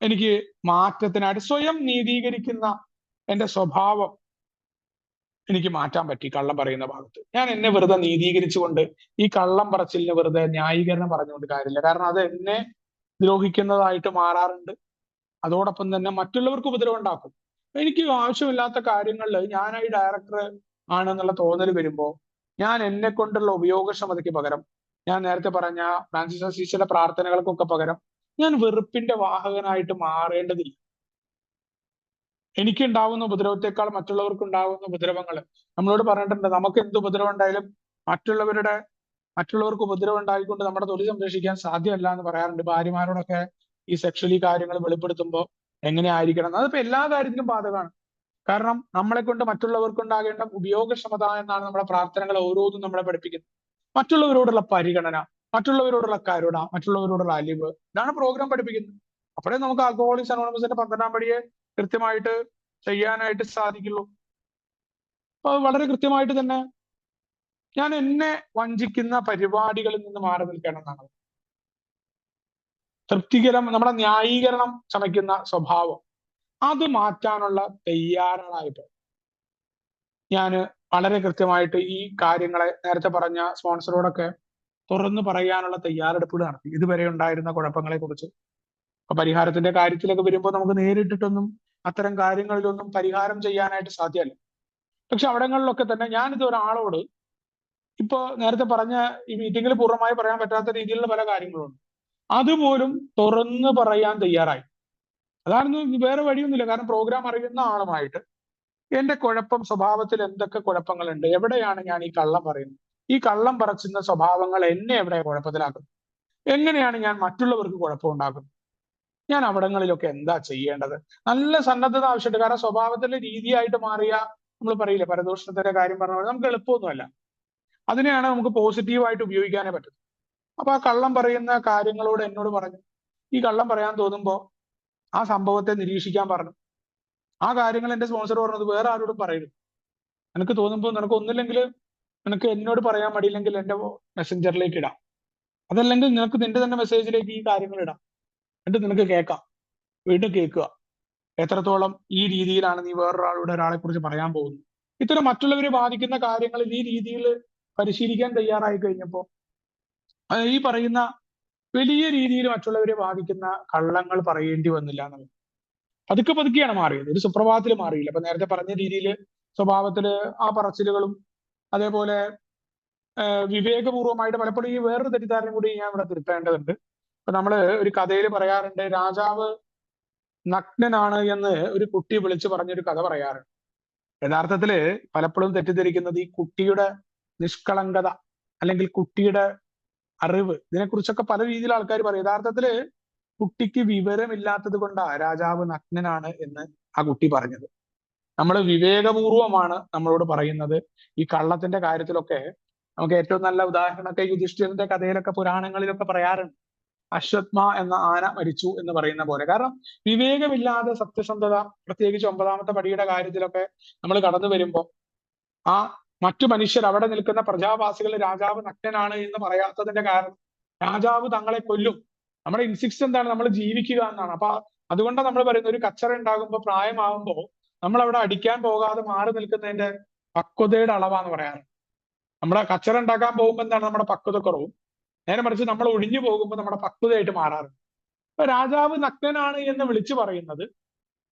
എനിക്ക് മാറ്റത്തിനായിട്ട് സ്വയം നീതീകരിക്കുന്ന എൻ്റെ സ്വഭാവം എനിക്ക് മാറ്റാൻ പറ്റി. കള്ളം പറയുന്ന ഭാഗത്ത് ഞാൻ എന്നെ വെറുതെ നീതീകരിച്ചുകൊണ്ട് ഈ കള്ളം പറച്ചിലിന് വെറുതെ ന്യായീകരണം പറഞ്ഞുകൊണ്ട് കാര്യമില്ല. കാരണം അത് എന്നെ ദ്രോഹിക്കുന്നതായിട്ട് മാറാറുണ്ട്. അതോടൊപ്പം തന്നെ മറ്റുള്ളവർക്ക് ഉപദ്രവം ഉണ്ടാക്കും. എനിക്ക് ആവശ്യമില്ലാത്ത കാര്യങ്ങളിൽ ഞാനായി ഡയറക്ടർ ആണെന്നുള്ള തോന്നൽ വരുമ്പോൾ ഞാൻ എന്നെ കൊണ്ടുള്ള ഉപയോഗക്ഷമതയ്ക്ക് പകരം, ഞാൻ നേരത്തെ പറഞ്ഞ ഫ്രാൻസിസ് അസീസിയുടെ പ്രാർത്ഥനകൾക്കൊക്കെ പകരം ഞാൻ വെറുപ്പിന്റെ വാഹകനായിട്ട് മാറേണ്ടതില്ല. എനിക്കുണ്ടാവുന്ന ഉപദ്രവത്തെക്കാൾ മറ്റുള്ളവർക്ക് ഉണ്ടാവുന്ന ഉപദ്രവങ്ങൾ നമ്മളോട് പറഞ്ഞിട്ടുണ്ട്. നമുക്ക് എന്ത് ഉപദ്രവം ഉണ്ടായാലും മറ്റുള്ളവർക്ക് ഉപദ്രവം ഉണ്ടായിക്കൊണ്ട് നമ്മുടെ തൊലി സംരക്ഷിക്കാൻ സാധ്യമല്ല എന്ന് പറയാറുണ്ട്. ഭാര്യമാരോടൊക്കെ ഈ സെക്ഷലി കാര്യങ്ങൾ വെളിപ്പെടുത്തുമ്പോൾ എങ്ങനെ ആയിരിക്കണം, അതിപ്പോ എല്ലാ കാര്യത്തിലും ബാധകമാണ്. കാരണം നമ്മളെ കൊണ്ട് മറ്റുള്ളവർക്കുണ്ടാകേണ്ട ഉപയോഗക്ഷമത എന്നാണ് നമ്മുടെ പ്രാർത്ഥനകൾ ഓരോന്നും നമ്മളെ പഠിപ്പിക്കുന്നത്. മറ്റുള്ളവരോടുള്ള പരിഗണന, മറ്റുള്ളവരോടുള്ള കരുണ, മറ്റുള്ളവരോടുള്ള അലിവ്, ഇതാണ് പ്രോഗ്രാം പഠിപ്പിക്കുന്നത്. അപ്പോഴേ നമുക്ക് ആൽക്കഹോളിക്സ് അനോണിമസിന്റെ 12ാം പടിയെ കൃത്യമായിട്ട് ചെയ്യാനായിട്ട് സാധിക്കുള്ളൂ. അപ്പൊ വളരെ കൃത്യമായിട്ട് തന്നെ ഞാൻ എന്നെ വഞ്ചിക്കുന്ന പരിപാടികളിൽ നിന്ന് മാറി നിൽക്കണം എന്നാണ്. നമ്മുടെ ന്യായീകരണം ചമയ്ക്കുന്ന സ്വഭാവം അത് മാറ്റാനുള്ള തയ്യാറെടുപ്പായിട്ട് ഞാൻ വളരെ കൃത്യമായിട്ട് ഈ കാര്യങ്ങളെ നേരത്തെ പറഞ്ഞ സ്പോൺസറോടൊക്കെ തുറന്നു പറയാനുള്ള തയ്യാറെടുപ്പുകൾ നടത്തി. ഇതുവരെ ഉണ്ടായിരുന്ന കുഴപ്പങ്ങളെ കുറിച്ച്. അപ്പൊ പരിഹാരത്തിന്റെ കാര്യത്തിലൊക്കെ വരുമ്പോൾ നമുക്ക് നേരിട്ടിട്ടൊന്നും അത്തരം കാര്യങ്ങളിലൊന്നും പരിഹാരം ചെയ്യാനായിട്ട് സാധ്യമല്ല. പക്ഷെ അവിടങ്ങളിലൊക്കെ തന്നെ ഞാനിത് ഒരാളോട് ഇപ്പൊ നേരത്തെ പറഞ്ഞ ഈ മീറ്റിംഗിൽ പൂർണ്ണമായി പറയാൻ പറ്റാത്ത രീതിയിലുള്ള പല കാര്യങ്ങളുണ്ട്. അതുപോലും തുറന്നു പറയാൻ തയ്യാറായി. അതാണ്, വേറെ വഴിയൊന്നുമില്ല. കാരണം പ്രോഗ്രാം അറിയുന്ന ആളുമായിട്ട് എന്റെ കുഴപ്പം, സ്വഭാവത്തിൽ എന്തൊക്കെ കുഴപ്പങ്ങളുണ്ട്, എവിടെയാണ് ഞാൻ ഈ കള്ളം പറയുന്നത്, ഈ കള്ളം പറച്ചുന്ന സ്വഭാവങ്ങൾ എന്നെ എവിടെ കുഴപ്പത്തിലാക്കുന്നു, എങ്ങനെയാണ് ഞാൻ മറ്റുള്ളവർക്ക് കുഴപ്പമുണ്ടാക്കുന്നത്, ഞാൻ അവിടങ്ങളിലൊക്കെ എന്താ ചെയ്യേണ്ടത്. നല്ല സന്നദ്ധത ആവശ്യമുണ്ട്. കാരണം സ്വഭാവത്തിന്റെ രീതിയായിട്ട് മാറിയ നമ്മൾ പറയില്ലേ പരദൂഷണത്തിന്റെ കാര്യം പറഞ്ഞ പോലെ നമുക്ക് എളുപ്പമൊന്നുമല്ല. അതിനെയാണ് നമുക്ക് പോസിറ്റീവായിട്ട് ഉപയോഗിക്കാനേ പറ്റും. അപ്പൊ ആ കള്ളം പറയുന്ന കാര്യങ്ങളോട് എന്നോട് പറഞ്ഞു. ഈ കള്ളം പറയാൻ തോന്നുമ്പോൾ ആ സംഭവത്തെ നിരീക്ഷിക്കാൻ പറഞ്ഞു. ആ കാര്യങ്ങൾ എന്റെ സ്പോൺസർ പറഞ്ഞത് വേറെ ആരോടും പറയരുത്. നിനക്ക് തോന്നുമ്പോൾ, നിനക്ക് ഒന്നില്ലെങ്കിൽ നിനക്ക് എന്നോട് പറയാൻ മടിയില്ലെങ്കിൽ എന്റെ മെസ്സഞ്ചറിലേക്ക് ഇടാം, അതല്ലെങ്കിൽ നിനക്ക് നിന്റെ തന്നെ മെസ്സേജിലേക്ക് ഈ കാര്യങ്ങൾ ഇടാം, എന്നിട്ട് നിനക്ക് കേൾക്കാം, വീണ്ടും കേൾക്കുക. എത്രത്തോളം ഈ രീതിയിലാണ് നീ ഒരാളെ കുറിച്ച് പറയാൻ പോകുന്നത്. ഇത്തരം മറ്റുള്ളവരെ ബാധിക്കുന്ന കാര്യങ്ങളിൽ ഈ രീതിയിൽ പരിശീലിക്കാൻ തയ്യാറായി കഴിഞ്ഞപ്പോൾ ഈ പറയുന്ന വലിയ രീതിയിൽ മറ്റുള്ളവരെ ബാധിക്കുന്ന കള്ളങ്ങൾ പറയേണ്ടി വന്നില്ല എന്നുള്ളത്. പതുക്കെ പതുക്കെയാണ് മാറിയത്, ഒരു സുപ്രഭാതത്തിൽ മാറിയില്ല. അപ്പൊ നേരത്തെ പറഞ്ഞ രീതിയിൽ സ്വഭാവത്തില് ആ പറച്ചിലുകളും അതേപോലെ വിവേകപൂർവമായിട്ട് പലപ്പോഴും ഈ വേറൊരു തെറ്റിദ്ധാരണ കൂടി ഞാൻ ഇവിടെ തിരുത്തേണ്ടതുണ്ട്. ഇപ്പൊ നമ്മള് ഒരു കഥയിൽ പറയാറുണ്ട്, രാജാവ് നഗ്നനാണ് എന്ന് ഒരു കുട്ടി വിളിച്ചു പറഞ്ഞൊരു കഥ പറയാറുണ്ട്. യഥാർത്ഥത്തില് പലപ്പോഴും തെറ്റിദ്ധരിക്കുന്നത് ഈ കുട്ടിയുടെ നിഷ്കളങ്കത അല്ലെങ്കിൽ കുട്ടിയുടെ അറിവ്, ഇതിനെക്കുറിച്ചൊക്കെ പല രീതിയിൽ ആൾക്കാർ പറയും. യഥാർത്ഥത്തില് കുട്ടിക്ക് വിവരമില്ലാത്തത് കൊണ്ടാണ് രാജാവ് നഗ്നനാണ് എന്ന് ആ കുട്ടി പറഞ്ഞത്. നമ്മൾ വിവേകപൂർവമാണ് നമ്മളോട് പറയുന്നത്. ഈ കള്ളത്തിന്റെ കാര്യത്തിലൊക്കെ നമുക്ക് ഏറ്റവും നല്ല ഉദാഹരണമൊക്കെ യുധിഷ്ഠിരന്റെ കഥയിലൊക്കെ പുരാണങ്ങളിലൊക്കെ പറയാറുണ്ട്. അശ്വത്ഥ എന്ന ആന മരിച്ചു എന്ന് പറയുന്ന പോലെ. കാരണം വിവേകമില്ലാതെ സത്യസന്ധത, പ്രത്യേകിച്ച് 9ാമത്തെ പടിയുടെ കാര്യത്തിലൊക്കെ നമ്മൾ കടന്നു വരുമ്പോൾ ആ മറ്റു മനുഷ്യർ, അവിടെ നിൽക്കുന്ന പ്രജാവാസികൾ രാജാവ് നഗ്നനാണ് എന്ന് പറയാത്തതിന്റെ കാരണം രാജാവ് തങ്ങളെ കൊല്ലും. നമ്മുടെ ഇൻസിസ്റ്റ് എന്താണ്, നമ്മൾ ജീവിക്കുക എന്നാണ്. അപ്പൊ അതുകൊണ്ടാണ് നമ്മൾ പറയുന്നത് ഒരു കച്ചറ ഉണ്ടാകുമ്പോൾ പ്രായമാകുമ്പോൾ നമ്മൾ അവിടെ അടിക്കാൻ പോകാതെ മാറി നിൽക്കുന്നതിന്റെ പക്വതയുടെ അളവാന്ന് പറയാറ്. നമ്മുടെ കച്ചറ ഉണ്ടാക്കാൻ പോകുമ്പോൾ എന്താണ് നമ്മുടെ പക്വത കുറവും, നേരെ മറിച്ച് നമ്മൾ ഒഴിഞ്ഞു പോകുമ്പോൾ നമ്മുടെ പക്വതയായിട്ട് മാറാറുണ്ട്. ഇപ്പൊ രാജാവ് നഗ്നനാണ് എന്ന് വിളിച്ചു പറയുന്നത്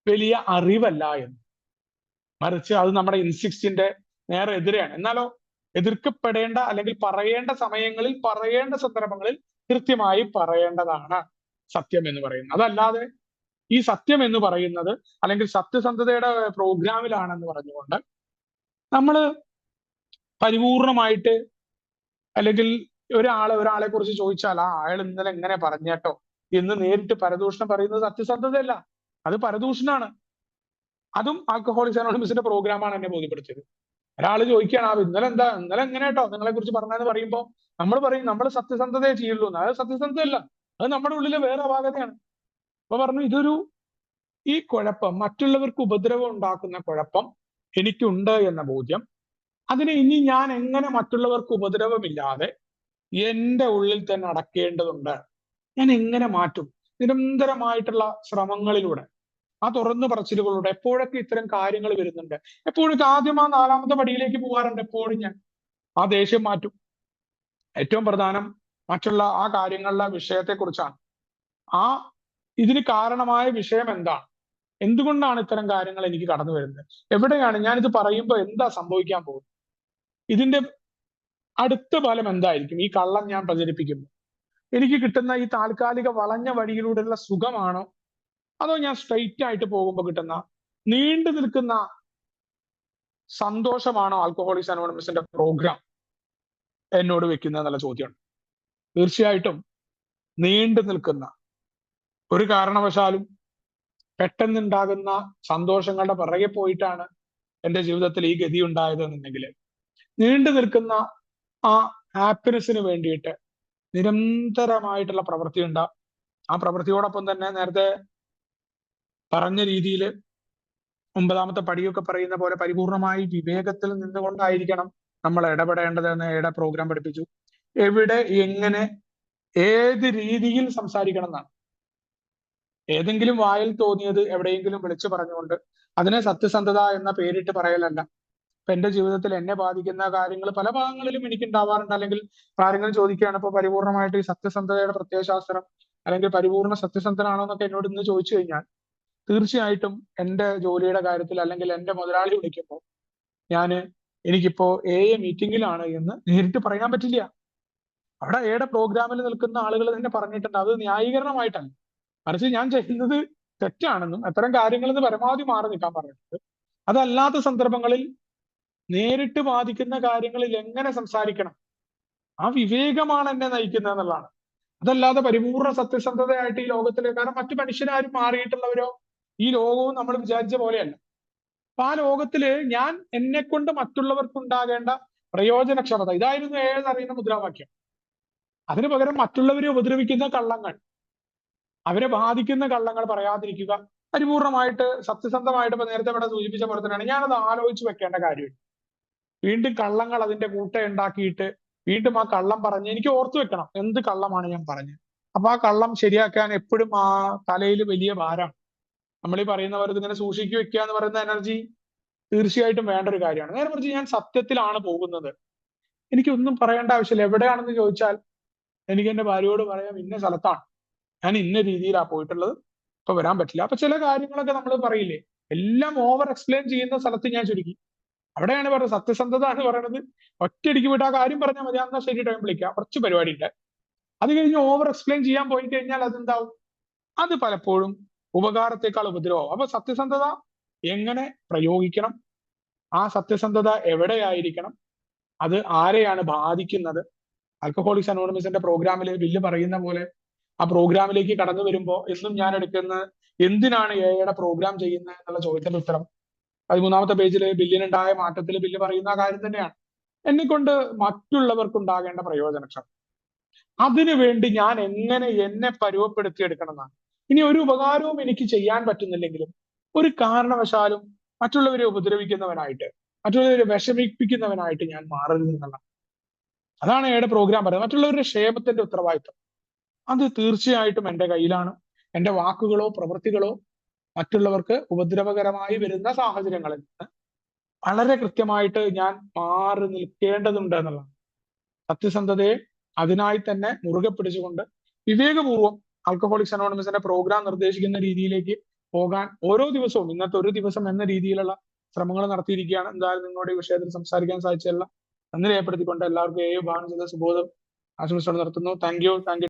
വലിയ അറിവല്ല എന്ന്, മറിച്ച് അത് നമ്മുടെ ഇൻസ്റ്റിക്റ്റിന്റെ നേരെ എതിരെയാണ്. എന്നാലോ എതിർക്കപ്പെടേണ്ട അല്ലെങ്കിൽ പറയേണ്ട സമയങ്ങളിൽ പറയേണ്ട സന്ദർഭങ്ങളിൽ കൃത്യമായി പറയേണ്ടതാണ് സത്യം എന്ന് പറയുന്നത്. അതല്ലാതെ ഈ സത്യം എന്ന് പറയുന്നത് അല്ലെങ്കിൽ സത്യസന്ധതയുടെ പ്രോഗ്രാമിലാണെന്ന് പറഞ്ഞുകൊണ്ട് നമ്മൾ പരിപൂർണമായിട്ട് അല്ലെങ്കിൽ ഒരാളെ കുറിച്ച് ചോദിച്ചാൽ അയാൾ ഇന്നലെ എങ്ങനെ പറഞ്ഞേട്ടോ എന്ന് നേരിട്ട് പരദൂഷണം പറയുന്നത് സത്യസന്ധതയല്ല, അത് പരദൂഷണാണ്. അതും ആൽക്കഹോളിക്സ് അനോണിമസിന്റെ പ്രോഗ്രാമാണ് എന്നെ ബോധ്യപ്പെടുത്തിയത്. ഒരാൾ ചോദിക്കുകയാണ് ഇന്നലെ എങ്ങനെ കേട്ടോ നിങ്ങളെ കുറിച്ച് പറഞ്ഞതെന്ന് പറയുമ്പോൾ നമ്മൾ പറയും നമ്മൾ സത്യസന്ധതയെ ചെയ്യുള്ളൂ. അത് സത്യസന്ധതയല്ല, അത് നമ്മുടെ ഉള്ളിലെ വേറെ അപാകതയാണ്. അപ്പൊ പറഞ്ഞു ഈ കുഴപ്പം, മറ്റുള്ളവർക്ക് ഉപദ്രവം ഉണ്ടാക്കുന്ന കുഴപ്പം എനിക്കുണ്ട് എന്ന ബോധ്യം, അതിനെ ഇനി ഞാൻ എങ്ങനെ മറ്റുള്ളവർക്ക് ഉപദ്രവമില്ലാതെ എന്റെ ഉള്ളിൽ തന്നെ അടക്കേണ്ടതുണ്ട്, ഞാൻ എങ്ങനെ മാറ്റും? നിരന്തരമായിട്ടുള്ള ശ്രമങ്ങളിലൂടെ, ആ തുറന്നു പറച്ചിലുകളിലൂടെ എപ്പോഴൊക്കെ ഇത്തരം കാര്യങ്ങൾ വരുന്നുണ്ട്, എപ്പോഴൊക്കെ ആദ്യം ആ 4ാമത്തെ പടിയിലേക്ക് പോകാറുണ്ട്, എപ്പോഴും ഞാൻ ആ ദേഷ്യം മാറ്റും. ഏറ്റവും പ്രധാനം മറ്റുള്ള ആ കാര്യങ്ങളുടെ വിഷയത്തെക്കുറിച്ചാണ്. ഇതിന് കാരണമായ വിഷയം എന്താണ്, എന്തുകൊണ്ടാണ് ഇത്തരം കാര്യങ്ങൾ എനിക്ക് കടന്നു വരുന്നത്, എവിടെയാണ് ഞാനിത് പറയുമ്പോൾ എന്താ സംഭവിക്കാൻ പോകുന്നത്, ഇതിന്റെ അടുത്ത ഫലം എന്തായിരിക്കും ഈ കള്ളം ഞാൻ പ്രചരിപ്പിക്കുമ്പോൾ എനിക്ക് കിട്ടുന്ന ഈ താൽക്കാലിക വളഞ്ഞ വഴിയിലൂടെയുള്ള സുഖമാണോ, അതോ ഞാൻ സ്ട്രെയിറ്റ് ആയിട്ട് പോകുമ്പോൾ കിട്ടുന്ന നീണ്ടു നിൽക്കുന്ന സന്തോഷമാണോ ആൽക്കഹോളിക്സ് അനോണിമസിന്റെ പ്രോഗ്രാം എന്നോട് വെക്കുന്നത് എന്നുള്ള ചോദ്യമാണ്. തീർച്ചയായിട്ടും നീണ്ടു നിൽക്കുന്ന, ഒരു കാരണവശാലും പെട്ടെന്നുണ്ടാകുന്ന സന്തോഷങ്ങളുടെ പിറകെ പോയിട്ടാണ് എൻ്റെ ജീവിതത്തിൽ ഈ ഗതി ഉണ്ടായത് എന്നുണ്ടെങ്കിൽ, നീണ്ടു നിൽക്കുന്ന ആ ഹാപ്പിനെസ്സിന് വേണ്ടിയിട്ട് നിരന്തരമായിട്ടുള്ള പ്രവൃത്തി ഉണ്ടാവും. ആ പ്രവൃത്തിയോടൊപ്പം തന്നെ നേരത്തെ പറഞ്ഞ രീതിയിൽ 9ാമത്തെ പടിയൊക്കെ പറയുന്ന പോലെ പരിപൂർണമായി വിവേകത്തിൽ നിന്നുകൊണ്ടായിരിക്കണം നമ്മൾ ഇടപെടേണ്ടതെന്ന് ഏടെ പ്രോഗ്രാം പഠിപ്പിച്ചു. എവിടെ, എങ്ങനെ, ഏത് രീതിയിൽ സംസാരിക്കണം എന്നാണ്. ഏതെങ്കിലും വായിൽ തോന്നിയത് എവിടെയെങ്കിലും വിളിച്ചു പറഞ്ഞുകൊണ്ട് അതിനെ സത്യസന്ധത എന്ന പേരിട്ട് പറയലല്ല. ഇപ്പൊ എന്റെ ജീവിതത്തിൽ എന്നെ ബാധിക്കുന്ന കാര്യങ്ങൾ പല ഭാഗങ്ങളിലും എനിക്ക് ഉണ്ടാവാറുണ്ട്. അല്ലെങ്കിൽ കാര്യങ്ങൾ ചോദിക്കുകയാണ്, ഇപ്പൊ പരിപൂർണമായിട്ട് ഈ സത്യസന്ധതയുടെ പ്രത്യയശാസ്ത്രം അല്ലെങ്കിൽ പരിപൂർണ സത്യസന്ധനാണോ എന്നൊക്കെ എന്നോട് ഇന്ന് ചോദിച്ചു കഴിഞ്ഞാൽ തീർച്ചയായിട്ടും എന്റെ ജോലിയുടെ കാര്യത്തിൽ അല്ലെങ്കിൽ എന്റെ മുതലാളി വിളിക്കുമ്പോൾ എനിക്കിപ്പോ മീറ്റിംഗിലാണ് എന്ന് നേരിട്ട് പറയാൻ പറ്റില്ല. അവിടെ എയുടെ പ്രോഗ്രാമിൽ നിൽക്കുന്ന ആളുകൾ തന്നെ പറഞ്ഞിട്ടുണ്ട്, അത് ന്യായീകരണമായിട്ടല്ല, മറിച്ച് ഞാൻ ചെയ്യുന്നത് തെറ്റാണെന്നും അത്തരം കാര്യങ്ങളിൽ നിന്ന് പരമാവധി മാറി നിൽക്കാൻ പറഞ്ഞിട്ടുണ്ട്. അതല്ലാത്ത സന്ദർഭങ്ങളിൽ നേരിട്ട് ബാധിക്കുന്ന കാര്യങ്ങളിൽ എങ്ങനെ സംസാരിക്കണം, ആ വിവേകമാണ് എന്നെ നയിക്കുന്നത് എന്നുള്ളതാണ്. അതല്ലാതെ പരിപൂർണ സത്യസന്ധതയായിട്ട് ഈ ലോകത്തിലെ, കാരണം മറ്റു മനുഷ്യരാരും മാറിയിട്ടുള്ളവരോ ഈ ലോകവും നമ്മൾ വിചാരിച്ച പോലെയല്ല. അപ്പൊ ആ ലോകത്തില് ഞാൻ എന്നെ കൊണ്ട് മറ്റുള്ളവർക്കുണ്ടാകേണ്ട പ്രയോജനക്ഷമത, ഇതായിരുന്നു അറിയുന്ന മുദ്രാവാക്യം. അതിനു പകരം മറ്റുള്ളവരെ ഉപദ്രവിക്കുന്ന കള്ളങ്ങൾ, അവരെ ബാധിക്കുന്ന കള്ളങ്ങൾ പറയാതിരിക്കുക, പരിപൂർണമായിട്ട് സത്യസന്ധമായിട്ട് ഇപ്പൊ നേരത്തെ ഇവിടെ സൂചിപ്പിച്ച പോലെ തന്നെയാണ്. ഞാനത് ആലോചിച്ച് വെക്കേണ്ട കാര്യമില്ല. വീണ്ടും കള്ളങ്ങൾ അതിന്റെ കൂട്ട ഉണ്ടാക്കിയിട്ട് വീണ്ടും ആ കള്ളം പറഞ്ഞ് എനിക്ക് ഓർത്തു വെക്കണം എന്ത് കള്ളമാണ് ഞാൻ പറഞ്ഞത്. അപ്പൊ ആ കള്ളം ശരിയാക്കാൻ എപ്പോഴും ആ തലയിൽ വലിയ ഭാരമാണ്. നമ്മൾ ഈ പറയുന്നവർ ഇതിങ്ങനെ സൂക്ഷിച്ചു വെക്കുക എന്ന് പറയുന്ന എനർജി തീർച്ചയായിട്ടും വേണ്ട ഒരു കാര്യമാണ്. നേരെ മറിച്ച് ഞാൻ സത്യത്തിലാണ് പോകുന്നത്, എനിക്കൊന്നും പറയേണ്ട ആവശ്യമില്ല. എവിടെയാണെന്ന് ചോദിച്ചാൽ എനിക്ക് എന്റെ ഭാര്യയോട് പറയാം ഇന്ന സ്ഥലത്താണ്, ഞാൻ ഇന്ന രീതിയിലാണ് പോയിട്ടുള്ളത്, ഇപ്പൊ വരാൻ പറ്റില്ല. അപ്പൊ ചില കാര്യങ്ങളൊക്കെ നമ്മൾ പറയില്ലേ, എല്ലാം ഓവർ എക്സ്പ്ലെയിൻ ചെയ്യുന്ന സ്ഥലത്ത് ഞാൻ ചുരുക്കി. അവിടെയാണ് പറയുന്നത് സത്യസന്ധത എന്ന് പറയുന്നത്. ഒറ്റയടിക്ക് വിട്ട് ആ കാര്യം പറഞ്ഞാൽ മതി, എന്നാൽ ശരി ടൈം വിളിക്കാം, കുറച്ച് പരിപാടി ഉണ്ട്. അത് കഴിഞ്ഞ് ഓവർ എക്സ്പ്ലെയിൻ ചെയ്യാൻ പോയി കഴിഞ്ഞാൽ അതെന്താവും, അത് പലപ്പോഴും ഉപകാരത്തെക്കാൾ ഉപദ്രവം. അപ്പൊ സത്യസന്ധത എങ്ങനെ പ്രയോഗിക്കണം, ആ സത്യസന്ധത എവിടെയായിരിക്കണം, അത് ആരെയാണ് ബാധിക്കുന്നത്. ആൽക്കഹോളിക്സ് അനോണിമസിന്റെ പ്രോഗ്രാമിൽ ബില്ല് പറയുന്ന പോലെ ആ പ്രോഗ്രാമിലേക്ക് കടന്നു വരുമ്പോൾ എന്നും ഞാൻ എടുക്കുന്ന എന്തിനാണ് എയുടെ പ്രോഗ്രാം ചെയ്യുന്നത് എന്നുള്ള ചോദ്യത്തിന്റെ ഉത്തരം 13ാമത്തെ പേജിൽ ബില്ലിനുണ്ടായ മാറ്റത്തിൽ ബില്ല് പറയുന്ന കാര്യം തന്നെയാണ്. എന്നെക്കൊണ്ട് മറ്റുള്ളവർക്കുണ്ടാകേണ്ട പ്രയോജനക്ഷമത, അതിനു വേണ്ടി ഞാൻ എങ്ങനെ എന്നെ പരുവപ്പെടുത്തിയെടുക്കണം എന്നാണ്. ഇനി ഒരു ഉപകാരവും എനിക്ക് ചെയ്യാൻ പറ്റുന്നില്ലെങ്കിലും ഒരു കാരണവശാലും മറ്റുള്ളവരെ ഉപദ്രവിക്കുന്നവനായിട്ട്, മറ്റുള്ളവരെ വിഷമിപ്പിക്കുന്നവനായിട്ട് ഞാൻ മാറരുത് എന്നുള്ള, അതാണ് എയുടെ പ്രോഗ്രാം പറയുന്നത്. മറ്റുള്ളവരുടെ ക്ഷേമത്തിന്റെ ഉത്തരവാദിത്വം അത് തീർച്ചയായിട്ടും എൻ്റെ കയ്യിലാണ്. എന്റെ വാക്കുകളോ പ്രവൃത്തികളോ മറ്റുള്ളവർക്ക് ഉപദ്രവകരമായി വരുന്ന സാഹചര്യങ്ങളിൽ നിന്ന് വളരെ കൃത്യമായിട്ട് ഞാൻ മാറി നിൽക്കേണ്ടതുണ്ട് എന്നുള്ളതാണ്. സത്യസന്ധതയെ അതിനായി തന്നെ മുറുകെ പിടിച്ചുകൊണ്ട് വിവേകപൂർവ്വം ആൽക്കഹോളിക്സ് അനോണിമസിന്റെ പ്രോഗ്രാം നിർദ്ദേശിക്കുന്ന രീതിയിലേക്ക് പോകാൻ ഓരോ ദിവസവും ഇന്നത്തെ ഒരു ദിവസം എന്ന രീതിയിലുള്ള ശ്രമങ്ങൾ നടത്തിയിരിക്കുകയാണ്. എന്തായാലും നിങ്ങളുടെ ഈ വിഷയത്തിൽ സംസാരിക്കാൻ സാധിച്ചല്ല നന്ദി രേഖപ്പെടുത്തിക്കൊണ്ട് എല്ലാവർക്കും വിഭാഗം ചെയ്ത സുബോധം ആശംസകൾ നടത്തുന്നു. Thank you.